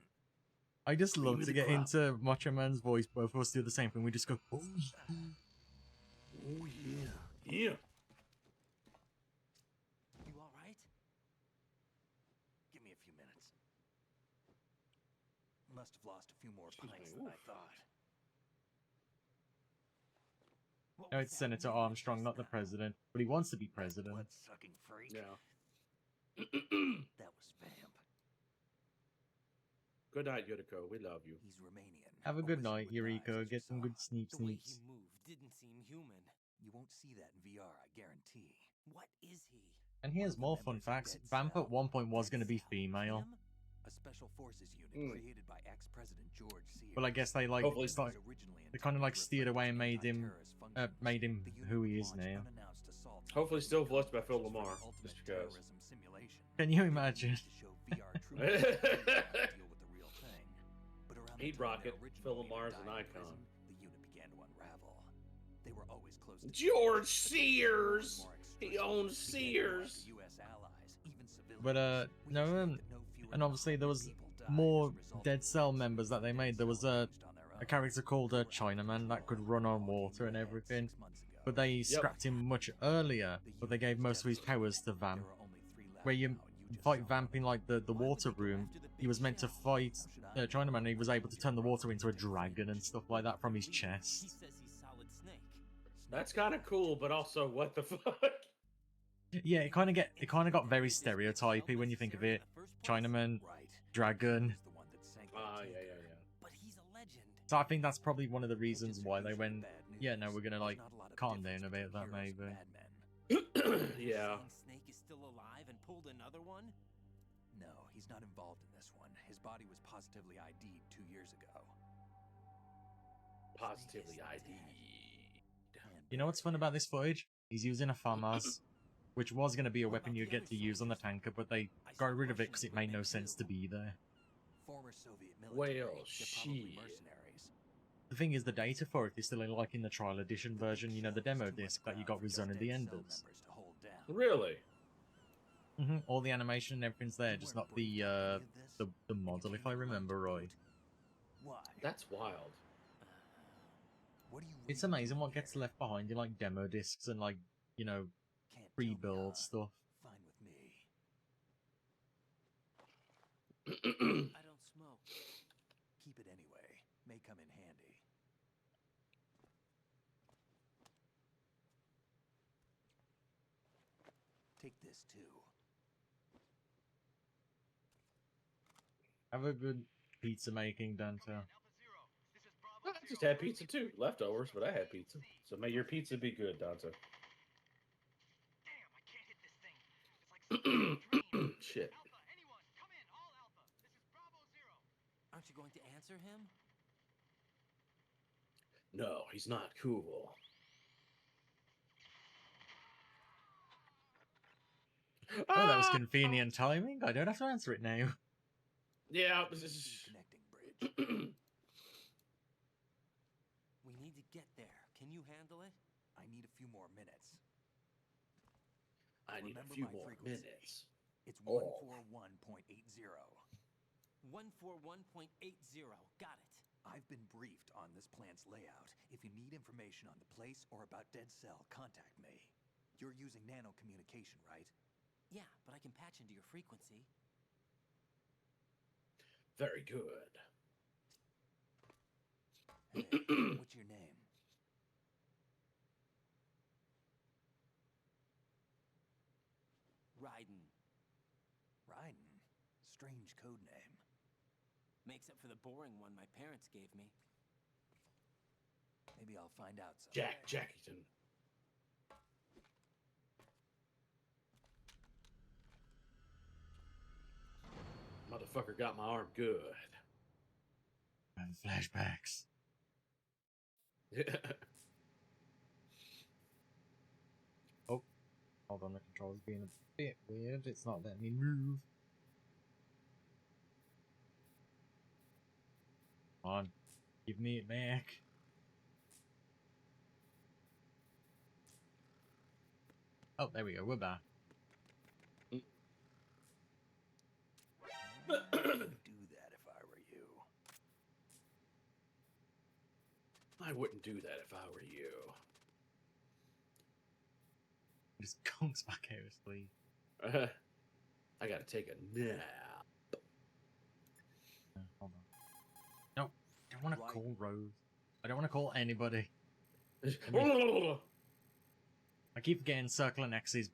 I just love to get into Macho Man's voice. Both of us do the same thing. We just go, oh yeah. Oh yeah. Yeah. You alright? Give me a few minutes. Must have lost a few more pints than I thought. No, it's Senator Armstrong, not the president. But he wants to be president. Blood-sucking freak. Yeah. That was Vamp. Good night, Yuriko. We love you. He's Romanian. Have a good night, Eureka. Get some good sneak The way sneaks. he moved didn't seem human. You won't see that in VR, I guarantee. What is he? And here's more fun facts. Vamp at one point was going to be female. Him? A special forces unit created by ex-president George Sears. But I guess they like, Hopefully- it's like they kind of like steered away and made him who he is now. Hopefully still voiced by Phil Lamar, just because. Can you imagine? He'd rock it. Phil Lamar's an icon. The unit began to unravel. They were always close to George Sears! He owns Sears! US allies, even civilians. But no, and obviously there was more Dead Cell members that they made. There was a character called Chinaman that could run on water and everything. But they scrapped him much earlier, but they gave most of his powers to Vamp. Where you fight Vamp in like the water room, he was meant to fight Chinaman, he was able to turn the water into a dragon and stuff like that from his He chest. says he's Solid Snake. That's kind of cool, but also, what the fuck? Yeah, it kind of got very stereotypy when you think of it. Chinaman, dragon. Yeah. But he's a legend. So I think that's probably one of the reasons why they went, yeah, no, we're gonna like calm down about that maybe. Yeah. Saying Snake is still alive and pulled another one? No, he's not involved in this one. His body was positively ID'd 2 years ago. positively ID'd. You know what's fun about this footage? He's using a FAMAS, which was going to be a weapon you get to use on the tanker, but they got rid of it because it made no sense to be there. Former Soviet military. Well, They're probably shit. mercenaries. The thing is, the data for it is still like in the trial edition version, you know, the demo disc that you got with Zone of the Enders. Really? All the animation and everything's there, just not the model, if I remember right. Why? That's wild. What do you It's amazing what gets left behind in like demo discs and like, you know, pre-build stuff. Fine with me. I don't smoke. Keep it anyway. May come in handy. Take this too. Have a good pizza making, Dante. I just had pizza too. Leftovers, but I had pizza. So may your pizza be good, Dante. Shit. Aren't you going to answer him? No, he's not cool. Oh, that was convenient timing. I don't have to answer it now. Yeah. Connecting bridge. We need to get there. Can you handle it? I need a few more minutes. I need Remember a few my more frequency. minutes. It's Oh. 141.80. 141.80. Got it. I've been briefed on this plant's layout. If you need information on the place or about Dead Cell, contact me. You're using nano communication, right? Yeah, but I can patch into your frequency. Very good. Hey, what's your name? Raiden. Raiden. Strange code name. Makes up for the boring one my parents gave me. Maybe I'll find out someday. Jackington. Motherfucker got my arm good. And flashbacks. Oh, hold on, the controller's being a bit weird. It's not letting me move. Come on, give me it back. Oh, there we go, we're back. I'd do that if I were you. I wouldn't do that if I were you. Just conks back out of sleep. I gotta take a nap. Hold on. No, I don't want to call Rose. I don't want to call anybody. I keep getting Circle and X's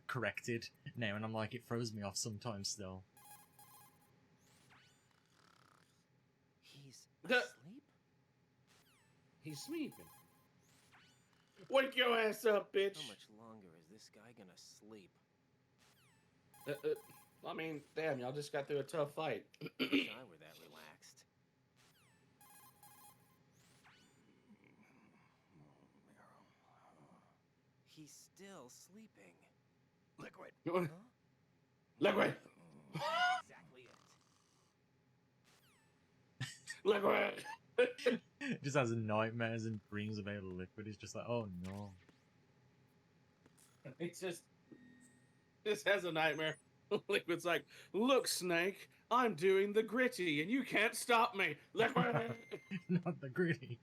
corrected now, and I'm like, it throws me off sometimes still. He's asleep? He's sleeping. Wake your ass up, bitch! How much longer is this guy gonna sleep? I mean, damn, y'all just got through a tough fight. Wish I were that relaxed. He's still sleeping. Liquid. Huh? Liquid. Exactly it. Liquid. Just has nightmares and dreams about Liquid. He's just like, oh no. It's just has a nightmare. Liquid's like, look, Snake, I'm doing the gritty, and you can't stop me. Liquid. Not the gritty.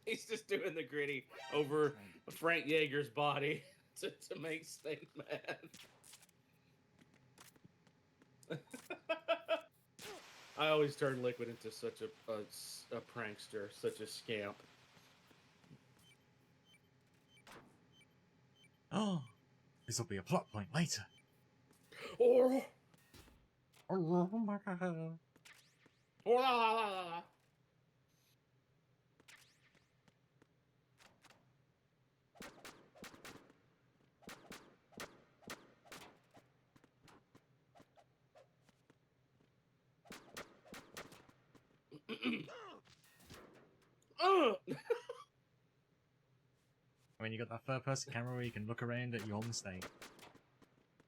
He's just doing the gritty over Frank Yeager's body to make Snake mad. I always turn Liquid into such a prankster, such a scamp. Oh, this will be a plot point later. Oh my god. I mean, you got that third-person camera where you can look around at your mistake.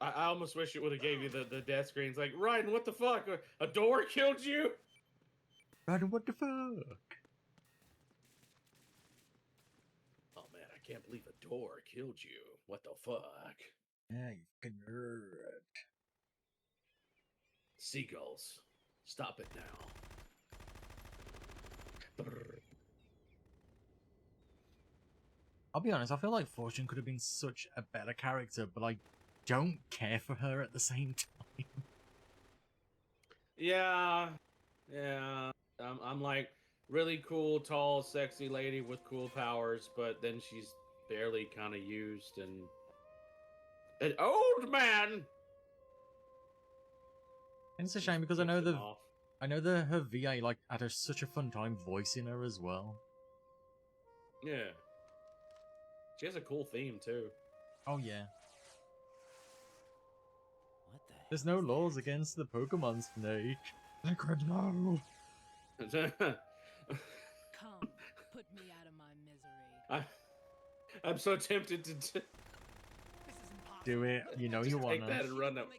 I almost wish it would have gave you the death screens. Like, Raiden, what the fuck? A door killed you? Raiden, what the fuck? Oh man, I can't believe a door killed you. What the fuck? Yeah, you fucking nerd. Seagulls, stop it now. Brrr. I'll be honest, I feel like Fortune could have been such a better character, but I don't care for her at the same time. Yeah. I'm like, really cool, tall, sexy lady with cool powers, but then she's barely kind of used, and an old man. And it's a shame because I know her VA like had such a fun time voicing her as well. Yeah. She has a cool theme too. Oh yeah. What the heck? There's no laws against the Pokemon Snake. Liquid, no. Come, put me out of my misery. I'm so tempted to Do it. You know you take wanna. that and run up.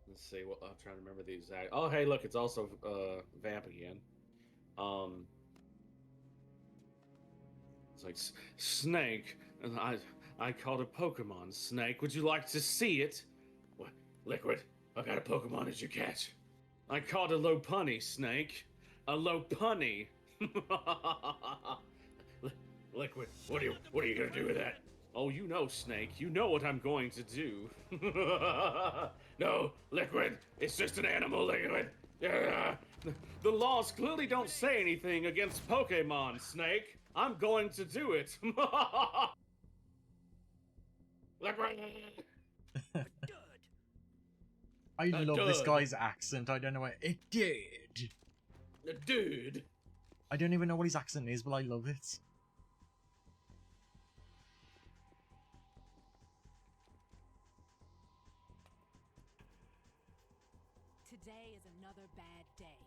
Let's see. What I'm trying to remember the exact. Oh, hey, look, it's also Vamp again. It's like Snake, and I caught a Pokemon. Snake, would you like to see it? What? Liquid, I got a Pokemon as you catch. I caught a Lopunny, Snake. A Lopunny. Liquid, what are you gonna do with that? Oh, you know, Snake. You know what I'm going to do. No, Liquid. It's just an animal, Liquid. The laws clearly don't say anything against Pokemon, Snake. I'm going to do it. Liquid. I love this guy's accent. I don't know what it did. Dude. I don't even know what his accent is, but I love it. Today is another bad day.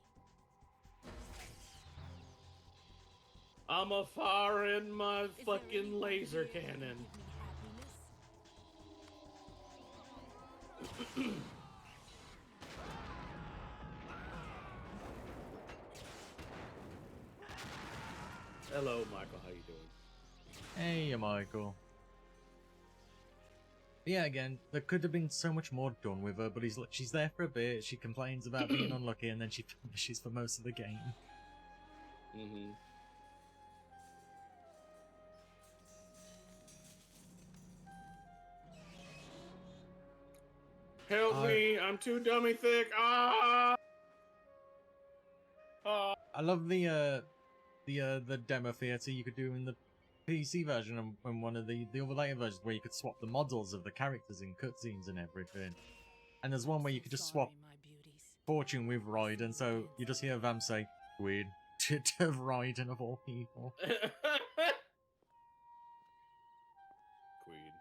I'm a firing my Is there fucking anyone laser here who can cannon. give me happiness? Hello, Michael. How you doing? Hey, Michael. Yeah, again, there could have been so much more done with her, but she's there for a bit, she complains about being unlucky, and then she finishes for most of the game. Mm-hmm. Help me! I'm too dummy thick! Ah! I love the demo theater you could do in the PC version and one of the other later versions where you could swap the models of the characters in cutscenes and everything. And there's one where you could just swap Fortune with Raiden, so you just hear Vam say, "Weird," to Raiden of all people. Queen.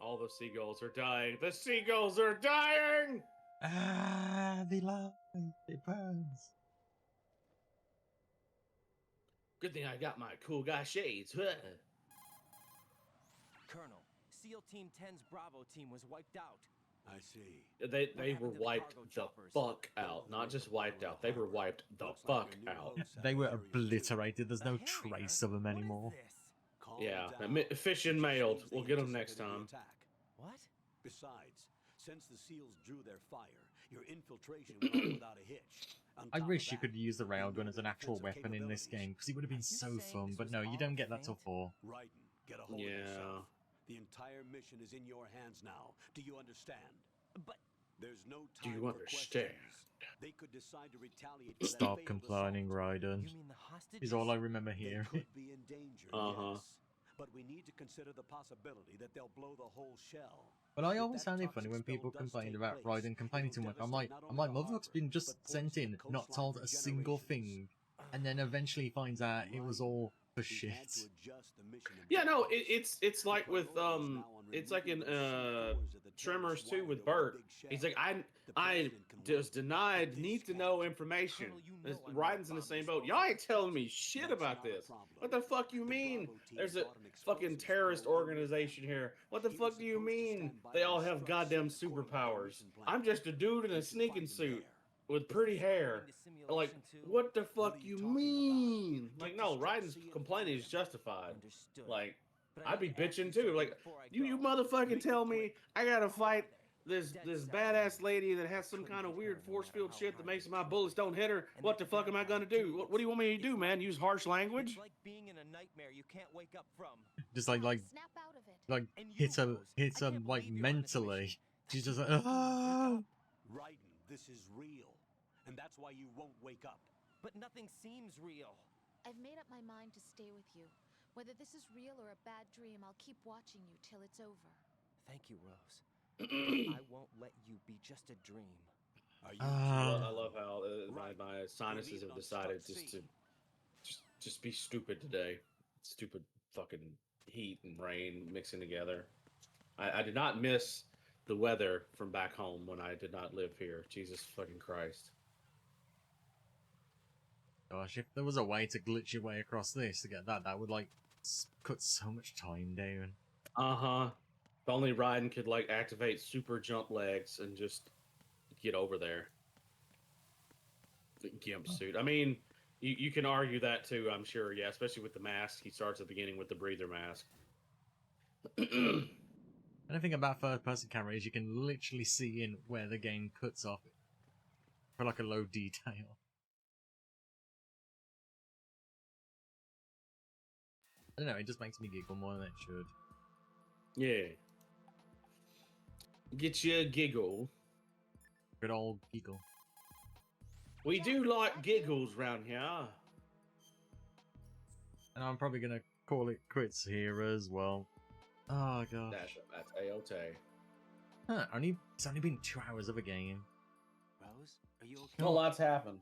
All the seagulls are dying. The seagulls are dying! Ah, the light, it burns. Good thing I got my cool guy shades. Colonel, SEAL Team 10's Bravo team was wiped out. I see. They were wiped the fuck out. Not just wiped out. They were wiped the fuck out. They were obliterated. There's no trace of them anymore. Yeah, fish and mailed. We'll get them next time. What? Besides, since the SEALs drew their fire, your infiltration went on without a hitch. I wish you could use the railgun as an actual weapon in this game, because it would have been so fun, but no, you don't get that till 4. Raiden, get a hold of yourself. The entire mission is in your hands now. Do you understand? But there's no Do time you for understand? questions. They could decide to retaliate for that Stop failed complaining, Raiden. Is all I remember here. They could be in danger, yes. But we need to consider the possibility that they'll blow the whole shell. But I always found it funny when people complained about Raiden complaining too much. I'm like, Motherfuck's been just sent in, not told a single thing, and then eventually finds out it was all For He shit. had to adjust the mission Yeah, no, objectives. it's like The with priority is now on it's like in removing the C4s of the Tremors terrorist 2 with wind over Bert. Big Shell. He's like, I president can just wait, denied but this need to guy know can't. information. Colonel, you know I'm Ryan's in not the a same bomb boat. Y'all ain't disposal telling me shit That's about not a this. problem. What the fuck you The mean? Bravo team There's a bought an fucking explosives terrorist program with organization them. here. What the He fuck was do you supposed to mean? stand by They and all have instruct goddamn Sid according to their superpowers. mission plan. I'm just a dude in a You can sneaking find him suit there. with pretty hair. Like, simulation too? what the What fuck are you you talking mean? about? Like, Get no, the strap, Ryden's see it, complaining is find justified. Understood. Like, But I I'd be need to ask you bitching too. something Like, before I you go. motherfucking Make it tell me quick. I gotta Who are fight they? this Dead badass set. lady that has some Couldn't kind of hit weird her no force matter field how shit that hard makes I my tried. bullets don't hit her. And What that the fuck am I vampire gonna do? too, What do you want me to do, man? Use harsh language? It's like being in a nightmare you can't wake up from. Just like Snap out of it. And you, hit her Rose, I can't like believe you're on this mentally. mission. She's just You like, fucking wake ah. up. Raiden, this is real. And that's why you won't wake up. But nothing seems real. I've made up my mind to stay with you. Whether this is real or a bad dream, I'll keep watching you till it's over. Thank you, Rose. But I won't let you be just a dream. Are you I love how my sinuses have decided just be stupid today. Stupid fucking heat and rain mixing together. I did not miss the weather from back home when I did not live here. Jesus fucking Christ. Gosh, if there was a way to glitch your way across this to get that would like cut so much time down. Uh-huh. If only Raiden could like activate super jump legs and just get over there. The gimp suit. I mean, you can argue that too, I'm sure, yeah, especially with the mask. He starts at the beginning with the breather mask. Anything about first-person camera is you can literally see in where the game cuts off for like a low detail. I don't know, it just makes me giggle more than it should. Yeah. Get you a giggle. Good old giggle. We do like giggles round here. And I'm probably gonna call it quits here as well. Oh gosh. That's A-OK. Huh, it's only been 2 hours of a game. Rose, are you okay? Not a lot's happened.